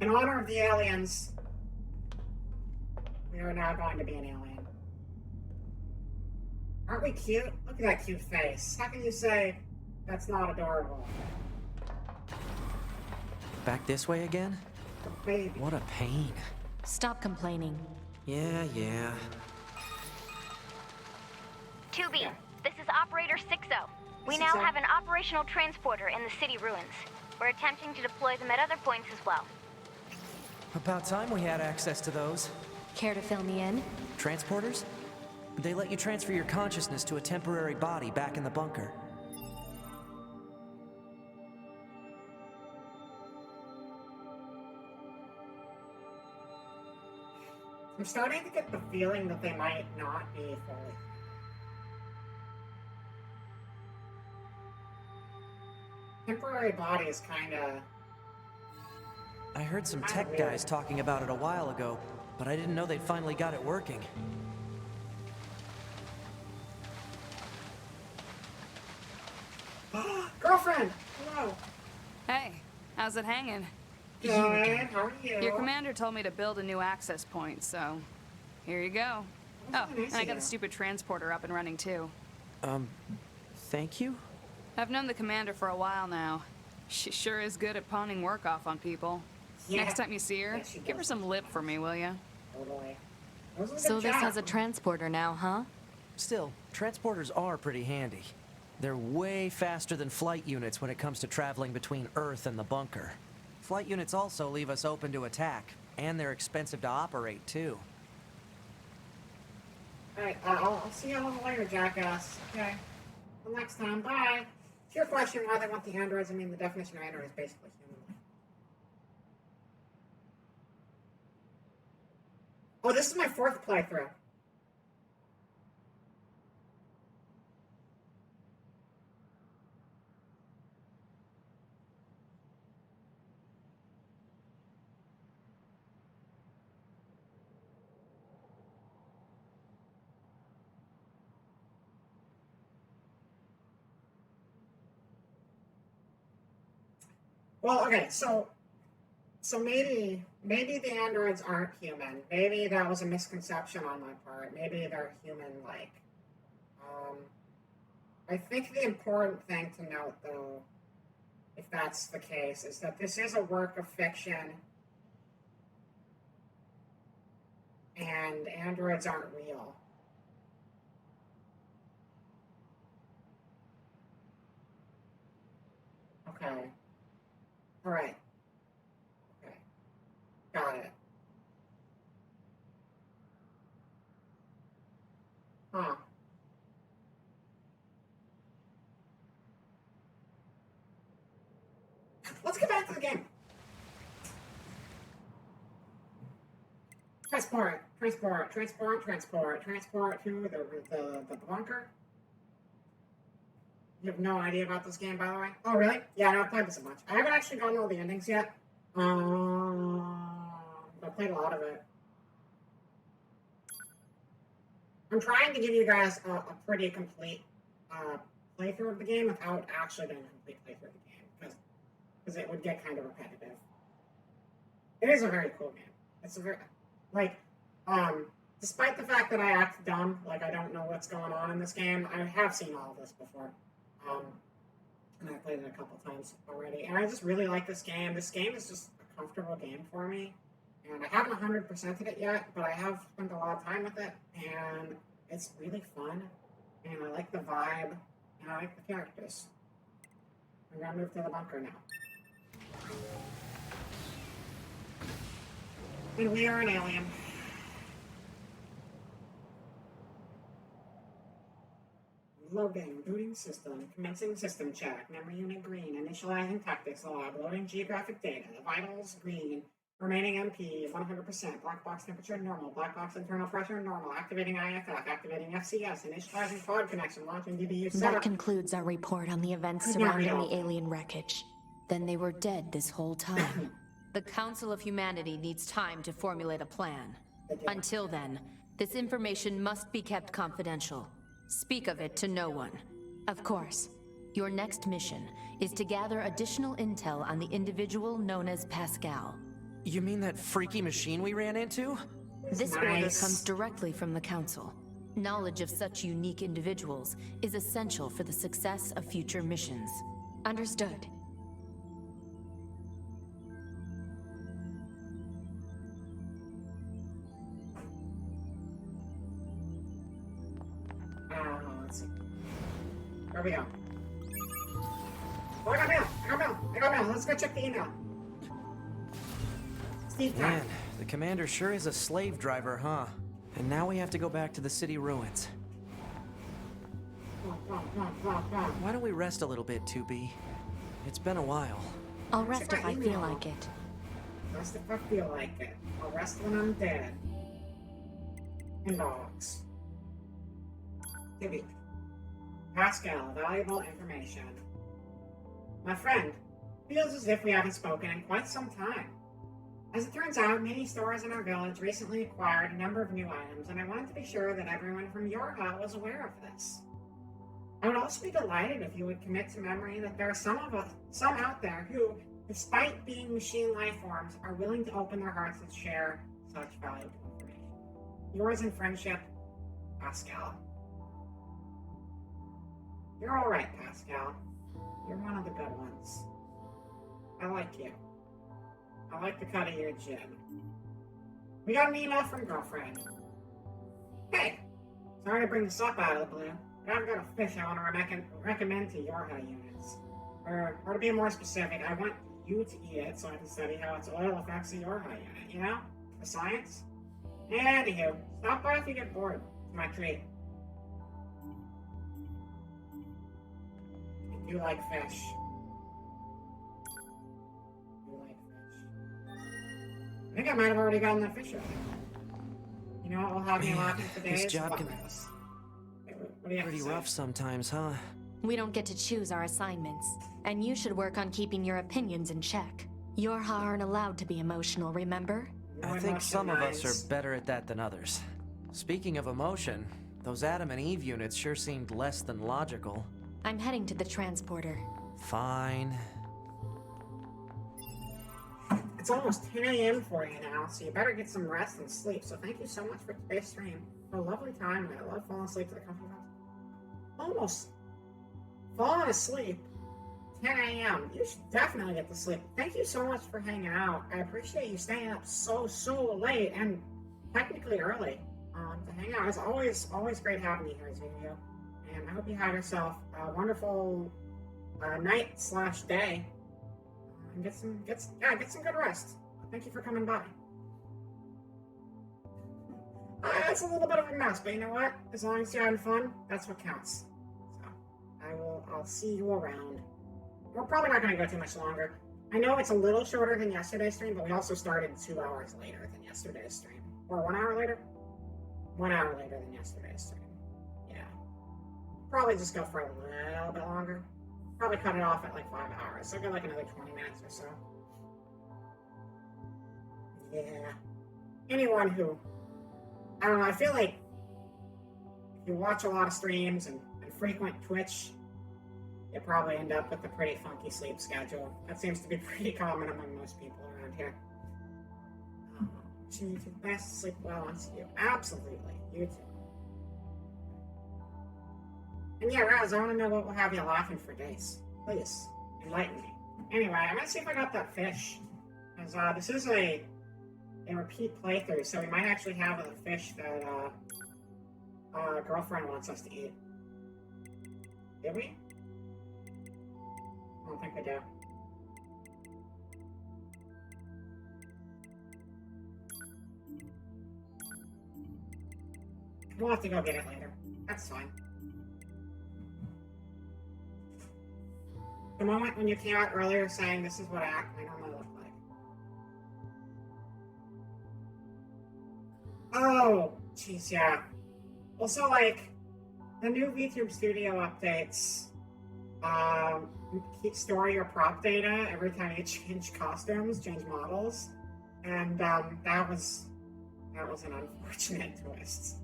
In honor of the aliens, we are now going to be an alien. Aren't we cute? Look at that cute face. How can you say that's not adorable? Back this way again? Baby. What a pain. Stop complaining. Yeah. 2B, this is Operator 60. We now have an operational transporter in the city ruins. We're attempting to deploy them at other points as well. About time we had access to those. Care to fill me in? Transporters? They let you transfer your consciousness to a temporary body back in the bunker. I'm starting to get the feeling that they might not be fully. Temporary body is kinda... I heard some tech guys talking about it a while ago, but I didn't know they'd finally got it working. Girlfriend! Hello! Hey, how's it hanging? Good, how are you? Your commander told me to build a new access point, so here you go. Oh, and I got the stupid transporter up and running too. Thank you? I've known the commander for a while now. She sure is good at pawning work off on people. Yeah. Next time you see her, give her some lip for me, will ya? Totally. So this has a transporter now, huh? Still, transporters are pretty handy. They're way faster than flight units when it comes to traveling between Earth and the bunker. Flight units also leave us open to attack, and they're expensive to operate, too. Alright, I'll see you a little later, jackass. Okay. Till next time, bye. To your question why they want the androids, I mean, the definition of android is basically human. Oh, this is my 4th playthrough. Well, okay, so maybe the androids aren't human. Maybe that was a misconception on my part. Maybe they're human-like. I think the important thing to note, though, if that's the case, is that this is a work of fiction, and androids aren't real. Okay. All right. Okay. Got it. Huh. Let's get back to the game. Transport to the bunker. You have no idea about this game, by the way? Oh, really? Yeah, no, I've played this a bunch. I haven't actually gotten all the endings yet. I played a lot of it. I'm trying to give you guys a pretty complete playthrough of the game without actually doing a complete playthrough of the game, because it would get kind of repetitive. It is a very cool game. It's a very, despite the fact that I act dumb, like I don't know what's going on in this game, I have seen all of this before. And I've played it a couple times already. And I just really like this game. This game is just a comfortable game for me. And I haven't 100%ed it yet, but I have spent a lot of time with it. And it's really fun. And I like the vibe. And I like the characters. I'm going to move to the bunker now. And we are an alien. Loading, booting system, commencing system check, memory unit green, initializing tactics log, loading geographic data, vitals green, remaining MP 100%, black box temperature normal, black box internal pressure normal, activating IFF, activating FCS, initializing pod connection, launching DBU setup. That concludes our report on the events surrounding the alien wreckage. Then they were dead this whole time. The Council of Humanity needs time to formulate a plan. Until then, this information must be kept confidential. Speak of it to no one. Of course. Your next mission is to gather additional intel on the individual known as Pascal. You mean that freaky machine we ran into? This order comes directly from the Council. Knowledge of such unique individuals is essential for the success of future missions. Understood. Let's see. Where we go? Oh, I got mail! I got mail! Let's go check the email. Steve time. Man, the commander sure is a slave driver, huh? And now we have to go back to the city ruins. Why don't we rest a little bit, 2B? It's been a while. I'll rest if I feel like it. Rest if I feel like it. I'll rest when I'm dead. Inbox. Maybe. Pascal, valuable information. My friend, feels as if we haven't spoken in quite some time. As it turns out, many stores in our village recently acquired a number of new items, and I wanted to be sure that everyone from your hut was aware of this. I would also be delighted if you would commit to memory that there are some out there who, despite being machine life forms, are willing to open their hearts and share such valuable information. Yours in friendship, Pascal. You're alright, Pascal. You're one of the good ones. I like you. I like the cut of your jib. We got an email from girlfriend. Hey! Sorry to bring this up out of the blue, but I've got a fish I want to recommend to your high units. Or to be more specific, I want you to eat it so I can study how its oil affects your high unit, you know? The science? Anywho, stop by if you get bored. It's my treat. You like fish. You like fish. I think I might have already gotten that fish earlier. You know what will have me laughing for days? This job can be what do you have pretty to say? rough sometimes, huh? We don't get to choose our assignments, and you should work on keeping your opinions in check. Your Ha aren't allowed to be emotional, remember? I think some of us are better at that than others. Speaking of emotion, those Adam and Eve units sure seemed less than logical. I'm heading to the transporter. Fine. It's almost 10 a.m. for you now, so you better get some rest and sleep. So thank you so much for today's stream. For a lovely time. I love falling asleep to the comfort of almost falling asleep. 10 a.m. You should definitely get to sleep. Thank you so much for hanging out. I appreciate you staying up so late and technically early to hang out. It's always great having you here, Zuvio. And I hope you have yourself a wonderful night/day and get some good rest. Thank you for coming by. It's a little bit of a mess, but you know what? As long as you're having fun, that's what counts. So I'll see you around. We're probably not going to go too much longer. I know it's a little shorter than yesterday's stream, but we also started 2 hours later than yesterday's stream. Or 1 hour later? 1 hour later than yesterday's stream. Yeah. Probably just go for a little bit longer. Probably cut it off at like 5 hours. So go like another 20 minutes or so. Yeah. Anyone who, I don't know, I feel like if you watch a lot of streams and frequent Twitch, you probably end up with a pretty funky sleep schedule. That seems to be pretty common among most people around here. So you can best sleep well on you. Absolutely. You too. And yeah, Raz, I want to know what will have you laughing for days. Please, enlighten me. Anyway, I'm going to see if I got that fish. Because this is a repeat playthrough, so we might actually have a fish that girlfriend wants us to eat. Did we? I don't think we do. We'll have to go get it later. That's fine. The moment when you came out earlier saying this is what I normally look like. Oh, jeez, yeah. Also, like, the new VTube Studio updates keep store your prop data every time you change costumes, change models, and that was an unfortunate twist.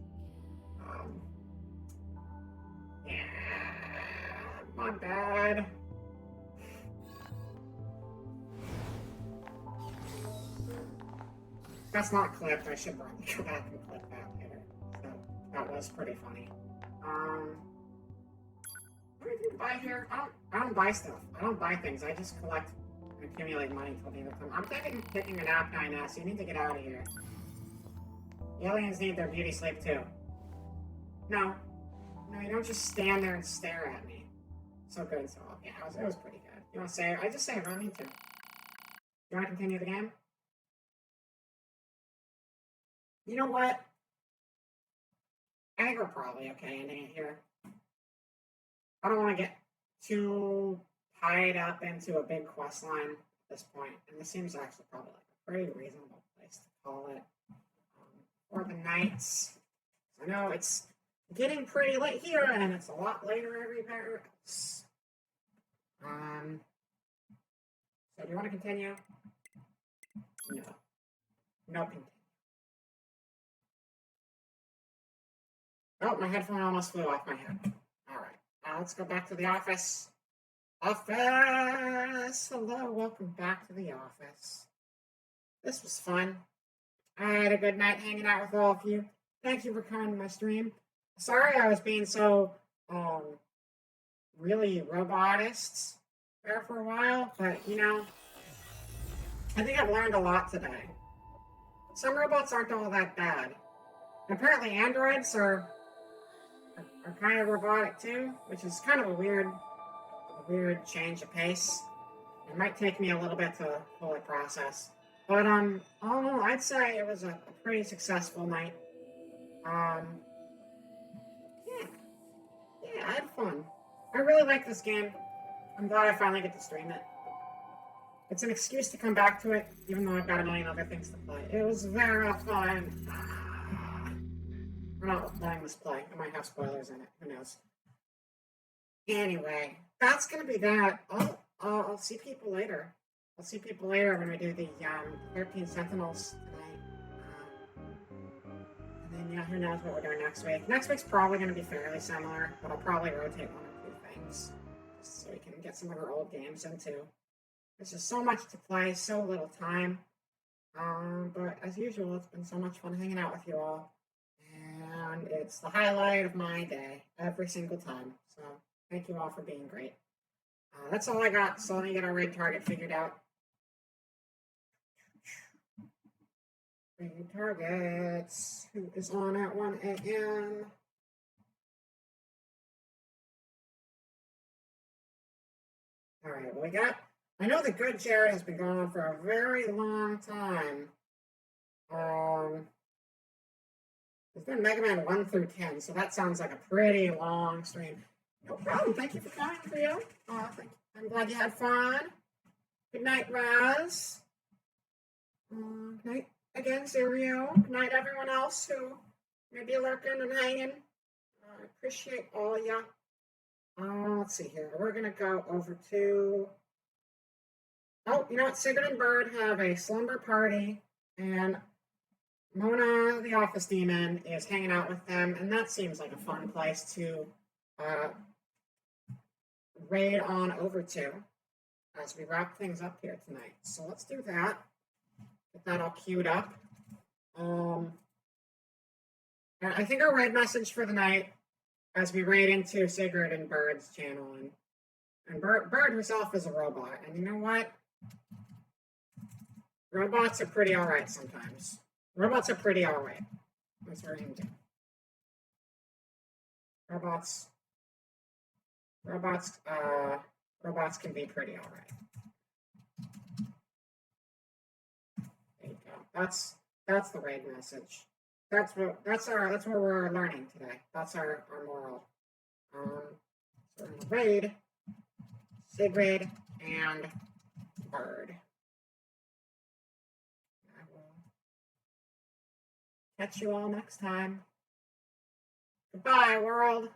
Yeah, my bad. That's not clipped. I should probably go back and clip that later. So that was pretty funny. Anything to buy here? I don't buy stuff. I don't buy things. I just collect and accumulate money until the end of time. I'm taking a nap, 9S. You need to get out of here. The aliens need their beauty sleep too. No, you don't just stand there and stare at me. So good and so off. Yeah, it was pretty good. You want to say it? I just say it. I don't need to. You want to continue the game? You know what? I think we're probably okay ending it here. I don't want to get too tied up into a big quest line at this point, and this seems actually probably like a pretty reasonable place to call it for the nights. I know it's getting pretty late here, and it's a lot later everywhere else. So do you want to continue? No, continue. Oh, my headphone almost flew off my head. All right. Let's go back to the office. Office! Hello, welcome back to the office. This was fun. I had a good night hanging out with all of you. Thank you for coming to my stream. Sorry I was being so, really robotist there for a while, but, you know, I think I've learned a lot today. Some robots aren't all that bad. Apparently androids are kind of robotic too, which is kind of a weird change of pace. It might take me a little bit to fully process. But all in all, I'd say it was a pretty successful night. Yeah, I had fun. I really like this game. I'm glad I finally get to stream it. It's an excuse to come back to it, even though I've got a million other things to play. It was very fun. We're not letting this play. It might have spoilers in it. Who knows? Anyway, that's gonna be that. I'll see people later. I'll see people later when we do the 13 Sentinels tonight. And then, yeah, who knows what we're doing next week. Next week's probably going to be fairly similar, but I'll probably rotate 1 or 2 things. Just so we can get some of our old games into. There's just so much to play, so little time. But as usual, it's been so much fun hanging out with you all. And it's the highlight of my day every single time. So thank you all for being great. That's all I got. So let me get our raid target figured out. Raid targets. Who is on at 1 a.m.? All right, well, we got. I know the good Jared has been going on for a very long time. It's been Mega Man 1 through 10, so that sounds like a pretty long stream. No problem. Thank you for coming, Cleo. Thank you. I'm glad you had fun. Good night, Raz. Good night again, Zerio. Good night, everyone else who may be lurking and hanging. I appreciate all ya. Let's see here. We're going to go over to... Oh, you know what? Sigurd and Bird have a slumber party, and Mona, the office demon, is hanging out with them, and that seems like a fun place to raid on over to as we wrap things up here tonight. So let's do that. Get that all queued up. And I think our raid message for the night, as we raid into Sigurd and Bird's channel, and Bird herself is a robot, and you know what? Robots are pretty alright sometimes. Robots are pretty alright. That's what we're going to do. Robots can be pretty alright. There you go. That's the raid message. That's what we're learning today. That's our moral. So we're gonna raid Sigrid and Bird. I will catch you all next time. Goodbye, world.